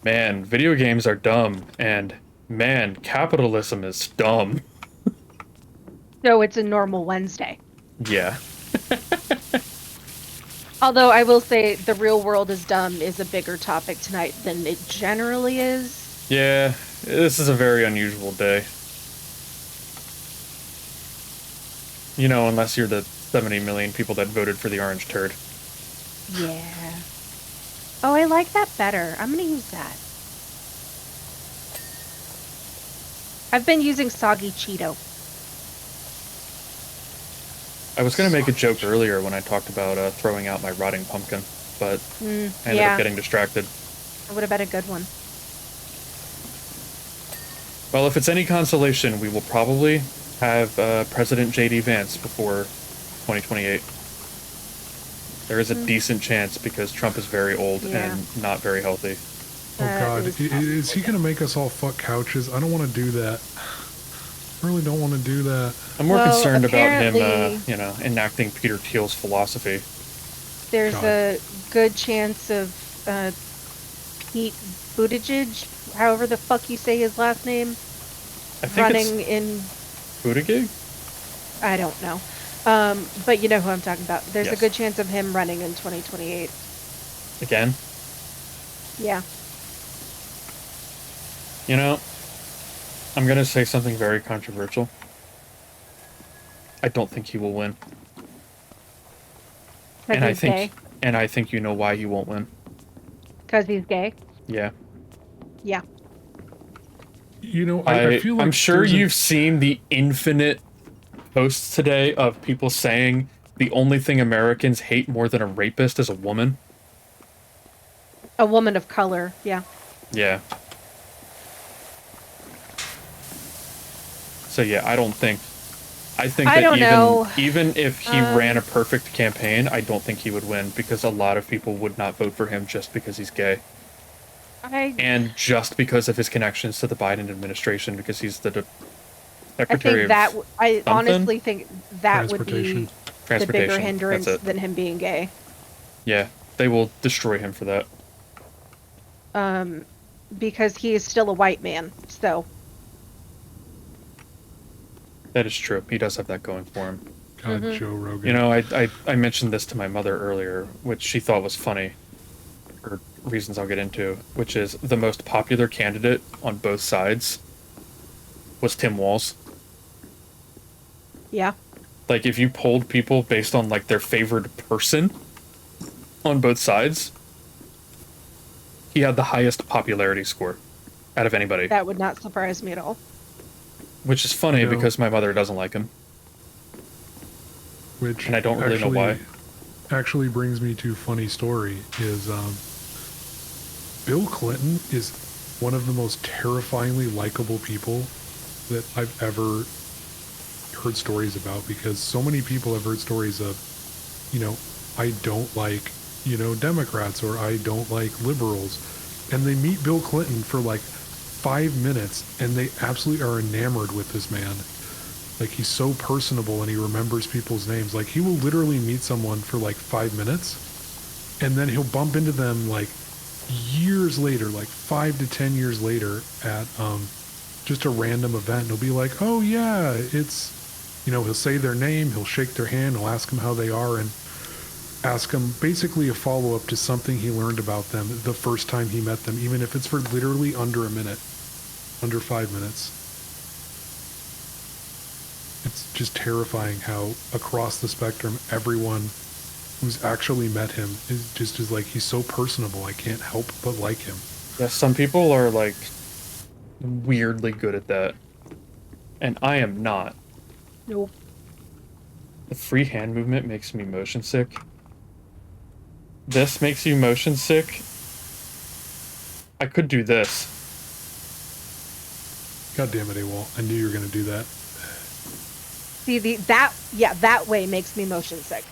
man, video games are dumb, and man, capitalism is dumb. So it's a normal Wednesday. Yeah. Although I will say the real world is dumb is a bigger topic tonight than it generally is. Yeah, this is a very unusual day. You know, unless you're the 70 million people that voted for the orange turd. Yeah. Oh, I like that better. I'm gonna use that. I've been using Soggy Cheeto. I was going to make a joke earlier when I talked about throwing out my rotting pumpkin, but I ended up getting distracted. It would have been a good one. Well, if it's any consolation, we will probably have President J.D. Vance before 2028. There is a decent chance because Trump is very old and not very healthy. Oh god, is he gonna make us all fuck couches? I don't want to do that. I really don't want to do that. I'm more concerned about him, you know, enacting Peter Thiel's philosophy. There's a good chance of Pete Buttigieg, however the fuck you say his last name, I think running in... Buttigieg? I don't know. But you know who I'm talking about. There's a good chance of him running in 2028. Again? Yeah. You know, I'm going to say something very controversial. I don't think he will win. And I think you know why he won't win. Because he's gay? Yeah. Yeah. You know, I feel like I'm sure you've seen the infinite posts today of people saying the only thing Americans hate more than a rapist is a woman. A woman of color, yeah. Yeah. So yeah, I think that even if he ran a perfect campaign, I don't think he would win because a lot of people would not vote for him just because he's gay. And just because of his connections to the Biden administration, because he's the secretary I honestly think that would be the bigger hindrance than him being gay. Yeah, they will destroy him for that. Because he is still a white man, so. That is true. He does have that going for him. God, Joe Rogan. You know, I mentioned this to my mother earlier, which she thought was funny, for reasons I'll get into, which is the most popular candidate on both sides was Tim Walz. Yeah. Like, if you polled people based on, like, their favored person on both sides, he had the highest popularity score out of anybody. That would not surprise me at all. Which is funny because my mother doesn't like him. And I don't really know why. Actually brings me to a funny story is Bill Clinton is one of the most terrifyingly likable people that I've ever heard stories about, because so many people have heard stories of, you know, I don't like, you know, Democrats, or I don't like liberals, and they meet Bill Clinton for like 5 minutes and they absolutely are enamored with this man. Like, he's so personable and he remembers people's names. Like, he will literally meet someone for like 5 minutes and then he'll bump into them like years later, like 5 to 10 years later at just a random event. And he'll be like, oh yeah, it's, he'll say their name, he'll shake their hand, he'll ask them how they are, and ask them basically a follow-up to something he learned about them the first time he met them, even if it's for literally under a minute, under 5 minutes. It's just terrifying how across the spectrum, everyone who's actually met him is like, he's so personable, I can't help but like him. Yeah, some people are like weirdly good at that, and I am not. Nope. The free hand movement makes me motion sick. This makes you motion sick. I could do this. God damn it, AWOL. I knew you were going to do that. See, that way makes me motion sick.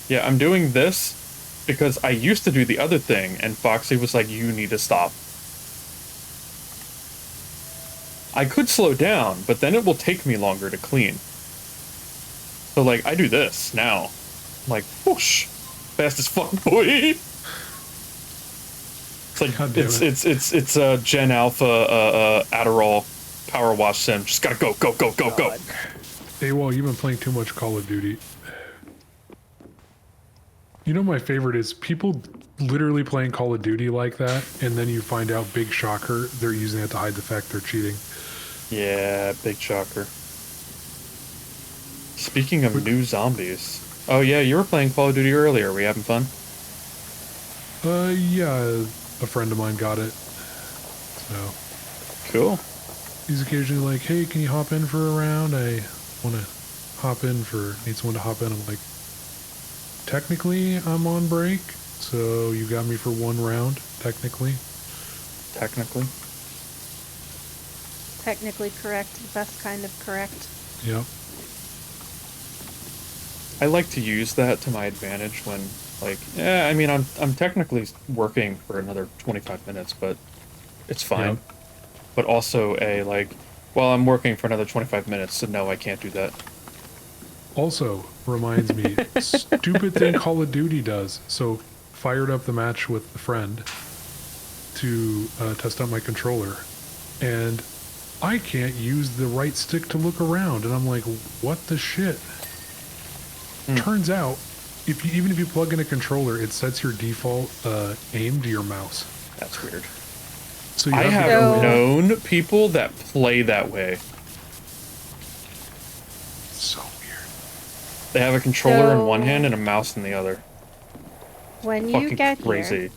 Yeah, I'm doing this because I used to do the other thing, and Foxy was like, you need to stop. I could slow down, but then it will take me longer to clean. So, like, I do this now. Like, whoosh! Fast as fuck, boy! It's like, it's a Gen Alpha, Adderall PowerWash sim. Just gotta go. AWOL, you've been playing too much Call of Duty. My favorite is people literally playing Call of Duty like that, and then you find out, big shocker, they're using it to hide the fact they're cheating. Yeah, big shocker. Speaking of new zombies. Oh yeah, you were playing Call of Duty earlier. Were you having fun? Yeah, a friend of mine got it. So. Cool. He's occasionally like, hey, can you hop in for a round? I want to need someone to hop in. I'm like, technically, I'm on break, so you got me for one round, technically. Technically correct, the best kind of correct. Yep. I like to use that to my advantage when, like, I mean, I'm technically working for another 25 minutes, but it's fine. Yep. But also well, I'm working for another 25 minutes, so no, I can't do that. Also, reminds me, stupid thing Call of Duty does. So, fired up the match with a friend to test out my controller, and I can't use the right stick to look around, and I'm like, what the shit? Turns out, even if you plug in a controller, it sets your default aim to your mouse. That's weird. So I have known people that play that way. So weird. They have a controller in one hand and a mouse in the other. When you Fucking get crazy. here,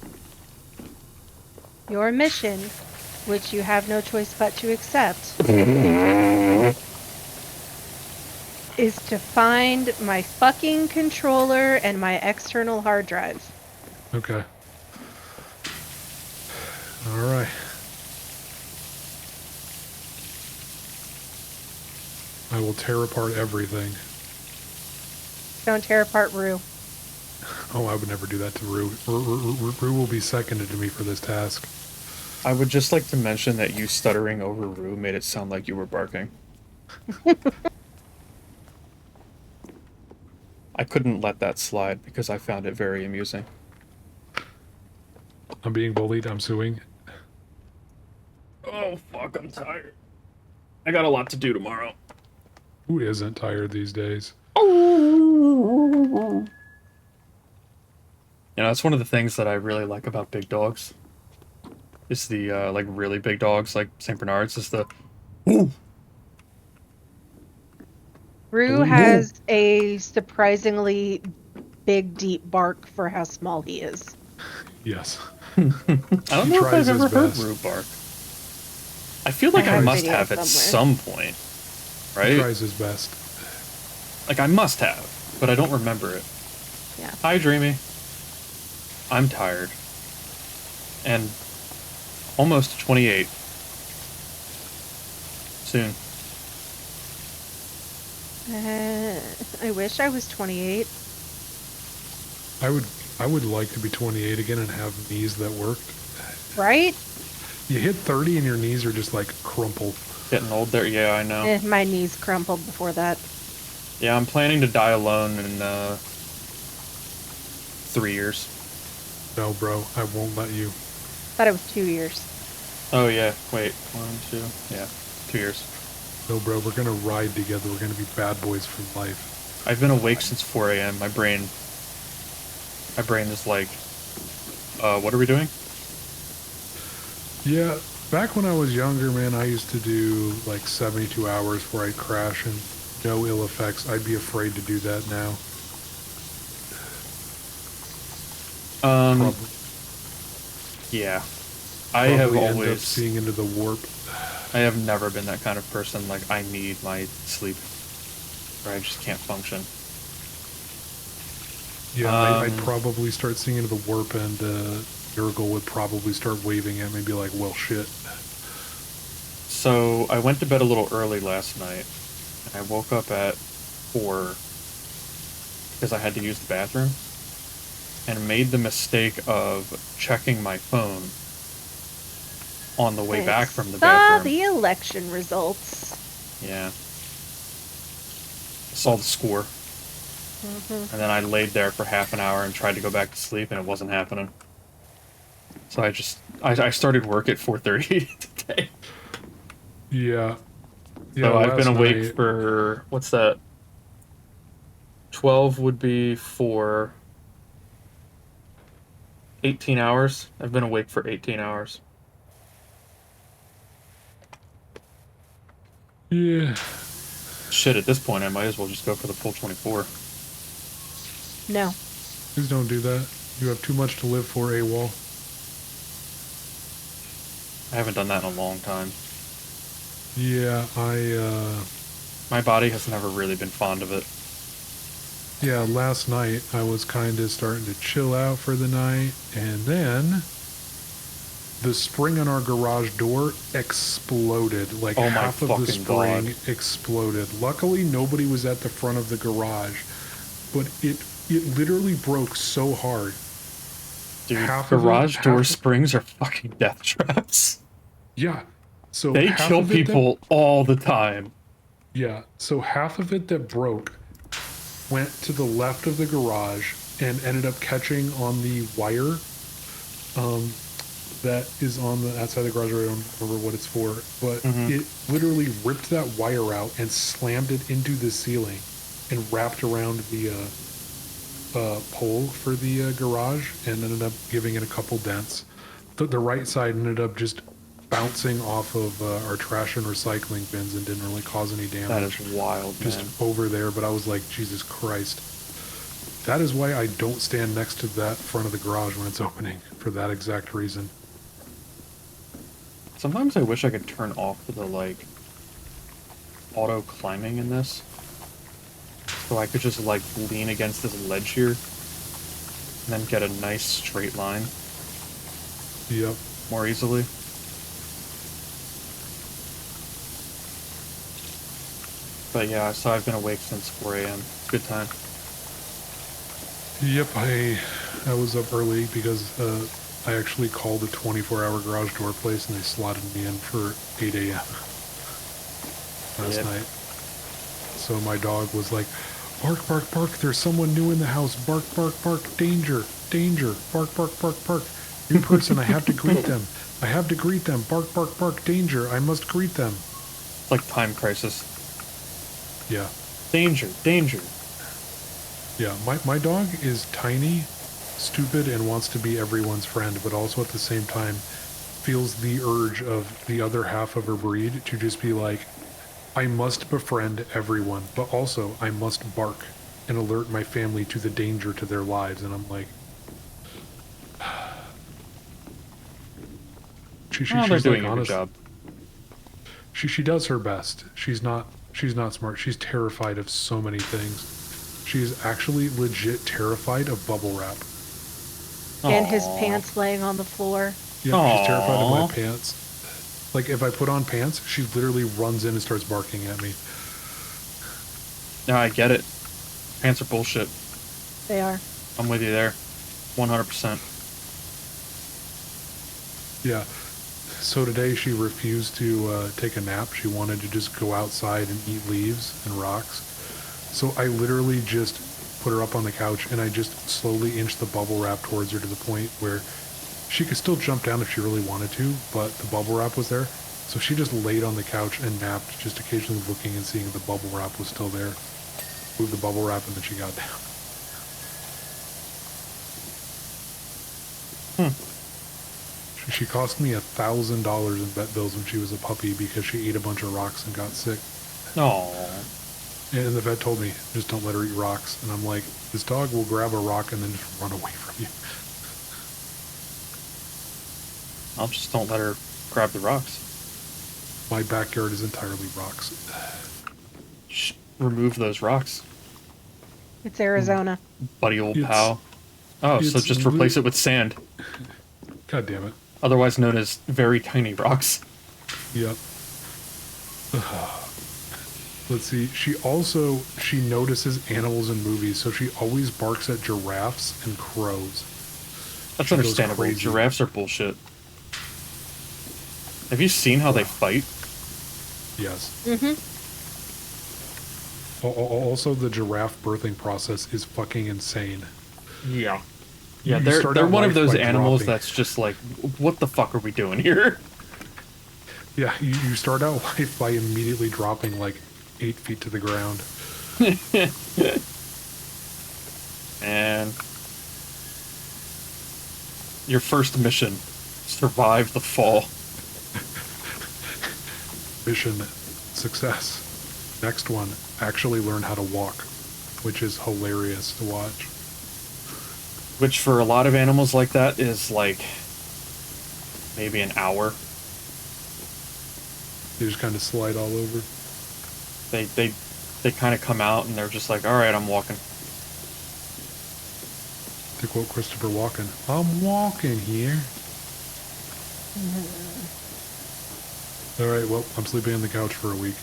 your mission, which you have no choice but to accept, is to find my fucking controller and my external hard drive. Okay. All right. I will tear apart everything. Don't tear apart Rue. Oh, I would never do that to Rue. Rue will be seconded to me for this task. I would just like to mention that you stuttering over Rue made it sound like you were barking. I couldn't let that slide because I found it very amusing. I'm being bullied. I'm suing. Oh, fuck, I'm tired. I got a lot to do tomorrow. Who isn't tired these days? You know, that's one of the things that I really like about big dogs. Is the, like, really big dogs, like St. Bernards, is the... Rue has a surprisingly big, deep bark for how small he is. Yes. I don't know if I've ever heard best. Rue bark. I feel like I must video have at some point. Right? He tries his best. Like, I must have, but I don't remember it. Yeah. Hi, Dreamy. I'm tired. And almost 28. Soon. I wish I was 28. I would like to be 28 again and have knees that worked. Right? You hit 30 and your knees are just like crumpled. Getting old there? Yeah, I know. My knees crumpled before that. Yeah, I'm planning to die alone in 3 years. No, bro, I won't let you. Thought it was 2 years. Oh yeah, wait, 1, 2, yeah, 2 years. No, bro, we're gonna ride together. We're gonna be bad boys for life. I've been awake since 4 a.m. My brain is like, what are we doing? Yeah, back when I was younger, man, I used to do like 72 hours where I'd crash and no ill effects. I'd be afraid to do that now. Probably, Yeah, I probably have end up always, seeing into the warp. I have never been that kind of person. Like, I need my sleep, or I just can't function. Yeah, I'd probably start seeing into the warp, and Nurgle would probably start waving at me, be like, well, shit. So I went to bed a little early last night, and I woke up at 4 because I had to use the bathroom, and made the mistake of checking my phone on the way back from the Saw bathroom. the election results. Yeah. Saw the score. And then I laid there for half an hour and tried to go back to sleep, and it wasn't happening. So I started work at 4:30 today. Yeah. So I've been last awake night- for, what's that? 12 would be for 18 hours. I've been awake for 18 hours. Yeah. Shit, at this point, I might as well just go for the full 24. No. Please don't do that. You have too much to live for, AWOL. I haven't done that in a long time. Yeah, My body has never really been fond of it. yeah, last night I was kind of starting to chill out for the night, and then the spring on our garage door exploded. Like Oh my half of the fucking spring God. exploded. Luckily, nobody was at the front of the garage, but it literally broke so hard. Dude, Half of it- garage half door of- springs are fucking death traps. Yeah, so They half kill of it that- people all the time. Yeah, so half of it that broke went to the left of the garage and ended up catching on the wire that is on the outside of the garage. I don't remember what it's for, but it literally ripped that wire out and slammed it into the ceiling and wrapped around the pole for the garage and ended up giving it a couple dents. The right side ended up just bouncing off of our trash and recycling bins and didn't really cause any damage. That is wild, Just man. over there, but I was like, Jesus Christ. That is why I don't stand next to that front of the garage when it's opening, for that exact reason. Sometimes I wish I could turn off the, like, auto climbing in this. So I could just, like, lean against this ledge here. And then get a nice straight line Yep. more easily. But yeah, so I've been awake since 4 a.m. Good time. Yep, I was up early because I actually called a 24-hour garage door place and they slotted me in for 8 a.m. last Yep. night. So my dog was like, bark, bark, bark, there's someone new in the house. Bark, bark, bark, danger, danger. Bark, bark, bark, bark. New person, I have to greet them. I have to greet them. Bark, bark, bark, danger. I must greet them. It's like time crisis. Yeah. Danger, danger. Yeah, my dog is tiny, stupid, and wants to be everyone's friend, but also at the same time feels the urge of the other half of her breed to just be like, I must befriend everyone, but also I must bark and alert my family to the danger to their lives. And I'm like, Oh, they're she's doing like, a good honest, job. she does her best. She's not smart. She's terrified of so many things. She's actually legit terrified of bubble wrap. And his Aw. pants laying on the floor. Yeah, she's terrified of Aw. my pants. Like, if I put on pants, she literally runs in and starts barking at me. No, I get it. Pants are bullshit. They are. I'm with you there. 100%. Yeah. So today she refused to take a nap. She wanted to just go outside and eat leaves and rocks. So I literally just put her up on the couch and I just slowly inched the bubble wrap towards her to the point where she could still jump down if she really wanted to, but the bubble wrap was there. So she just laid on the couch and napped, just occasionally looking and seeing if the bubble wrap was still there. Moved the bubble wrap, and then she got down. She cost me $1,000 in vet bills when she was a puppy because she ate a bunch of rocks and got sick. Oh. And the vet told me, just don't let her eat rocks. And I'm like, this dog will grab a rock and then just run away from you. I'll just don't let her grab the rocks. My backyard is entirely rocks. Just remove those rocks, It's Arizona. buddy old pal. Oh, so just replace it with sand, God damn it. otherwise known as very tiny rocks. Yep. Let's see. She notices animals in movies, so she always barks at giraffes and crows. That's She goes understandable. crazy. Giraffes are bullshit. Have you seen how they fight? Yes. Mm-hmm. Also, the giraffe birthing process is fucking insane. Yeah. Yeah, You they're start they're out one of life those by animals dropping. that's just like, what the fuck are we doing here? Yeah, you start out life by immediately dropping like 8 feet to the ground. And your first mission, survive the fall. Mission success. Next one, actually learn how to walk, which is hilarious to watch. Which for a lot of animals like that is like maybe an hour. They just kind of slide all over. They kind of come out and they're just like, all right, I'm walking. To quote Christopher Walken, I'm walking here. All right, well, I'm sleeping on the couch for a week.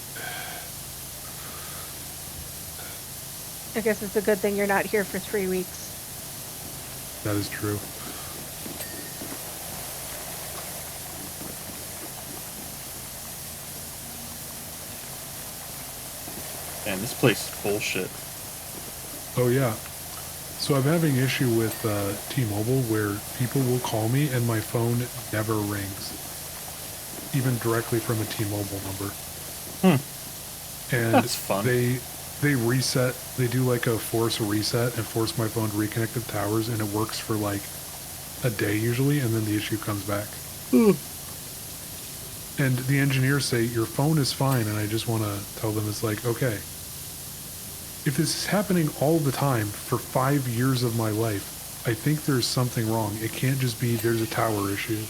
I guess it's a good thing you're not here for 3 weeks. That is true. Man, this place is bullshit. Oh, yeah. So I'm having issue with T-Mobile where people will call me and my phone never rings. Even directly from a T-Mobile number. And That's fun. They reset, they do like a force reset and force my phone to reconnect the towers, and it works for like a day usually, and then the issue comes back. And the engineers say, your phone is fine, and I just want to tell them, it's like, okay, if this is happening all the time for 5 years of my life, I think there's something wrong. It can't just be there's a tower issue.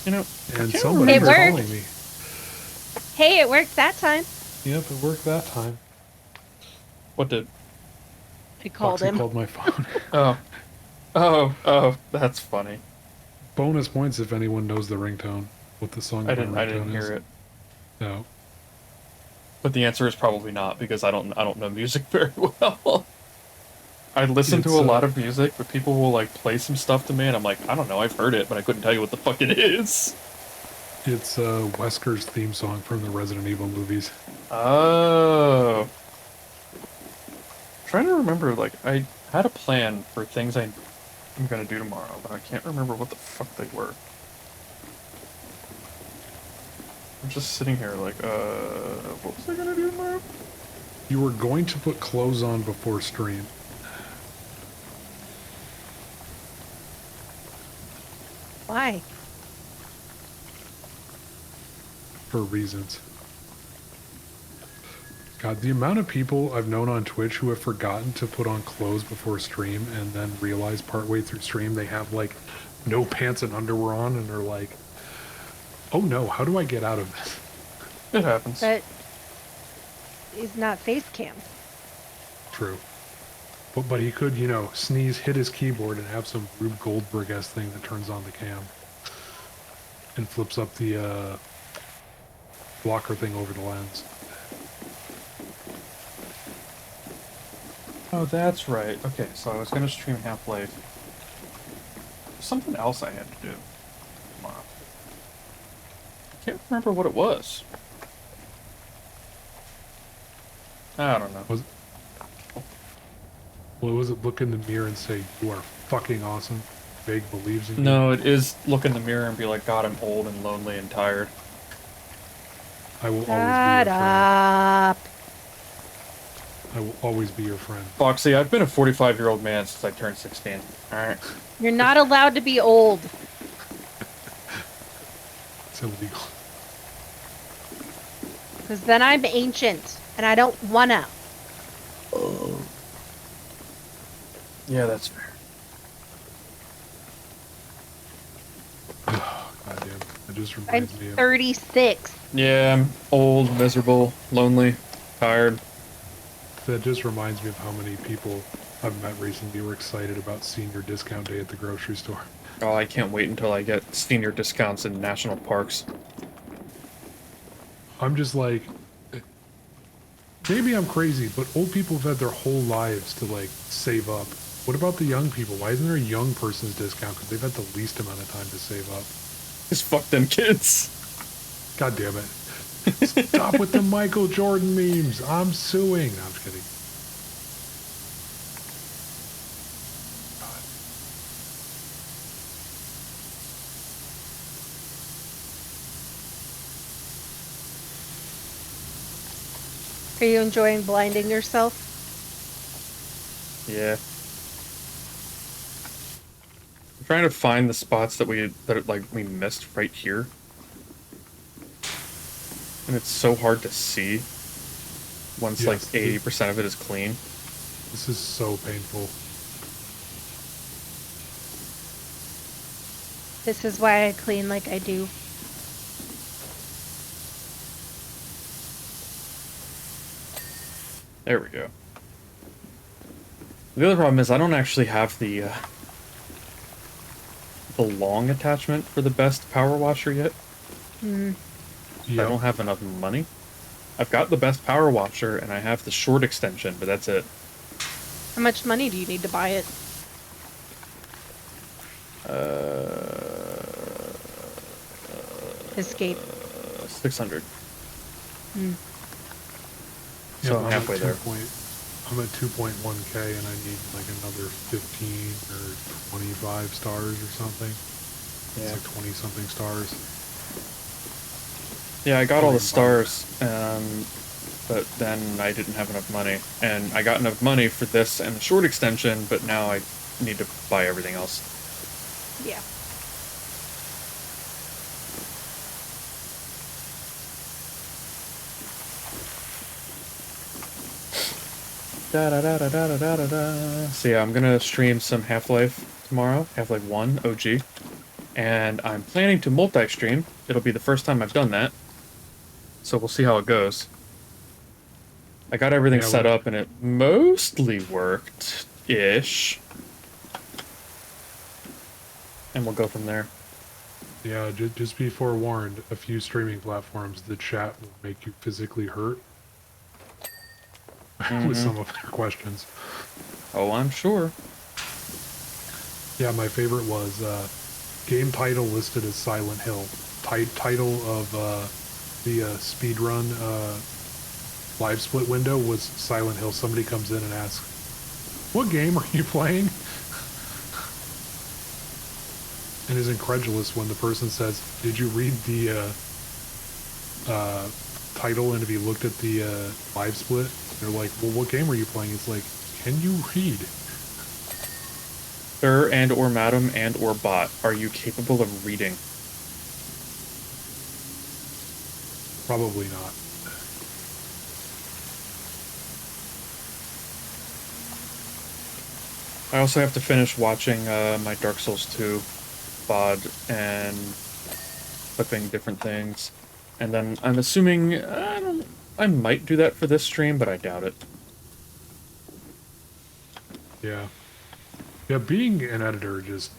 You know, And can't somebody's remember. It calling me. Hey, it worked that time. Yep, it worked that time. what did? I called Foxy him. called my phone. Oh, that's funny. Bonus points if anyone knows the ringtone. What the song I of my didn't ringtone is. hear it. No. But the answer is probably not, because I don't know music very well. I listen to a lot of music, but people will like play some stuff to me, and I'm like, I don't know, I've heard it, but I couldn't tell you what the fuck it is. It's Wesker's theme song from the Resident Evil movies. Oh. Trying to remember, like, I had a plan for things I'm gonna do tomorrow, but I can't remember what the fuck they were. I'm just sitting here like, what was I gonna do tomorrow? You were going to put clothes on before stream. Why? For reasons. God, the amount of people I've known on Twitch who have forgotten to put on clothes before stream and then realize partway through stream they have like no pants and underwear on and are like, oh no, how do I get out of this? It happens. But he's not face cam. True. But he could, you know, sneeze, hit his keyboard, and have some Rube Goldberg-esque thing that turns on the cam. And flips up the blocker thing over the lens. Oh, that's right. Okay, so I was gonna stream Half-Life. Something else I had to do tomorrow. I can't remember what it was. I don't know. Well, was it look in the mirror and say, you are fucking awesome? Vague believes in you. No, it is look in the mirror and be like, God, I'm old and lonely and tired. I will always be Shut your friend. up. I will always be your friend. Foxy, I've been a 45-year-old man since I turned 16. Alright. You're not allowed to be old. It's illegal. Because then I'm ancient. And I don't wanna. Yeah, that's fair. Goddamn. That just I'm reminds me of... 36. Yeah, I'm old, miserable, lonely, tired. That just reminds me of how many people I've met recently were excited about senior discount day at the grocery store. Oh, I can't wait until I get senior discounts in national parks. I'm just like, maybe I'm crazy, but old people have had their whole lives to like save up. What about the young people? Why isn't there a young person's discount? Because they've had the least amount of time to save up. Just fuck them kids. God damn it. Stop with the Michael Jordan memes. I'm suing. No, I'm just kidding. Are you enjoying blinding yourself? Yeah. I'm trying to find the spots that we missed right here. And it's so hard to see once Yes, like 80% of it is clean. This is so painful. This is why I clean like I do. There we go. The other problem is I don't actually have the long attachment for the best power washer yet. Hmm. Yeah. I don't have enough money. I've got the best power washer and I have the short extension, but that's it. How much money do you need to buy it? Escape. 600. Hmm. Yeah, So but I'm halfway there. I'm at 2.1k and I need like another 15 or 25 stars or something. Yeah. It's like 20 something stars. Yeah, I got all the 25. stars, but then I didn't have enough money. And I got enough money for this and the short extension, but now I need to buy everything else. Yeah. So yeah, I'm gonna stream some Half-Life tomorrow, Half-Life 1 OG, and I'm planning to multi-stream. It'll be the first time I've done that, so we'll see how it goes. I got everything Yeah, set well- up and it mostly worked-ish, and we'll go from there. Yeah, just be forewarned, a few streaming platforms, the chat will make you physically hurt with some of their questions. Oh, I'm sure. Yeah, my favorite was game title listed as Silent Hill. Title of the speedrun live split window was Silent Hill. Somebody comes in and asks, "What game are you playing?" And is incredulous when the person says, "Did you read the title? And have you looked at the live split?" They're like, "Well, what game are you playing?" It's like, can you read? Sir and or madam and or bot, are you capable of reading? Probably not. I also have to finish watching my Dark Souls 2 VOD and clipping different things. And then I'm assuming, I might do that for this stream, but I doubt it. Yeah. Yeah, being an editor just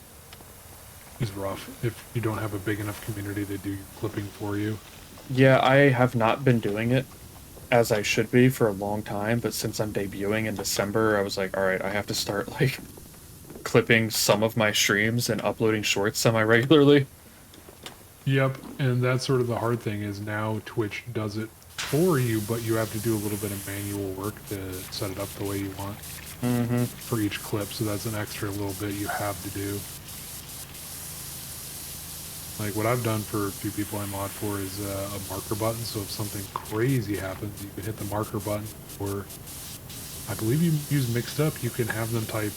is rough if you don't have a big enough community to do clipping for you. Yeah, I have not been doing it as I should be for a long time, but since I'm debuting in December, I was like, alright, I have to start, like, clipping some of my streams and uploading shorts semi-regularly. Yep, and that's sort of the hard thing is now Twitch does it for you, but you have to do a little bit of manual work to set it up the way you want for each clip, so that's an extra little bit you have to do. Like what I've done for a few people I mod for is a marker button. So if something crazy happens, you can hit the marker button. Or I believe you use mixed up. You can have them type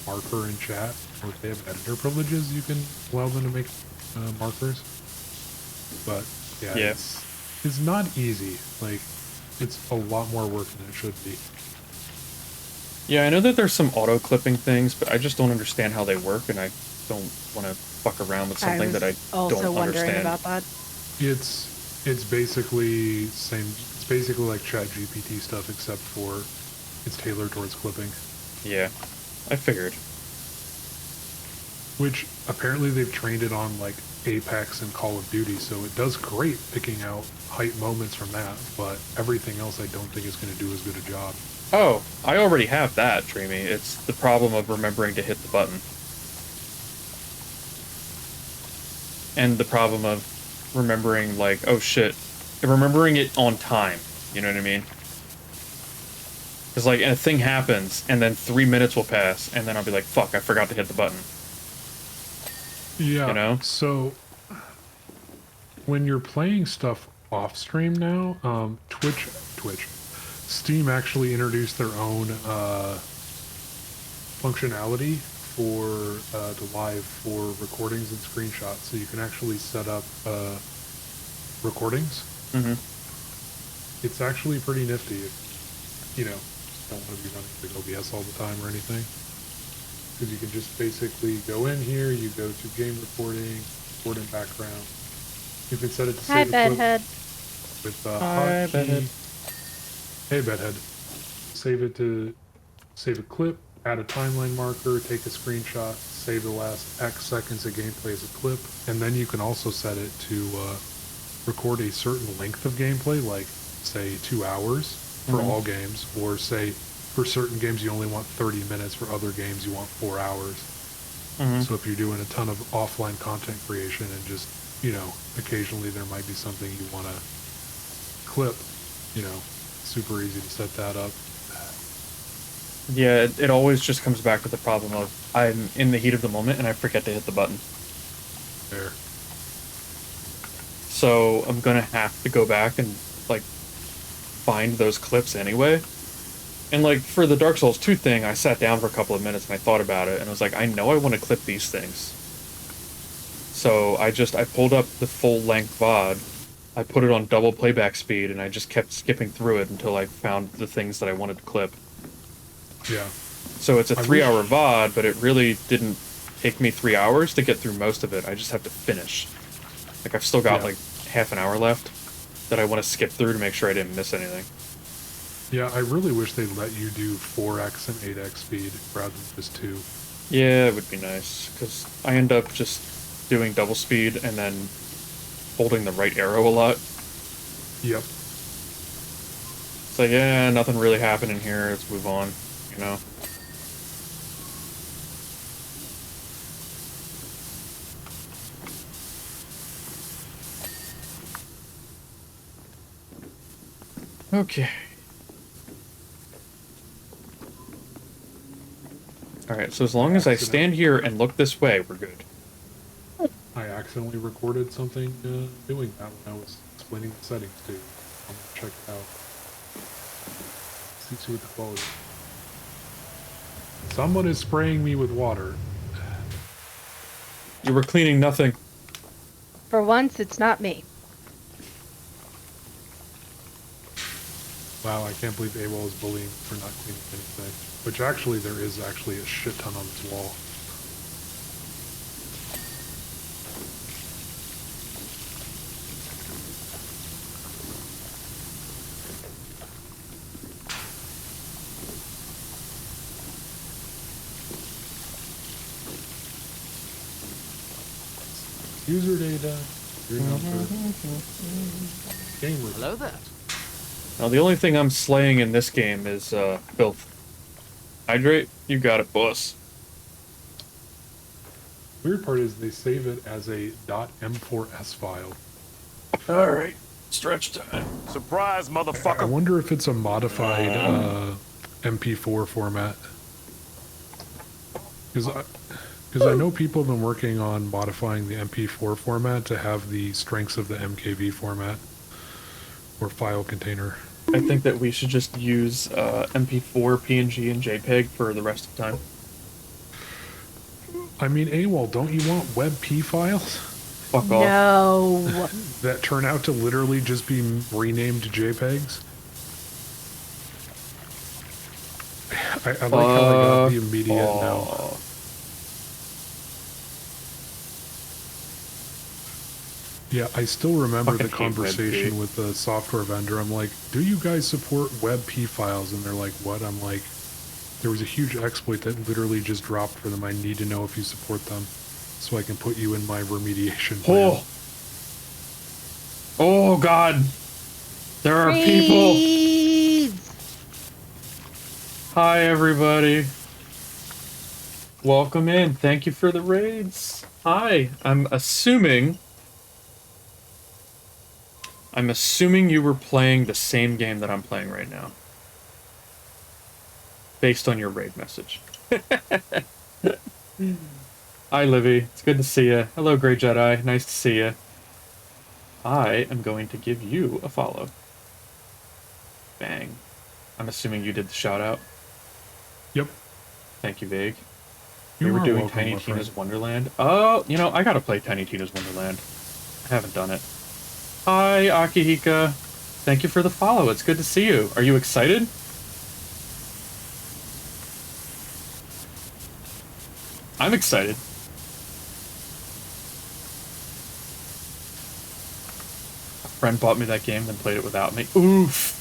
marker in chat, or if they have editor privileges, you can allow them to make markers. But yeah, it's not easy. Like it's a lot more work than it should be. Yeah, I know that there's some auto clipping things, but I just don't understand how they work, and I don't want to fuck around with something that I don't also wondering understand. about that. It's basically same. It's basically like Chat GPT stuff, except for it's tailored towards clipping. Yeah, I figured. Which apparently they've trained it on like Apex and Call of Duty, so it does great picking out hype moments from that. But everything else, I don't think is going to do as good a job. Oh, I already have that, Dreamy. It's the problem of remembering to hit the button. And the problem of remembering, like, oh shit, remembering it on time. You know what I mean? Because, like, a thing happens, and then 3 minutes will pass, and then I'll be like, fuck, I forgot to hit the button. Yeah, You know? So when you're playing stuff off stream now, Twitch, Steam actually introduced their own functionality for to live for recordings and screenshots, so you can actually set up recordings. Mm-hmm. It's actually pretty nifty if you know don't want to be running big OBS all the time or anything, because you can just basically go in here, you go to game recording, record in background. You can set it to Hi, save a clip Bedhead. with Hi, hotkey. Bedhead. Hey, Bedhead. Save a clip, add a timeline marker, take a screenshot, save the last X seconds of gameplay as a clip, and then you can also set it to record a certain length of gameplay, like say 2 hours for all games, or say for certain games you only want 30 minutes, for other games you want 4 hours. So if you're doing a ton of offline content creation and just, you know, occasionally there might be something you want to clip, you know, super easy to set that up. Yeah, it always just comes back to the problem of I'm in the heat of the moment and I forget to hit the button. There. So I'm gonna have to go back and, like, find those clips anyway. And, like, for the Dark Souls 2 thing, I sat down for a couple of minutes and I thought about it, and I was like, I know I want to clip these things. So I pulled up the full-length VOD, I put it on double playback speed, and I just kept skipping through it until I found the things that I wanted to clip. Yeah. So it's a 3-hour VOD, but it really didn't take me 3 hours to get through most of it. I just have to finish. Like, I've still got, like, half an hour left that I want to skip through to make sure I didn't miss anything. Yeah, I really wish they'd let you do 4x and 8x speed rather than just 2. Yeah, it would be nice, because I end up just doing double speed and then holding the right arrow a lot. Yep. It's like, yeah, nothing really happened in here, let's move on, you know? Okay. Alright, so as long as I stand here and look this way, we're good. I accidentally recorded something doing that when I was explaining the settings to you. I'm gonna check it out. See what the quality is. Someone is spraying me with water. You were cleaning nothing. For once, it's not me. Wow, I can't believe AWOL is bullying for not cleaning anything. Which actually, there is actually a shit ton on this wall. User data, your number, game review. Hello there. Now, the only thing I'm slaying in this game is, filth. Hydrate? You got it, boss. Weird part is they save it as a .m4s file. Alright, stretch time. Surprise, I motherfucker. wonder if it's a modified Because I know people have been working on modifying the MP4 format to have the strengths of the MKV format or file container. I think that we should just use MP4, PNG, and JPEG for the rest of the time. I mean, AWOL, don't you want WebP files Fuck off. No. that turn out to literally just be renamed JPEGs? I like how I got the immediate no. Yeah, I still remember Fucking the hate conversation WebP. with the software vendor. I'm like, do you guys support WebP files? And they're like, what? I'm like, there was a huge exploit that literally just dropped for them. I need to know if you support them so I can put you in my remediation plan. Oh God. There are people. Raids! Hi, everybody. Welcome in. Thank you for the raids. Hi. I'm assuming you were playing the same game that I'm playing right now. Based on your raid message. Hi, Livy. It's good to see you. Hello, Grey Jedi. Nice to see you. I am going to give you a follow. Bang. I'm assuming you did the shout out. Yep. Thank you, Vague. You We were are doing welcome, Tiny my Tina's friend. Wonderland. Oh, you know, I gotta play Tiny Tina's Wonderland. I haven't done it. Hi, Akihika. Thank you for the follow. It's good to see you. Are you excited? I'm excited. A friend bought me that game, then played it without me. Oof.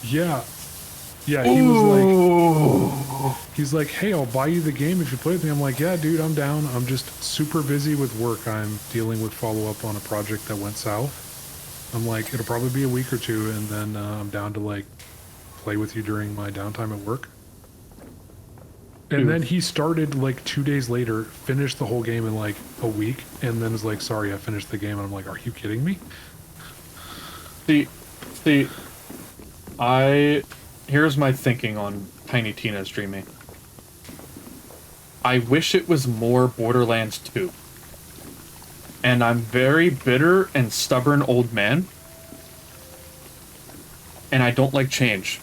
Yeah. Yeah, he was like, he's like, hey, I'll buy you the game if you play with me. I'm like, yeah, dude, I'm down. I'm just super busy with work. I'm dealing with follow-up on a project that went south. I'm like, it'll probably be a week or two, and then I'm down to, like, play with you during my downtime at work. And then he started, like, 2 days later, finished the whole game in, like, a week, and then was like, sorry, I finished the game. And I'm like, are you kidding me? See, here's my thinking on Tiny Tina's Dreaming. I wish it was more Borderlands 2. And I'm very bitter and stubborn old man. And I don't like change.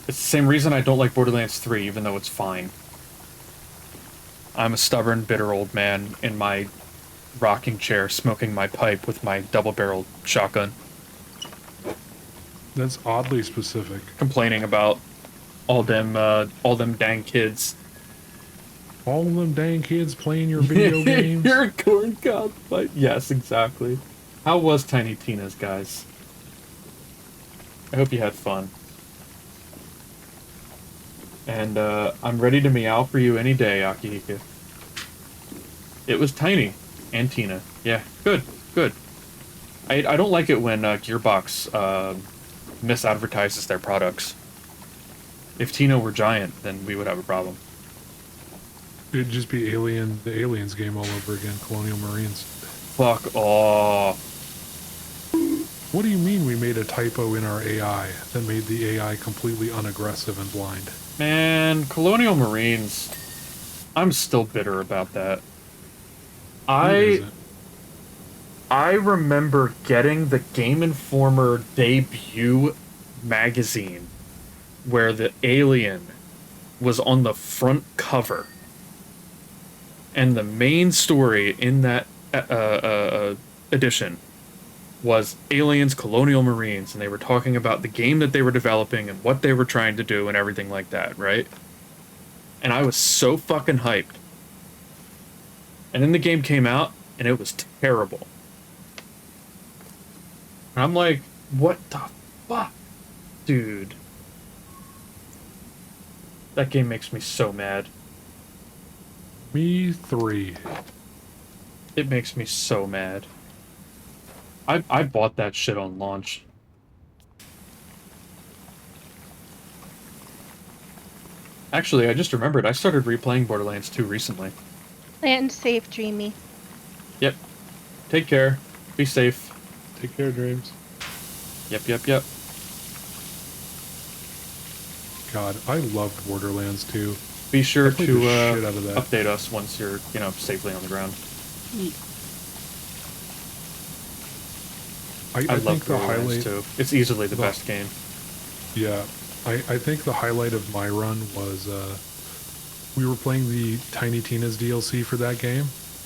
It's the same reason I don't like Borderlands 3, even though it's fine. I'm a stubborn, bitter old man in my rocking chair, smoking my pipe with my double-barreled shotgun. That's oddly specific. Complaining about all them dang kids. All of them dang kids playing your video games. You're a corn cob fight. Yes, exactly. How was Tiny Tina's, guys? I hope you had fun. And I'm ready to meow for you any day, Akihika. It was Tiny and Tina. Yeah, good. I don't like it when Gearbox misadvertises their products. If Tina were giant, then we would have a problem. It'd just be the Aliens game all over again, Colonial Marines. Fuck off. What do you mean we made a typo in our AI that made the AI completely unaggressive and blind? Man, Colonial Marines, I'm still bitter about that. Who isn't? I remember getting the Game Informer debut magazine where the alien was on the front cover. And the main story in that edition was Aliens, Colonial Marines, and they were talking about the game that they were developing and what they were trying to do and everything like that, right? And I was so fucking hyped. And then the game came out, and it was terrible. And I'm like, what the fuck? Dude. That game makes me so mad. Me 3. It makes me so mad. I bought that shit on launch. Actually, I just remembered, I started replaying Borderlands 2 recently. Land safe, Dreamy. Yep. Take care. Be safe. Take care, Dreams. Yep. God, I loved Borderlands 2. Be sure I played to the shit out of that. update us once you're, safely on the ground. Yeet. I love think the Borderlands highlight, too. It's easily the best game. yeah, I think the highlight of my run was we were playing the Tiny Tina's DLC for that game,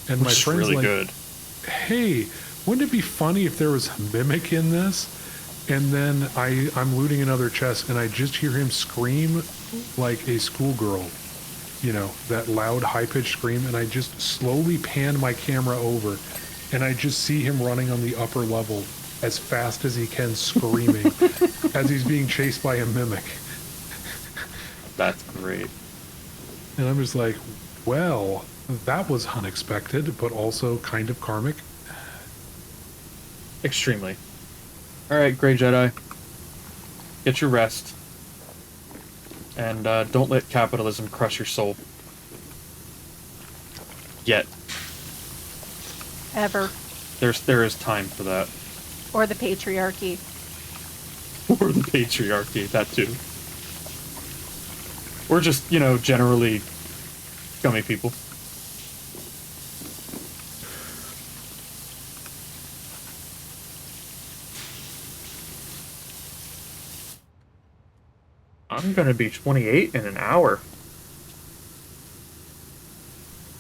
and Which my is friend's really like, good. "Hey, wouldn't it be funny if there was a Mimic in this?" And then I'm looting another chest, and I just hear him scream like a schoolgirl, that loud, high-pitched scream, and I just slowly pan my camera over, and I just see him running on the upper level as fast as he can, screaming, as he's being chased by a Mimic. That's great. And I'm just like, well, that was unexpected, but also kind of karmic. Extremely. Alright, Grey Jedi. Get your rest. And don't let capitalism crush your soul. Yet. Ever. There is time for that. Or the patriarchy. Or the patriarchy, that too. Or just, generally scummy people. I'm gonna be 28 in an hour.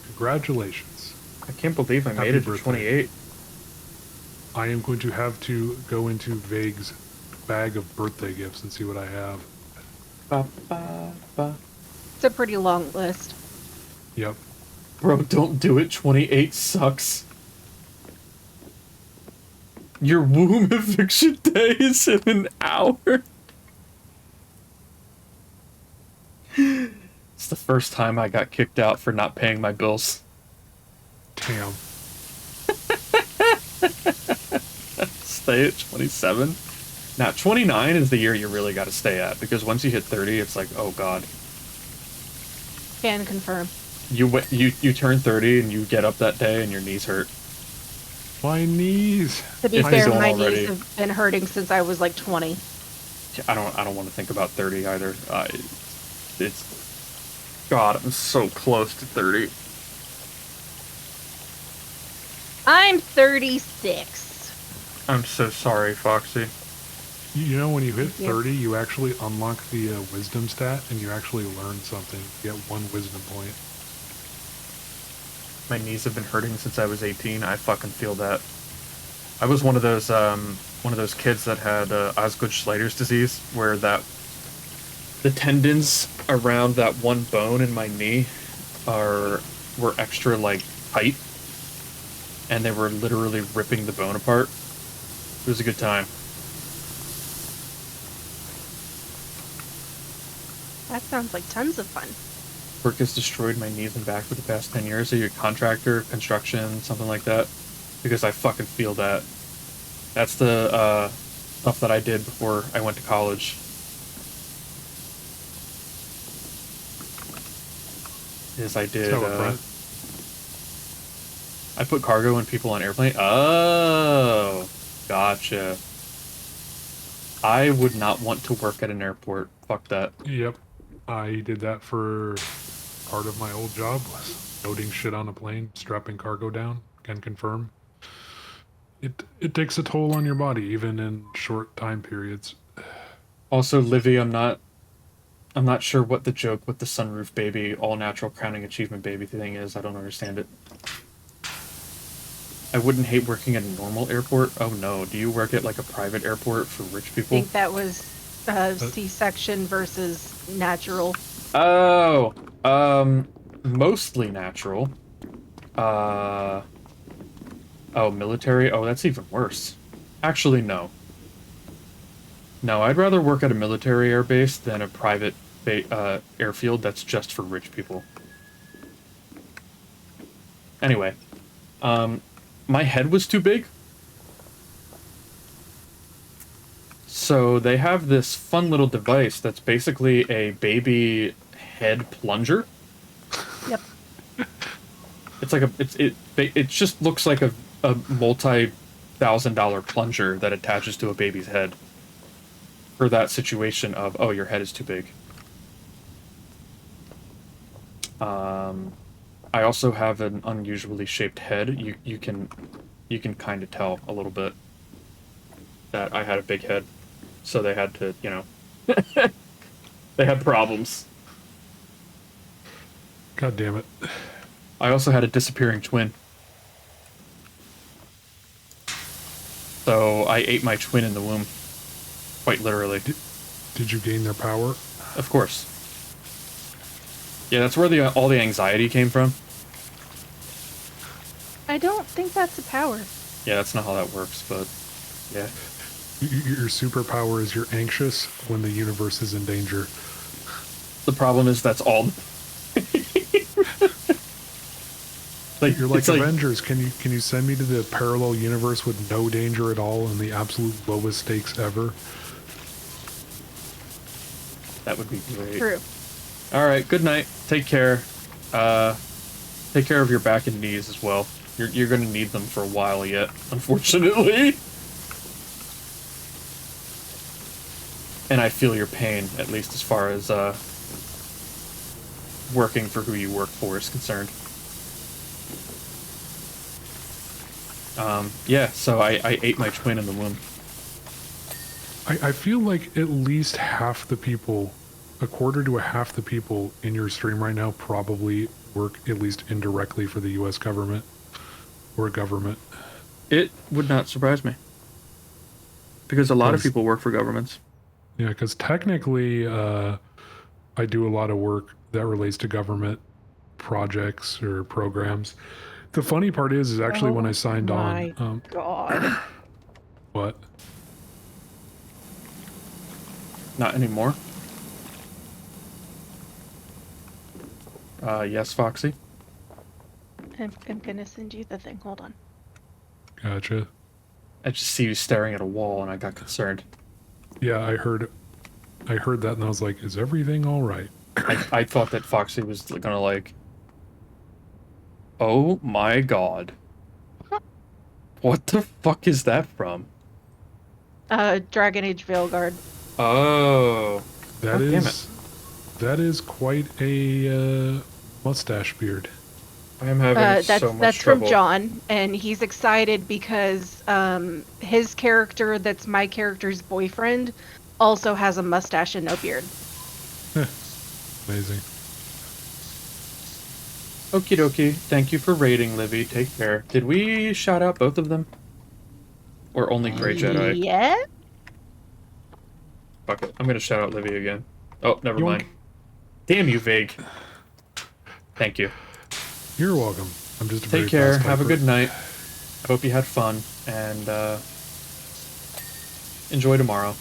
Congratulations. I can't believe I Happy made it to birthday. 28. I am going to have to go into Vague's bag of birthday gifts and see what I have. Ba, ba, ba. It's a pretty long list. Yep. Bro, don't do it. 28 sucks. Your womb eviction day is in an hour. It's the first time I got kicked out for not paying my bills. Damn. Stay at 27. Now, 29 is the year you really got to stay at, because once you hit 30, it's like, oh god. Can confirm. You turn 30 and you get up that day and your knees hurt. My knees. To be If fair, they don't my already. knees have been hurting since I was like 20. I don't want to think about 30 either. It's God, I'm so close to 30. I'm 36. I'm so sorry, Foxy. You know, when you hit Thank you. 30, you actually unlock the wisdom stat, and you actually learn something. You get 1 wisdom point. My knees have been hurting since I was 18. I fucking feel that. I was one of those kids that had Osgood-Schlader's disease, where the tendons around that one bone in my knee were extra like tight, and they were literally ripping the bone apart. It was a good time. That sounds like tons of fun. Work has destroyed my knees and back for the past 10 years. Are you a contractor, construction, something like that? Because I fucking feel that. That's the stuff that I did before I went to college. Is I did, So, Brent, I put cargo and people on airplane. Oh, gotcha. I would not want to work at an airport. Fuck that. yep. I did that for part of my old job, was loading shit on a plane, strapping cargo down. Can confirm. It takes a toll on your body, even in short time periods. Also, Livy, I'm not sure what the joke with the sunroof baby, all natural crowning achievement baby thing is. I don't understand it. I wouldn't hate working at a normal airport. Oh no, do you work at like a private airport for rich I people? think that was C-section versus natural. Oh, mostly natural. Oh, military? Oh, that's even worse. Actually, no. No, I'd rather work at a military airbase than a private airfield that's just for rich people. Anyway, my head was too big. So they have this fun little device that's basically a baby head plunger. Yep. It's like it just looks like a multi-$1,000 plunger that attaches to a baby's head for that situation of, oh, your head is too big. I also have an unusually shaped head. You can kind of tell a little bit that I had a big head, so they had to, you know, they had problems. God damn it. I also had a disappearing twin. So I ate my twin in the womb, quite literally. Did you gain their power? Of course. Yeah, that's where all the anxiety came from. I don't think that's a power. Yeah, that's not how that works, but yeah. Your superpower is you're anxious when the universe is in danger. The problem is that's all. Like, You're like it's like, Avengers. Can you send me to the parallel universe with no danger at all and the absolute lowest stakes ever? that would be great. True. All right, good night. Take care. Take care of your back and knees as well. You're gonna need them for a while yet, unfortunately. And I feel your pain, at least as far as working for who you work for is concerned. Yeah, so I ate my twin in the womb. I feel like at least half the people, a quarter to a half the people in your stream right now probably work at least indirectly for the U.S. government or government. It would not surprise me. Because a lot of 'Cause- people work for governments. Yeah, because technically I do a lot of work that relates to government projects or programs. The funny part is actually when I signed my on, God. what? Not anymore. Yes, Foxy? I'm gonna send you the thing. Hold on. Gotcha. I just see you staring at a wall and I got concerned. Yeah, I heard that and I was like, is everything all right? I thought that Foxy was gonna like... Oh my god. What the fuck is that from? Dragon Age Veilguard. Oh. That God damn that is quite a mustache beard. I am having so much That's trouble. from John, and he's excited because his character, that's my character's boyfriend, also has a mustache and no beard. Amazing. Okie dokie. Thank you for raiding, Livy. Take care. Did we shout out both of them? Or only Grey Jedi? Yeah? Fuck it. I'm gonna shout out Livy again. Oh, never Yoink. mind. Damn you, Vague. Thank you. You're welcome. I'm just a very Take care. fast Have a typer. good night. I hope you had fun. And, enjoy tomorrow.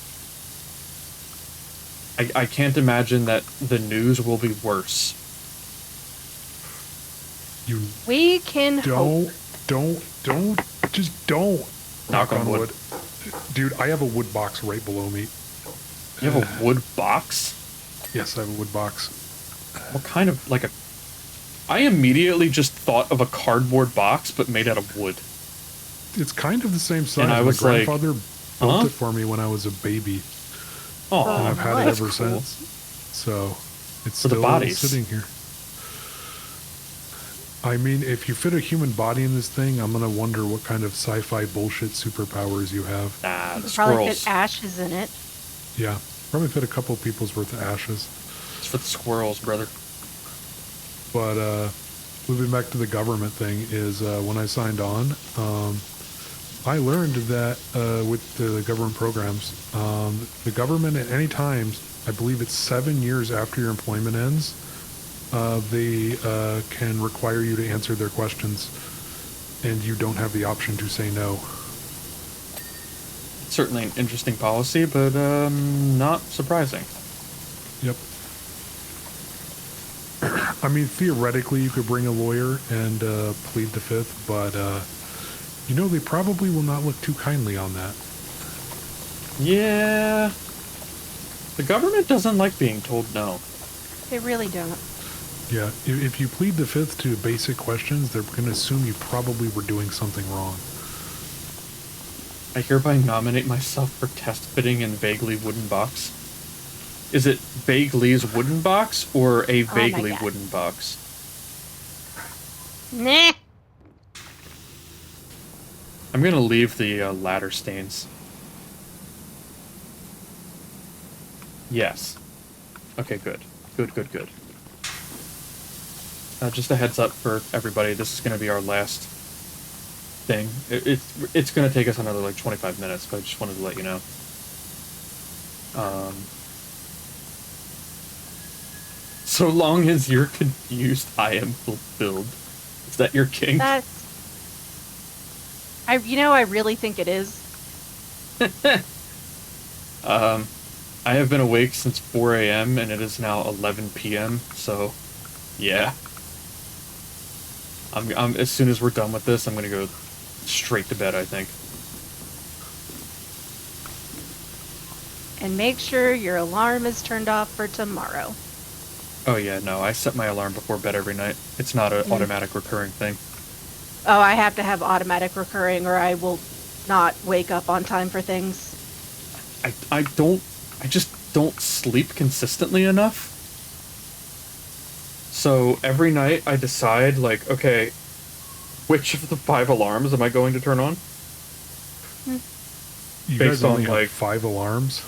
I can't imagine that the news will be worse. You We can hope. just don't. Knock on wood. Dude, I have a wood box right below me. You have a wood box? Yes, I have a wood box. What kind of, like a... I immediately just thought of a cardboard box, but made out of wood. It's kind of the same size. And I was My like, grandfather huh? built it for me when I was a baby, Oh, and I've had it that's ever cool. since. So it's For the still bodies. sitting here. I mean, if you fit a human body in this thing, I'm gonna wonder what kind of sci-fi bullshit superpowers you have. Nah, the Probably squirrels. fit ashes in it. Yeah, probably fit a couple people's worth of ashes. It's for the squirrels, brother. But moving back to the government thing is when I signed on, I learned that with the government programs, the government at any time, I believe it's 7 years after your employment ends, they can require you to answer their questions, and you don't have the option to say no. It's certainly an interesting policy, but not surprising. Yep. I mean, theoretically, you could bring a lawyer and plead the fifth, but you know, they probably will not look too kindly on that. Yeah. The government doesn't like being told no. They really don't. Yeah, if you plead the fifth to basic questions, they're going to assume you probably were doing something wrong. I hereby nominate myself for test fitting in Vaguely Wooden Box. Is it Vaguely's Wooden Box or a my Vaguely God. Wooden Box? Nah. I'm gonna leave the ladder stains. Yes. Okay, good. Good, good, good. Just a heads up for everybody, this is gonna be our last thing. It's gonna take us another, like, 25 minutes, but I just wanted to let you know. So long as you're confused, I am fulfilled. Is that your king? That's. I really think it is. I have been awake since 4 a.m. and it is now 11 p.m. So, yeah. I'm as soon as we're done with this, I'm gonna go straight to bed, I think. And make sure your alarm is turned off for tomorrow. Oh yeah, no, I set my alarm before bed every night. It's not an automatic recurring thing. Oh, I have to have automatic recurring or I will not wake up on time for things. I just don't sleep consistently enough. So every night I decide, like, okay, which of the 5 alarms am I going to turn on? You Based guys only on, have like, 5 alarms?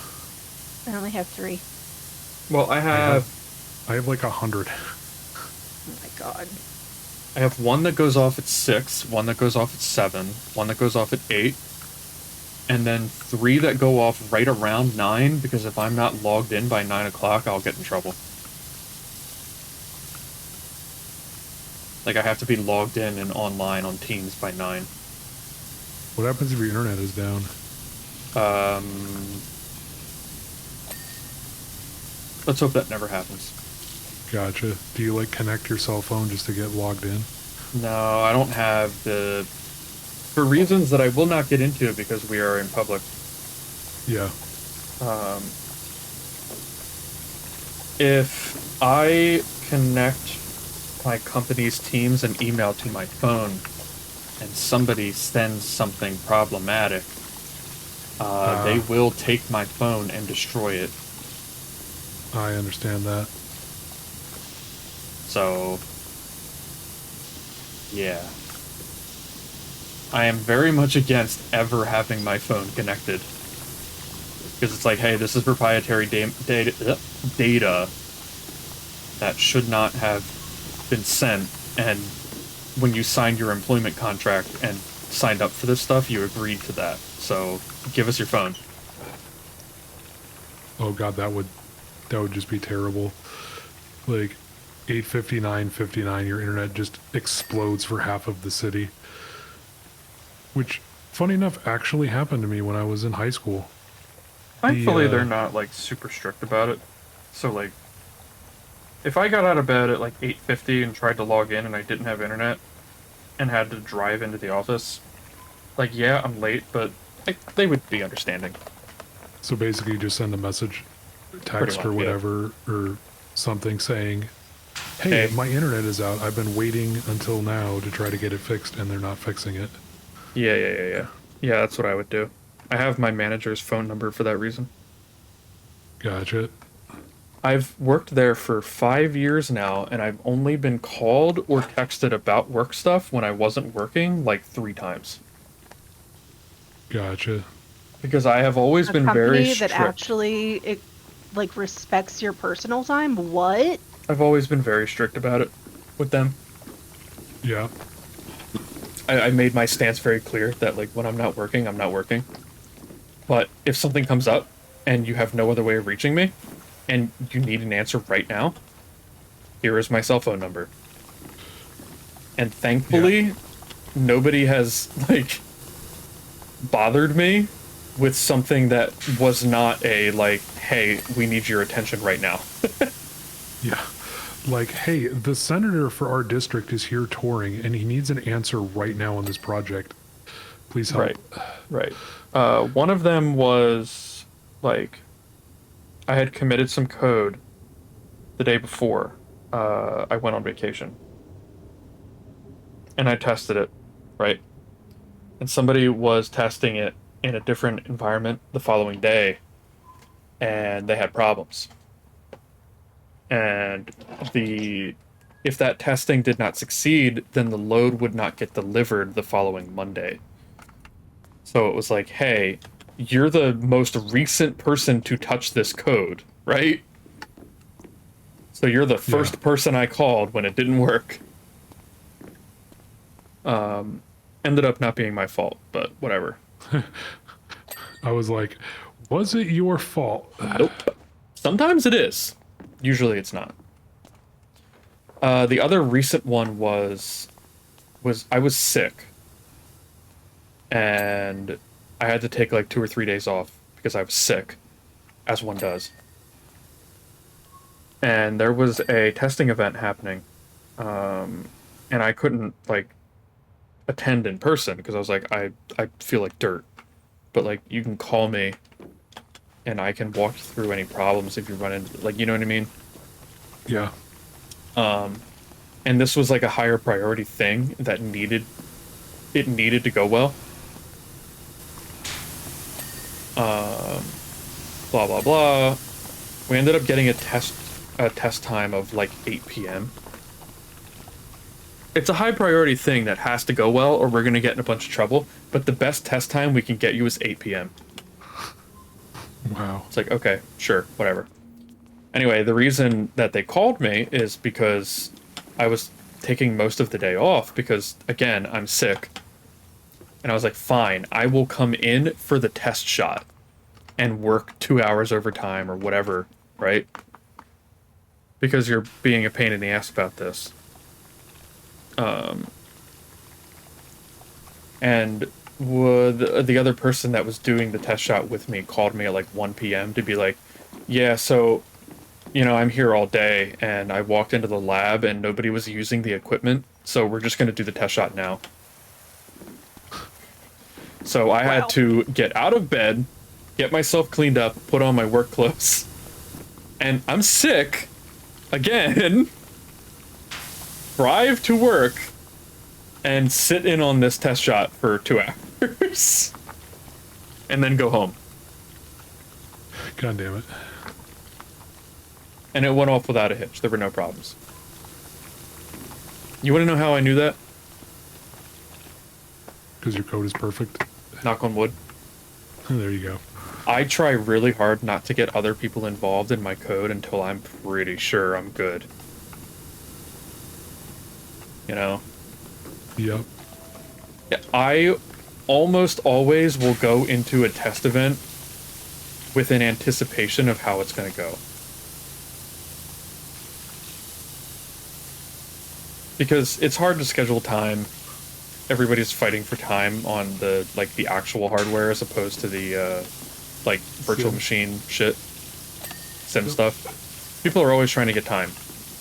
I only have 3. Well, I have like 100. Oh my god. I have one that goes off at 6, one that goes off at 7, one that goes off at 8, and then 3 that go off right around 9, because if I'm not logged in by 9 o'clock, I'll get in trouble. Like, I have to be logged in and online on Teams by 9. What happens if your internet is down? Let's hope that never happens. Gotcha. Do you, like, connect your cell phone just to get logged in? No, I don't have the... For reasons that I will not get into because we are in public. Yeah. If I connect my company's Teams and email to my phone and somebody sends something problematic, they will take my phone and destroy it. I understand that. So, yeah. I am very much against ever having my phone connected. Because it's like, hey, this is proprietary data that should not have been sent, and when you signed your employment contract and signed up for this stuff, you agreed to that. So, give us your phone. Oh god, that would just be terrible. Like, 8:59:59, your internet just explodes for half of the city. Which, funny enough, actually happened to me when I was in high school. Thankfully, they're not, like, super strict about it. So, like, if I got out of bed at, like, 8:50 and tried to log in and I didn't have internet and had to drive into the office, like, yeah, I'm late, but they would be understanding. So basically, just send a message, text much, or yeah. whatever, or something saying, hey, my internet is out. I've been waiting until now to try to get it fixed, and they're not fixing it. Yeah. Yeah, that's what I would do. I have my manager's phone number for that reason. Gotcha. I've worked there for 5 years now, and I've only been called or texted about work stuff when I wasn't working, like, 3 times. Gotcha. Because I have always been very company that strict. actually respects your personal time. What? I've always been very strict about it with them. Yeah. I made my stance very clear that, like, when I'm not working, I'm not working. But if something comes up and you have no other way of reaching me, and you need an answer right now, here is my cell phone number. And thankfully, nobody has, like, bothered me with something that was not a, like, hey, we need your attention right now. Yeah. Like, hey, the senator for our district is here touring, and he needs an answer right now on this project. Please help. Right. One of them was, like, I had committed some code the day before I went on vacation. And I tested it, right? And somebody was testing it in a different environment the following day, and they had problems. And the if that testing did not succeed, then the load would not get delivered the following Monday. So it was like, hey, you're the most recent person to touch this code, right? So you're the first person I called when it didn't work. Ended up not being my fault, but whatever. I was like, was it your fault? Nope. Sometimes it is. Usually it's not. The other recent one was I was sick. And I had to take like 2 or 3 days off because I was sick, as one does. And there was a testing event happening. And I couldn't like attend in person because I was like, I feel like dirt. But like you can call me and I can walk you through any problems if you run into, like, you know what I mean? Yeah. And this was like a higher priority thing that needed to go well. Blah blah blah. We ended up getting a test time of like 8 p.m. It's a high priority thing that has to go well or we're gonna get in a bunch of trouble, but the best test time we can get you is 8 p.m. Wow. It's like, okay, sure, whatever. Anyway, the reason that they called me is because I was taking most of the day off because, again, I'm sick. And I was like, fine, I will come in for the test shot and work 2 hours overtime or whatever, right? Because you're being a pain in the ass about this. And the other person that was doing the test shot with me called me at like 1 p.m. to be like, yeah, so, you know, I'm here all day and I walked into the lab and nobody was using the equipment, so we're just going to do the test shot now. So I had to get out of bed, get myself cleaned up, put on my work clothes, and I'm sick again, drive to work, and sit in on this test shot for 2 hours, and then go home. God damn it. And it went off without a hitch. There were no problems. You want to know how I knew that? Because your code is perfect. Knock on wood. There you go. I try really hard not to get other people involved in my code until I'm pretty sure I'm good. You know? Yep. Yeah, I almost always will go into a test event with an anticipation of how it's going to go. Because it's hard to schedule time. Everybody's fighting for time on the actual hardware as opposed to the virtual machine shit, sim stuff. People are always trying to get time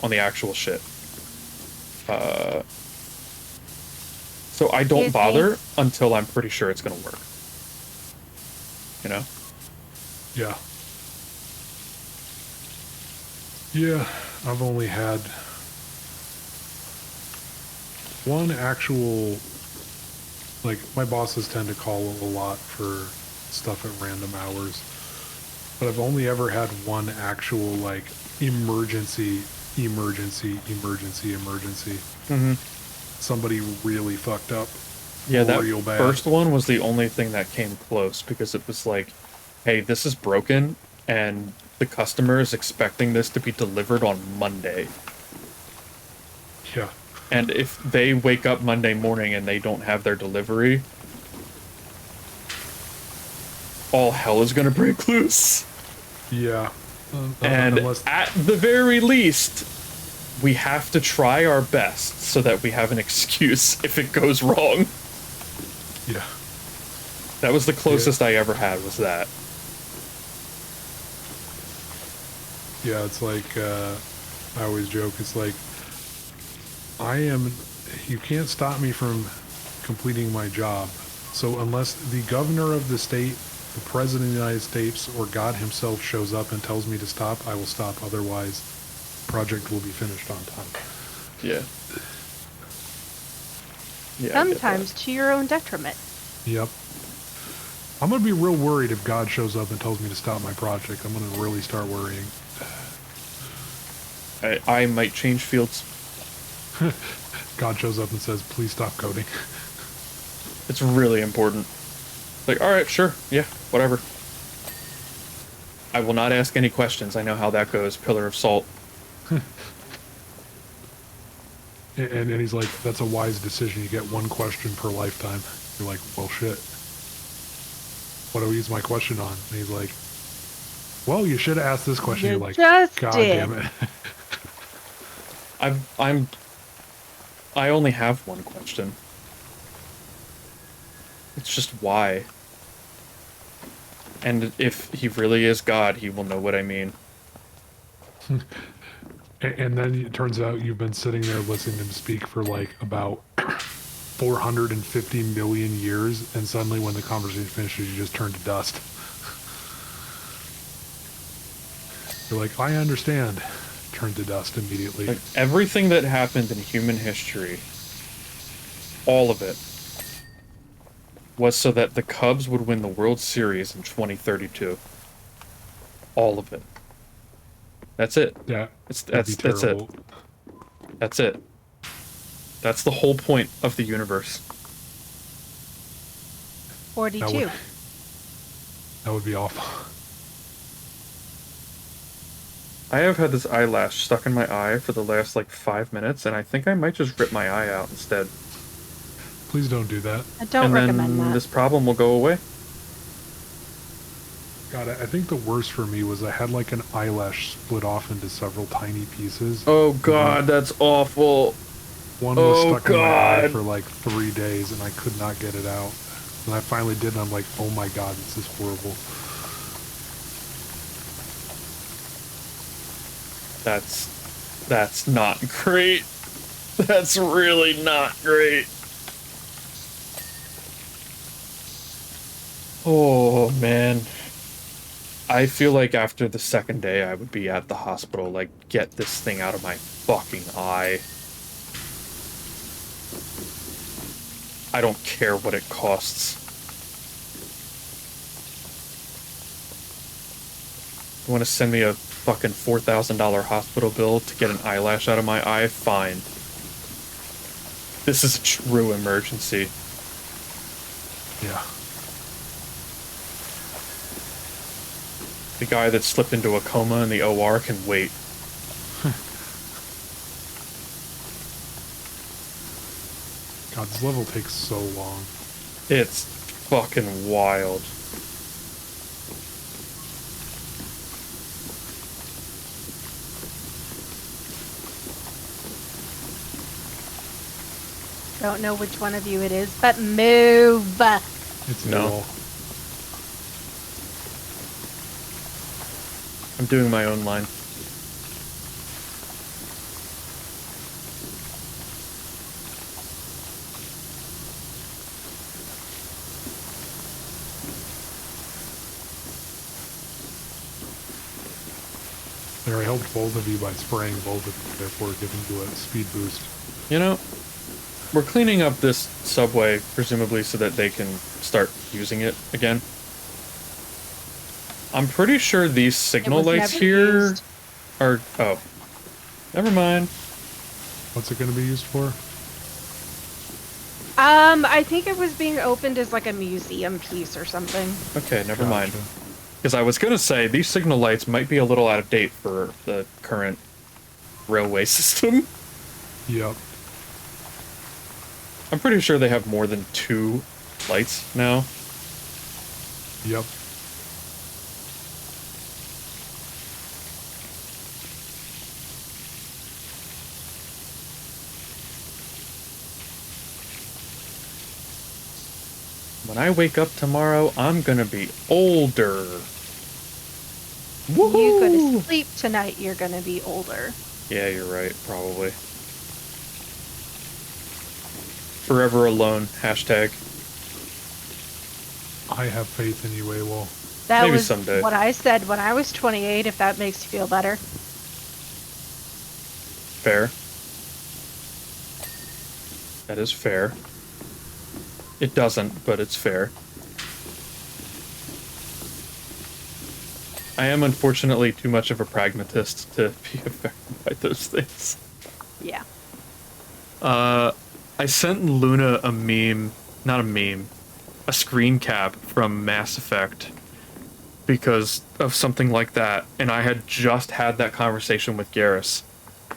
on the actual shit. So I don't bother until I'm pretty sure it's gonna work. You know? Yeah. Yeah, I've only had one actual, like, my bosses tend to call a lot for stuff at random hours, but I've only ever had one actual, like, emergency. Mm-hmm. Somebody really fucked up. Yeah, that real bad. first one was the only thing that came close because it was like, hey, this is broken and the customer is expecting this to be delivered on Monday. Yeah. And if they wake up Monday morning and they don't have their delivery, all hell is going to break loose. Yeah. And at the very least, we have to try our best so that we have an excuse if it goes wrong. Yeah. That was the closest I ever had, was that. Yeah, it's like, I always joke, it's like, you can't stop me from completing my job. So unless the governor of the state, the president of the United States, or God himself shows up and tells me to stop, I will stop. Otherwise, the project will be finished on time. Yeah. Yeah. Sometimes to your own detriment. Yep. I'm going to be real worried if God shows up and tells me to stop my project. I'm going to really start worrying. I might change fields. God shows up and says, please stop coding. It's really important. Like, all right, sure, yeah, whatever. I will not ask any questions. I know how that goes. Pillar of salt. And he's like, that's a wise decision. You get one question per lifetime. You're like, well, shit. What do I use my question on? And he's like, well, you should have asked this question. You You're like, just God did. damn it. I only have one question. It's just why. And if he really is God, he will know what I mean. And then it turns out you've been sitting there listening to him speak for like about 450 million years, and suddenly when the conversation finishes, you just turn to dust. You're like, I understand. Turn to dust immediately. Like, everything that happened in human history, all of it, was so that the Cubs would win the World Series in 2032. All of it. That's it. Yeah, That's it. terrible. That's it. That's the whole point of the universe. 42. That would be awful. I have had this eyelash stuck in my eye for the last, like, 5 minutes, and I think I might just rip my eye out instead. Please don't do that. I don't and recommend then that. this problem will go away. God, I think the worst for me was I had like an eyelash split off into several tiny pieces. Oh god, that's awful. One was Oh, stuck in my eye God. for like 3 days, and I could not get it out. And I finally did, and I'm like, oh my god, this is horrible. That's not great. That's really not great. Oh, man. I feel like after the second day, I would be at the hospital, like, get this thing out of my fucking eye. I don't care what it costs. You want to send me a fucking $4,000 hospital bill to get an eyelash out of my eye? Fine. This is a true emergency. Yeah. The guy that slipped into a coma in the OR can wait. God, this level takes so long. It's fucking wild. Don't know which one of you it is, but move. It's No. all. I'm doing my own line. There, I helped both of you by spraying both of you, therefore giving you a speed boost. You know, we're cleaning up this subway, presumably so that they can start using it again. I'm pretty sure these signal was lights never here used. are... Oh. Never mind. What's it going to be used for? I think it was being opened as like a museum piece or something. Okay, never mind. Gotcha. Because I was going to say, these signal lights might be a little out of date for the current railway system. Yep. I'm pretty sure they have more than 2 lights now. Yep. When I wake up tomorrow, I'm gonna be older. You go to Woohoo! sleep tonight, you're gonna be older. Yeah, you're right, probably. Forever alone, hashtag. I have faith in you, AWOL. That Maybe was someday. what I said when I was 28, if that makes you feel better. Fair. That is fair. It doesn't, but it's fair. I am unfortunately too much of a pragmatist to be affected by those things. Yeah. I sent Luna a meme, not a meme, a screen cap from Mass Effect because of something like that, and I had just had that conversation with Garrus,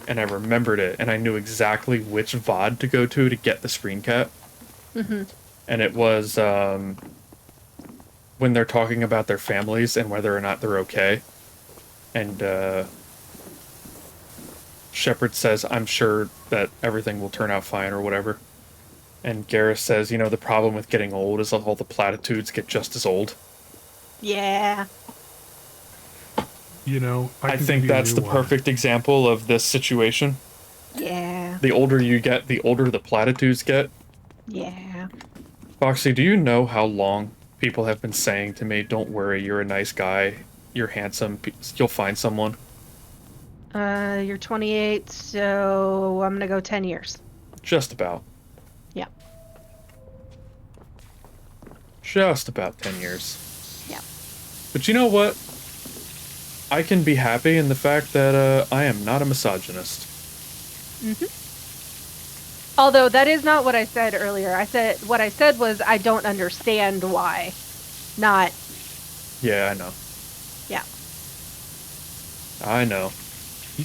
and I remembered it, and I knew exactly which VOD to go to get the screen cap. And it was when they're talking about their families and whether or not they're okay. And Shepard says, I'm sure that everything will turn out fine or whatever. And Garrus says, you know, the problem with getting old is all the platitudes get just as old. Yeah. You know, I think that's the perfect example of this situation. Yeah. The older you get, the older the platitudes get. Yeah. Foxy, do you know how long people have been saying to me, don't worry, you're a nice guy, you're handsome, you'll find someone? You're 28, so I'm gonna go 10 years. Just about. Yeah. Just about 10 years. Yeah. But you know what? I can be happy in the fact that I am not a misogynist. Although that is not what I said earlier. What I said was I don't understand why. Not. Yeah, I know. Yeah. I know.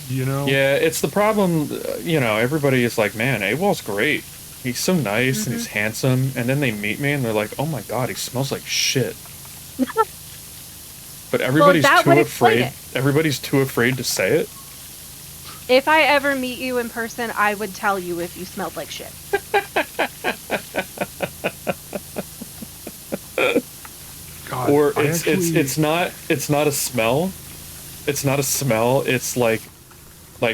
You know? Yeah, it's the problem, you know, everybody is like, man, AWOL's great. He's so nice and he's handsome. And then they meet me and they're like, oh my god, he smells like shit. But everybody's too afraid. Everybody's too afraid to say it. If I ever meet you in person, I would tell you if you smelled like shit. God, or it's not a smell. It's not a smell. It's like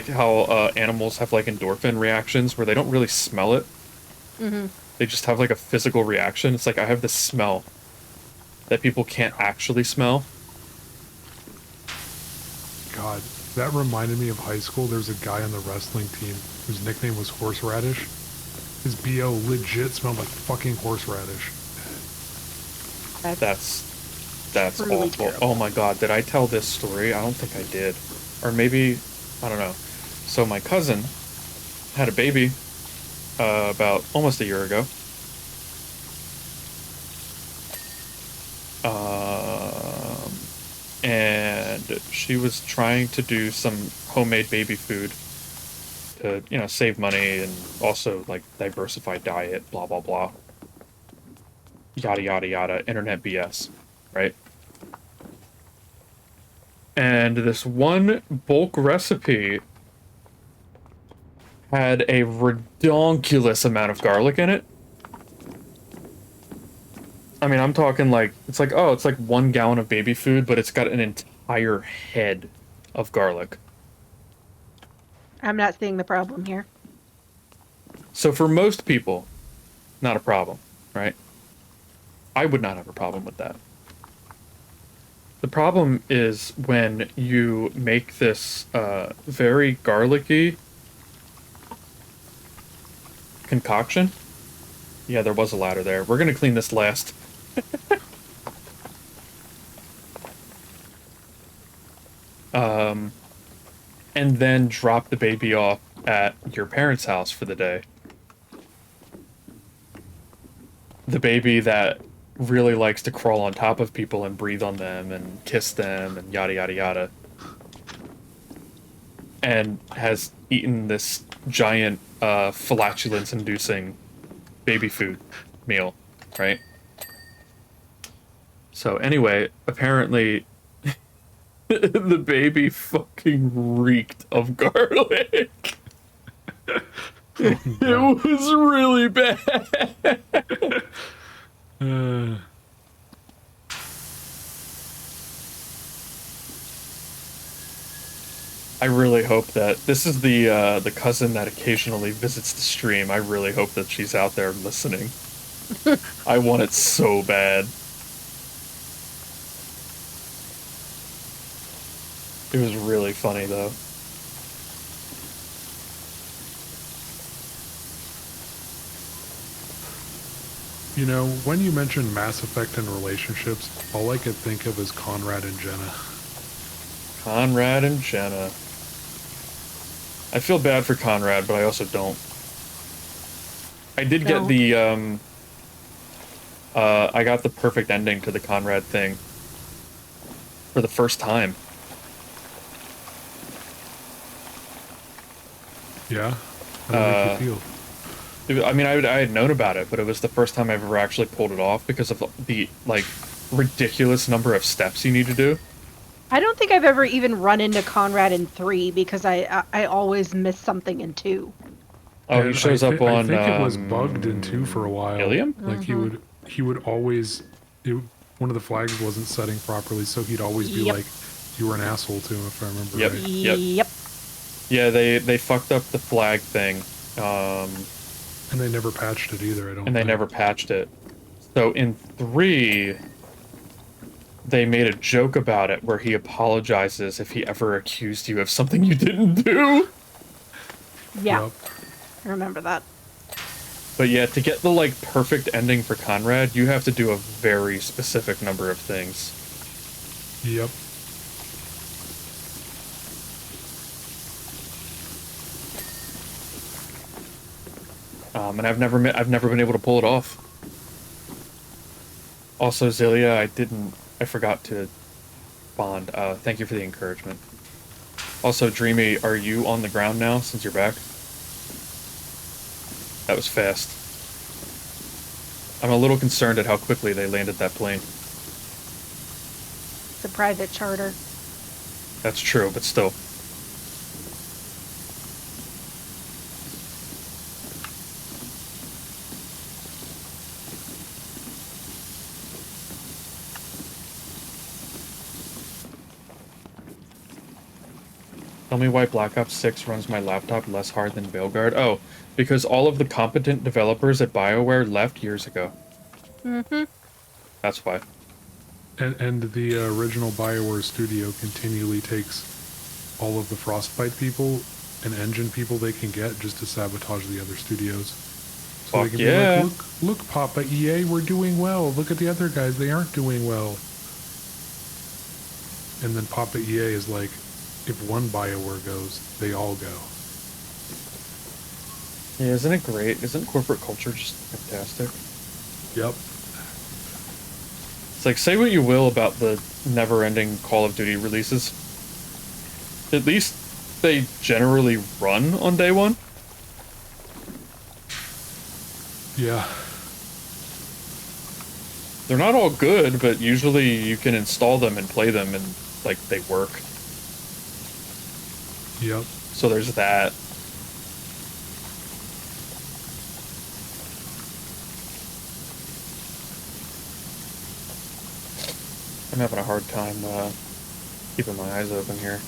how animals have like endorphin reactions where they don't really smell it. They just have like a physical reaction. It's like I have this smell that people can't actually smell. God, that reminded me of high school. There's a guy on the wrestling team whose nickname was Horseradish. His BO legit smelled like fucking horseradish. That's really awful. terrible. Oh my god, did I tell this story? I don't think I did. Or maybe, I don't know. So my cousin had a baby about almost a year ago. And she was trying to do some homemade baby food to, you know, save money and also, like, diversify diet, blah, blah, blah. Yada, yada, yada, internet BS, right? And this one bulk recipe had a redonkulous amount of garlic in it. I mean, I'm talking like, it's like 1 gallon of baby food, but it's got an entire head of garlic. I'm not seeing the problem here. So for most people, not a problem, right? I would not have a problem with that. The problem is when you make this very garlicky concoction. Yeah, there was a ladder there. We're going to clean this last. And then drop the baby off at your parents' house for the day. The baby that really likes to crawl on top of people and breathe on them and kiss them and yada yada yada. And has eaten this giant flatulence-inducing baby food meal, right? So anyway, apparently the baby fucking reeked of garlic. It was really bad. I really hope that this is the cousin that occasionally visits the stream. I really hope that she's out there listening. I want it so bad. It was really funny though. You know, when you mention Mass Effect and relationships, all I could think of is Conrad and Jenna. Conrad and Jenna. I feel bad for Conrad, but I also don't. I did get No. the I got the perfect ending to the Conrad thing for the first time. Yeah? How did it make you feel? I mean, I had known about it, but it was the first time I've ever actually pulled it off because of the like ridiculous number of steps you need to do. I don't think I've ever even run into Conrad in 3 because I always miss something in 2. Oh, he And shows up I on think it was bugged in 2 for a while. Ilium? Like he would always one of the flags wasn't setting properly, so he'd always be Yep. like, you were an asshole to him, if I remember Yep. right. Yep. Yeah, they fucked up the flag thing, And they never patched it either, I don't and they think. never patched it. So in 3, they made a joke about it where he apologizes if he ever accused you of something you didn't do. Yeah. Yep. I remember that. But yeah, to get the like perfect ending for Conrad, you have to do a very specific number of things. Yep. And I've never been able to pull it off. Also, Zilia, I forgot to bond. Thank you for the encouragement. Also, Dreamy, are you on the ground now since you're back? That was fast. I'm a little concerned at how quickly they landed that plane. It's a private charter. That's true, but still. Tell me why Black Ops 6 runs my laptop less hard than Veilguard. Oh, because all of the competent developers at BioWare left years ago. Mm-hmm. That's why. And the original BioWare studio continually takes all of the Frostbite people and engine people they can get just to sabotage the other studios. So Fuck they can yeah. be like, look, Papa, EA, we're doing well. Look at the other guys, they aren't doing well. And then Papa EA is like, if one BioWare goes, they all go. Yeah, isn't it great? Isn't corporate culture just fantastic? Yep. It's like, say what you will about the never-ending Call of Duty releases. At least they generally run on day one. Yeah. They're not all good, but usually you can install them and play them and, like, they work. Yep. So there's that. I'm having a hard time keeping my eyes open here.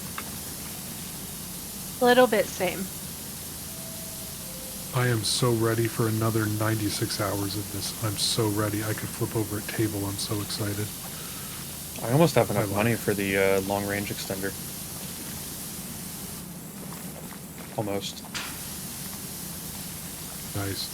Little bit same. I am so ready for another 96 hours of this. I'm so ready. I could flip over a table. I'm so excited. I almost have enough I money like- for the long-range extender. Almost. Nice.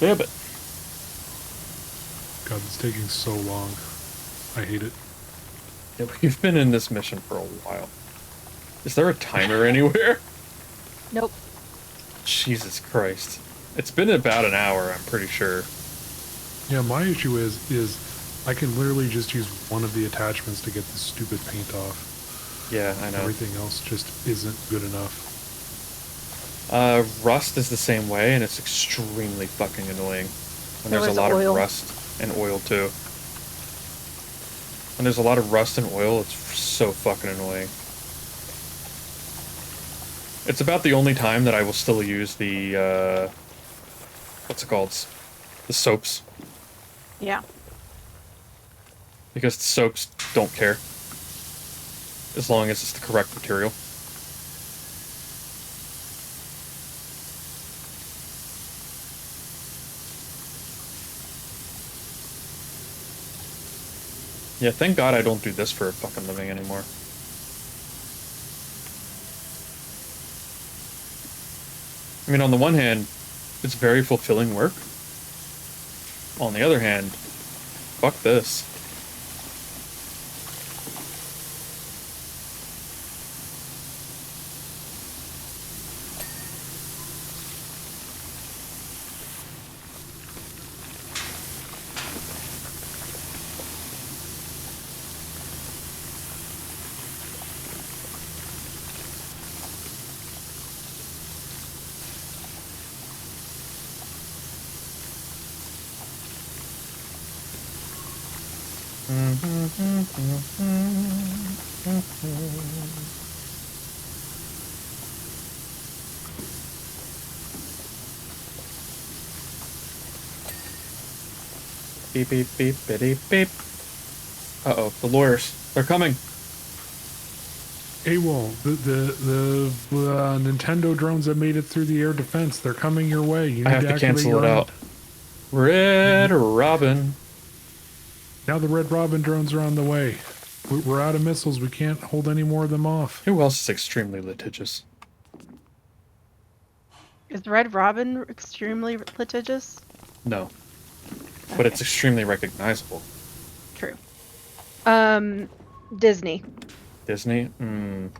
Damn it. God, it's taking so long. I hate it. Yeah, we've been in this mission for a while. Is there a timer anywhere? Nope. Jesus Christ. It's been about an hour, I'm pretty sure. Yeah, my issue is I can literally just use one of the attachments to get this stupid paint off. Yeah, I know. Everything else just isn't good enough. Rust is the same way, and it's extremely fucking annoying. When There there's a was lot oil. of rust and oil, too. When there's a lot of rust and oil, it's so fucking annoying. It's about the only time that I will still use the, what's it called? The soaps. Yeah. Because the soaps don't care. As long as it's the correct material. Yeah, thank God I don't do this for a fucking living anymore. I mean, on the one hand, It's very fulfilling work. On the other hand, fuck this. Beep, beep, beep, beep, beep. Uh-oh, the lawyers. They're coming. AWOL, the Nintendo drones that made it through the air defense, they're coming your way. You need I have to activate cancel your it own. out. Red Robin. Now the Red Robin drones are on the way. We're out of missiles. We can't hold any more of them off. Who else is extremely litigious? Is Red Robin extremely litigious? No. But it's extremely recognizable. True. Disney. Disney? Ho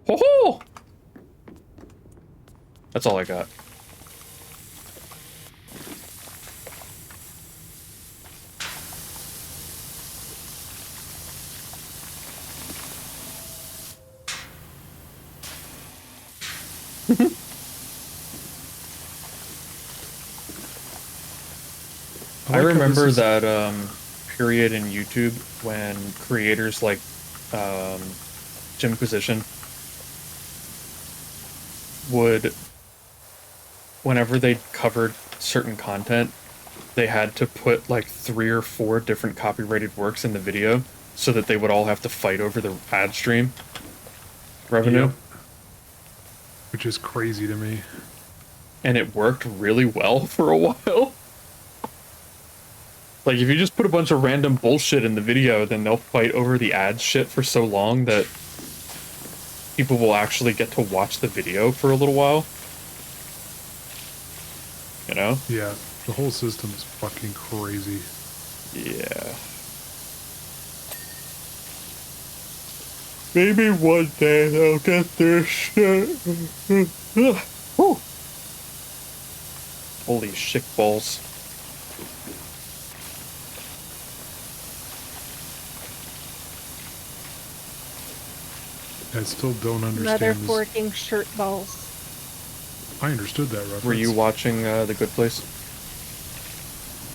ho! That's all I got. I like how remember this is- that period in YouTube when creators like Jimquisition would, whenever they covered certain content, they had to put like 3 or 4 different copyrighted works in the video so that they would all have to fight over the ad stream revenue. Yep. Which is crazy to me. And it worked really well for a while. Like, if you just put a bunch of random bullshit in the video, then they'll fight over the ad shit for so long that people will actually get to watch the video for a little while. You know? Yeah, the whole system is fucking crazy. Yeah. Maybe one day they'll get this shit. Whew. Holy shit balls. I still don't understand Mother this. forking shirt balls. I understood that reference. Were you watching The Good Place?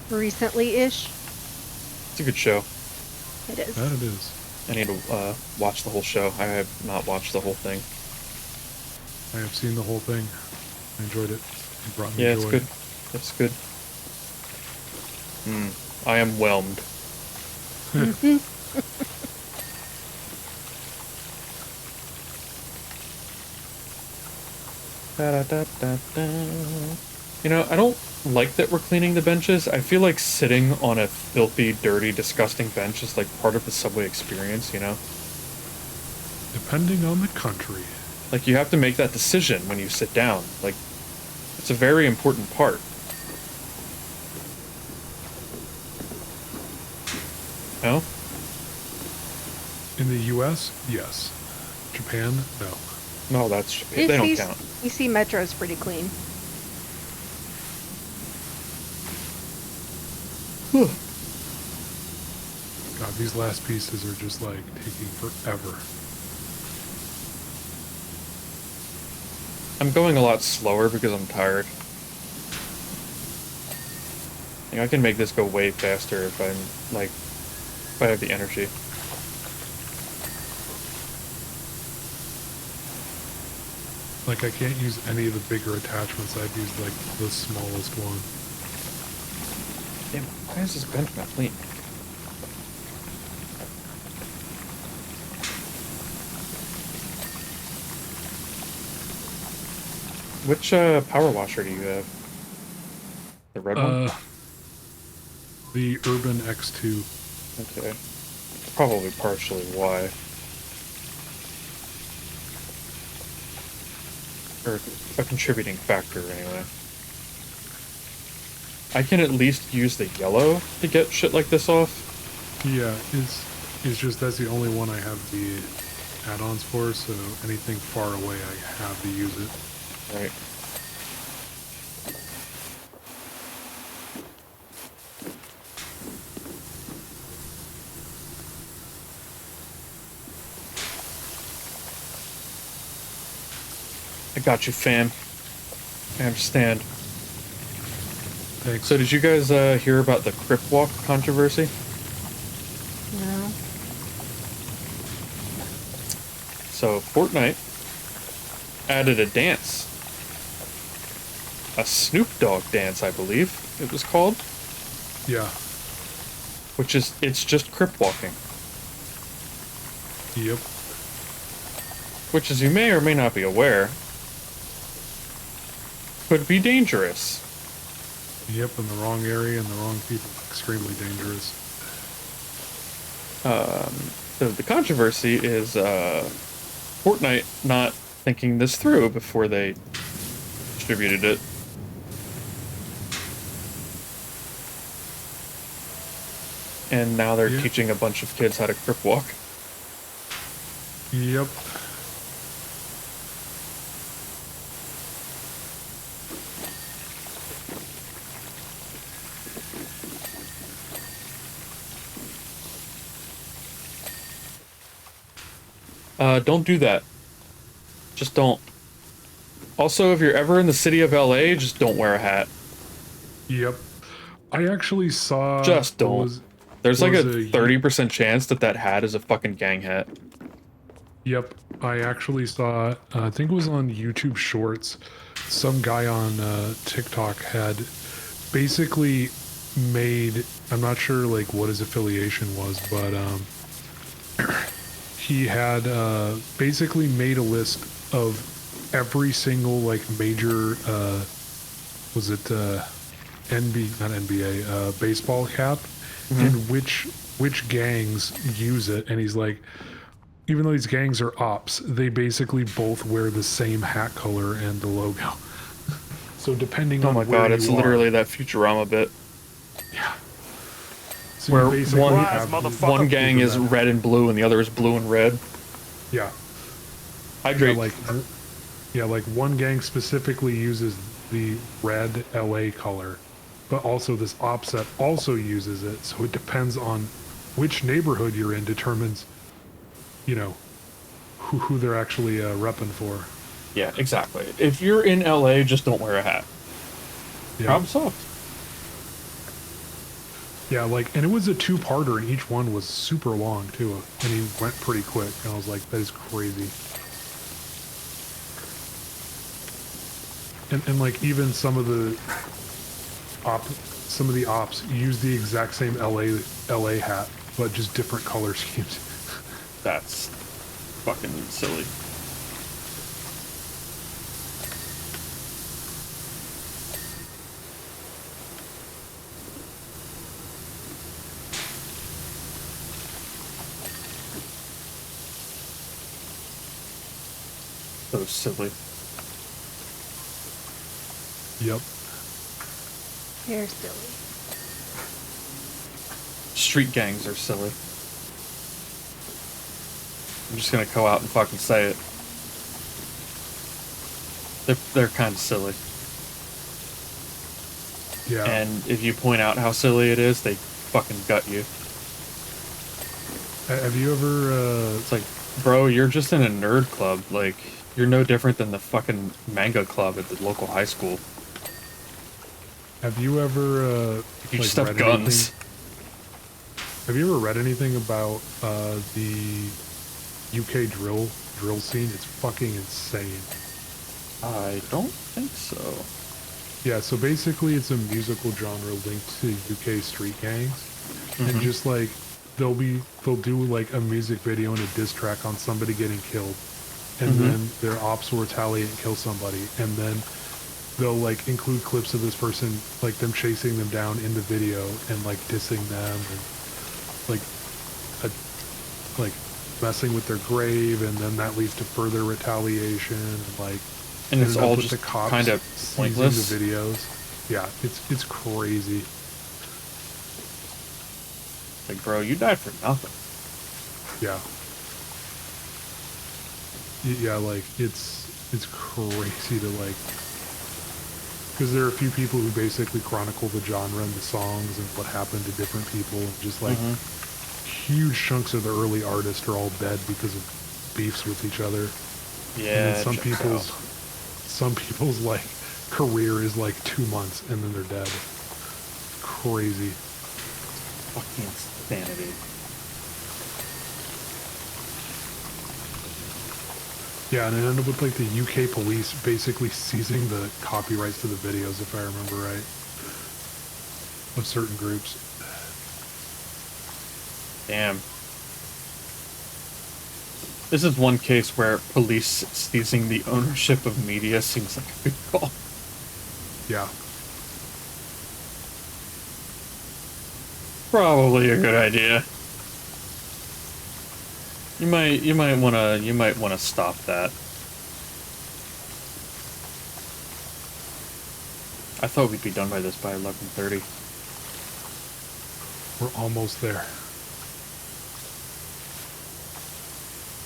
Recently-ish. It's a good show. It is. That it is. I need to watch the whole show. I have not watched the whole thing. I have seen the whole thing. I enjoyed it. It brought me Yeah, joy. it's good. It's good. I am whelmed. You know, I don't like that we're cleaning the benches. I feel like sitting on a filthy, dirty, disgusting bench is like part of the subway experience, you know? Depending on the country. Like, you have to make that decision when you sit down. Like, it's a very important part. No? In the U.S., yes. Japan, no. No, that's... They don't count. DC Metro's pretty clean. God, these last pieces are just like taking forever. I'm going a lot slower because I'm tired. Like, I can make this go way faster if I'm, like, if I have the energy. Like, I can't use any of the bigger attachments. I've used, like, the smallest one. Damn, why is this bench not clean? Which power washer do you have? The red one? The Urban X2. Okay. Probably partially why. Or a contributing factor, anyway. I can at least use the yellow to get shit like this off. Yeah, it's just that's the only one I have the add-ons for, so anything far away I have to use it. Right. I got you, fam. I understand. Thanks. So did you guys hear about the Crip Walk controversy? No. So Fortnite added a dance. A Snoop Dogg dance, I believe it was called. Yeah. Which is, it's just Crip walking. Yep. Which, as you may or may not be aware, could be dangerous. Yep, in the wrong area and the wrong people. Extremely dangerous. The controversy is Fortnite not thinking this through before they distributed it. And now they're teaching a bunch of kids how to Crip walk. Yep. Don't do that. Just don't. Also, if you're ever in the city of LA, just don't wear a hat. Yep. I actually saw... Just don't. There's like a 30% chance that that hat is a fucking gang hat. Yep. I actually saw, I think it was on YouTube Shorts, some guy on TikTok had basically made, I'm not sure like what his affiliation was, but he had basically made a list of every single like major, was it not NBA, baseball cap, and which gangs use it, and he's like, even though these gangs are ops, they basically both wear the same hat color and the logo. So depending on where you are... Oh my god, it's literally that Futurama bit. Yeah. So where one gang is red and blue and the other is blue and red. Yeah. I agree. Like one gang specifically uses the red LA color, but also this ops set also uses it, so it depends on which neighborhood you're in determines, you know, who they're actually repping for. Yeah, exactly. If you're in LA, just don't wear a hat. Yeah. Problem solved. Yeah, like, and it was a two-parter, and each one was super long, too, and he went pretty quick, and I was like, that is crazy. And like, even some of the ops use the exact same LA hat, but just different color schemes. That's fucking silly. So silly. Yep. They're silly. Street gangs are silly. I'm just gonna go out and fucking say it. They're kind of silly. Yeah. And if you point out how silly it is, they fucking gut you. Have you ever... It's like, bro, you're just in a nerd club. Like, you're no different than the fucking manga club at the local high school. Have you ever... you just have guns. Have you ever read anything about the UK drill scene? It's fucking insane. I don't think so. Yeah, so basically it's a musical genre linked to UK street gangs. And just like, they'll do like a music video and a diss track on somebody getting killed. And then their ops will retaliate and kill somebody. And then they'll like include clips of this person, like them chasing them down in the video and like dissing them and like messing with their grave, and then that leads to further retaliation and like, and it's all just the cops kind of pointless. the videos. Yeah, it's crazy. Like, bro, you died for nothing. Yeah. Yeah, like, it's crazy to, like... Because there are a few people who basically chronicle the genre and the songs and what happened to different people. And just, like, huge chunks of the early artists are all dead because of beefs with each other. Yeah, And then check it out. some people's, like, career is, like, 2 months and then they're dead. Crazy. Fucking insanity. Yeah, and it ended up with, like, the UK police basically seizing the copyrights to the videos, if I remember right, of certain groups. Damn. This is one case where police seizing the ownership of media seems like a good call. Yeah. Probably a good idea. You might wanna stop that. I thought we'd be done by this by 11:30. We're almost there.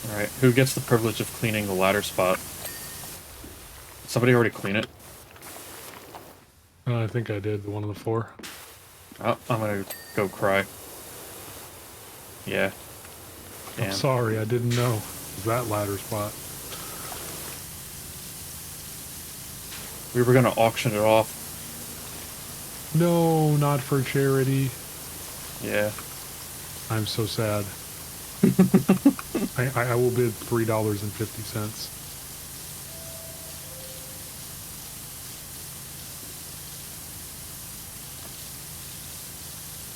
Alright, who gets the privilege of cleaning the ladder spot? Somebody already clean it? I think I did, the one on the floor. Oh, I'm gonna go cry. Yeah. I'm Damn. sorry, I didn't know. It was that ladder spot. We were gonna auction it off. No, not for charity. Yeah. I'm so sad. I will bid $3.50.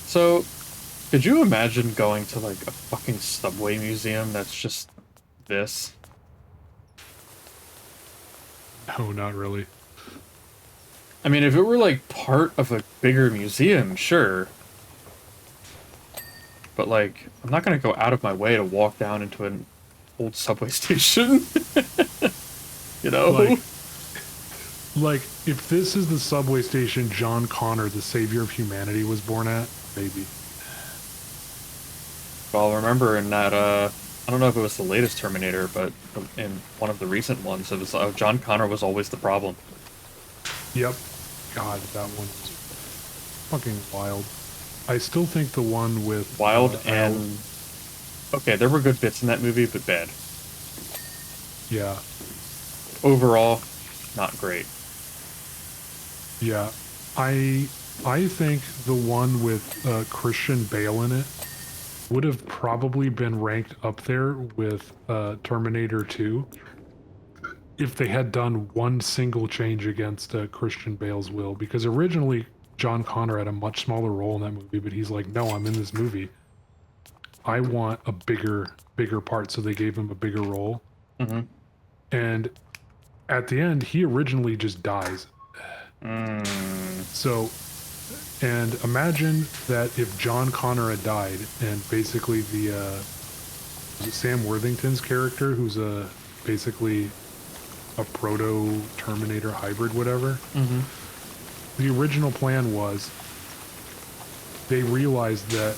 So, could you imagine going to, like, a fucking subway museum that's just this? No, not really. I mean, if it were, like, part of a bigger museum, sure. But, like, I'm not gonna go out of my way to walk down into an old subway station. You know? Like, if this is the subway station John Connor, the savior of humanity, was born at, maybe. Well, remember in that, I don't know if it was the latest Terminator, but in one of the recent ones, it was, John Connor was always the problem. Yep. God, that one was fucking wild. I still think the one with... Wild and... Okay, there were good bits in that movie, but bad. Yeah. Overall, not great. Yeah. I think the one with Christian Bale in it would have probably been ranked up there with Terminator 2 if they had done one single change against Christian Bale's will. Because originally, John Connor had a much smaller role in that movie, but he's like, no, I'm in this movie. I want a bigger part, so they gave him a bigger role. Mm-hmm. And at the end, he originally just dies. So, and imagine that if John Connor had died, and basically the was it Sam Worthington's character, who's basically a proto Terminator hybrid, whatever. Mm-hmm. The original plan was they realized that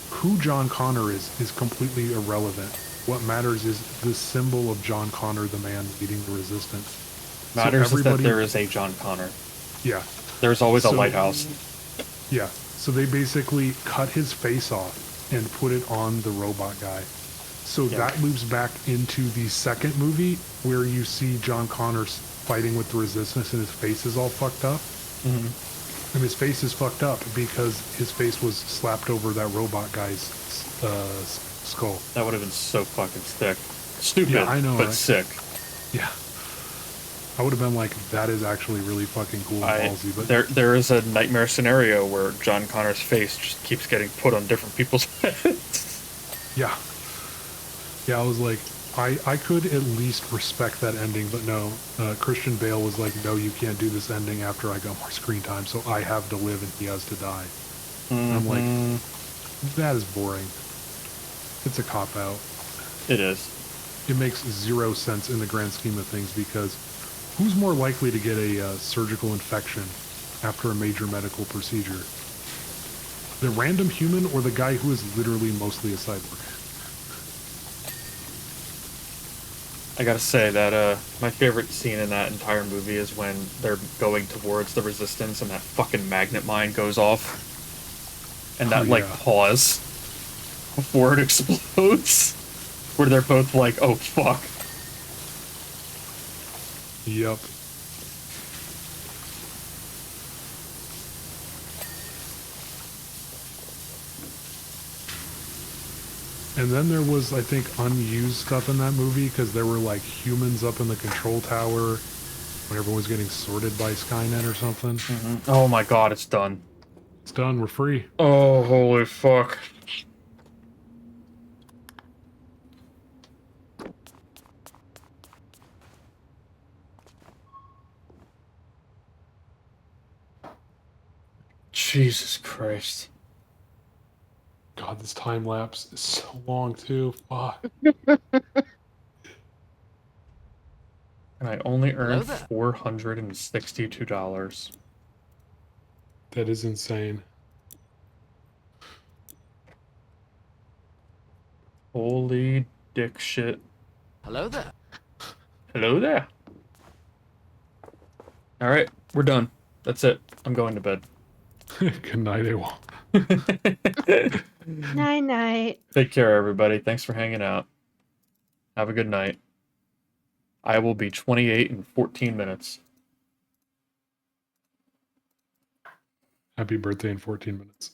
who John Connor is completely irrelevant. What matters is the symbol of John Connor, the man leading the resistance. Matters is that there is a John Connor. Yeah. There's always a lighthouse. Yeah. So they basically cut his face off and put it on the robot guy. So that loops back into the second movie where you see John Connor fighting with the resistance and his face is all fucked up. Mm-hmm. And his face is fucked up because his face was slapped over that robot guy's skull. That would have been so fucking sick. Stupid, Yeah, I know, but right? sick. Yeah. I would have been like, that is actually really fucking cool and ballsy. But there is a nightmare scenario where John Connor's face just keeps getting put on different people's heads. Yeah. Yeah, I was like, I could at least respect that ending, but no. Christian Bale was like, no, you can't do this ending after I got more screen time, so I have to live and he has to die. And I'm like, that is boring. It's a cop-out. It is. It makes zero sense in the grand scheme of things because who's more likely to get a surgical infection after a major medical procedure. The random human or the guy who is literally mostly a cyborg? I gotta say that my favorite scene in that entire movie is when they're going towards the resistance and that fucking magnet mine goes off. And that, Oh, like, yeah. pause before it explodes. Where they're both like, oh, fuck. Yep. And then there was, I think, unused stuff in that movie because there were like humans up in the control tower when everyone was getting sorted by Skynet or something. Mm-hmm. Oh my god, it's done. It's done. We're free. Oh, holy fuck. Jesus Christ. God, this time lapse is so long too. Fuck. And I only earned $462. That is insane. Holy dick shit. Hello there. Hello there. Alright, we're done. That's it. I'm going to bed. Good night, AWOL. Night night. Take care, everybody. Thanks for hanging out. Have a good night. I will be 28 in 14 minutes. Happy birthday in 14 minutes.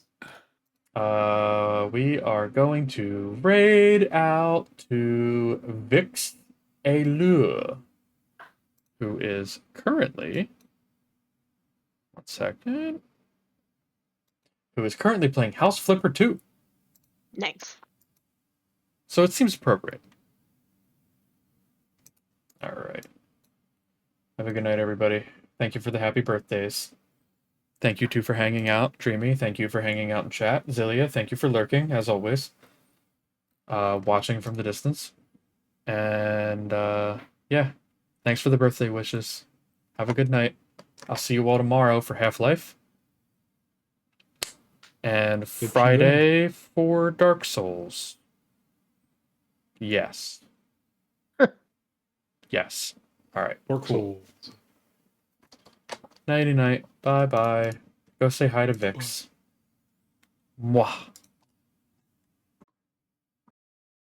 We are going to raid out to Vix Allure, who is currently, one second, who is currently playing House Flipper 2. Nice. So it seems appropriate. All right. Have a good night, everybody. Thank you for the happy birthdays. Thank you, too, for hanging out. Dreamy, thank you for hanging out in chat. Zilia, thank you for lurking, as always. Watching from the distance. And, yeah. Thanks for the birthday wishes. Have a good night. I'll see you all tomorrow for Half-Life. And Friday for Dark Souls. Yes. Yes. All right. Dark Cool. Souls. Nighty night. Bye bye. Go say hi to Vix. Mwah.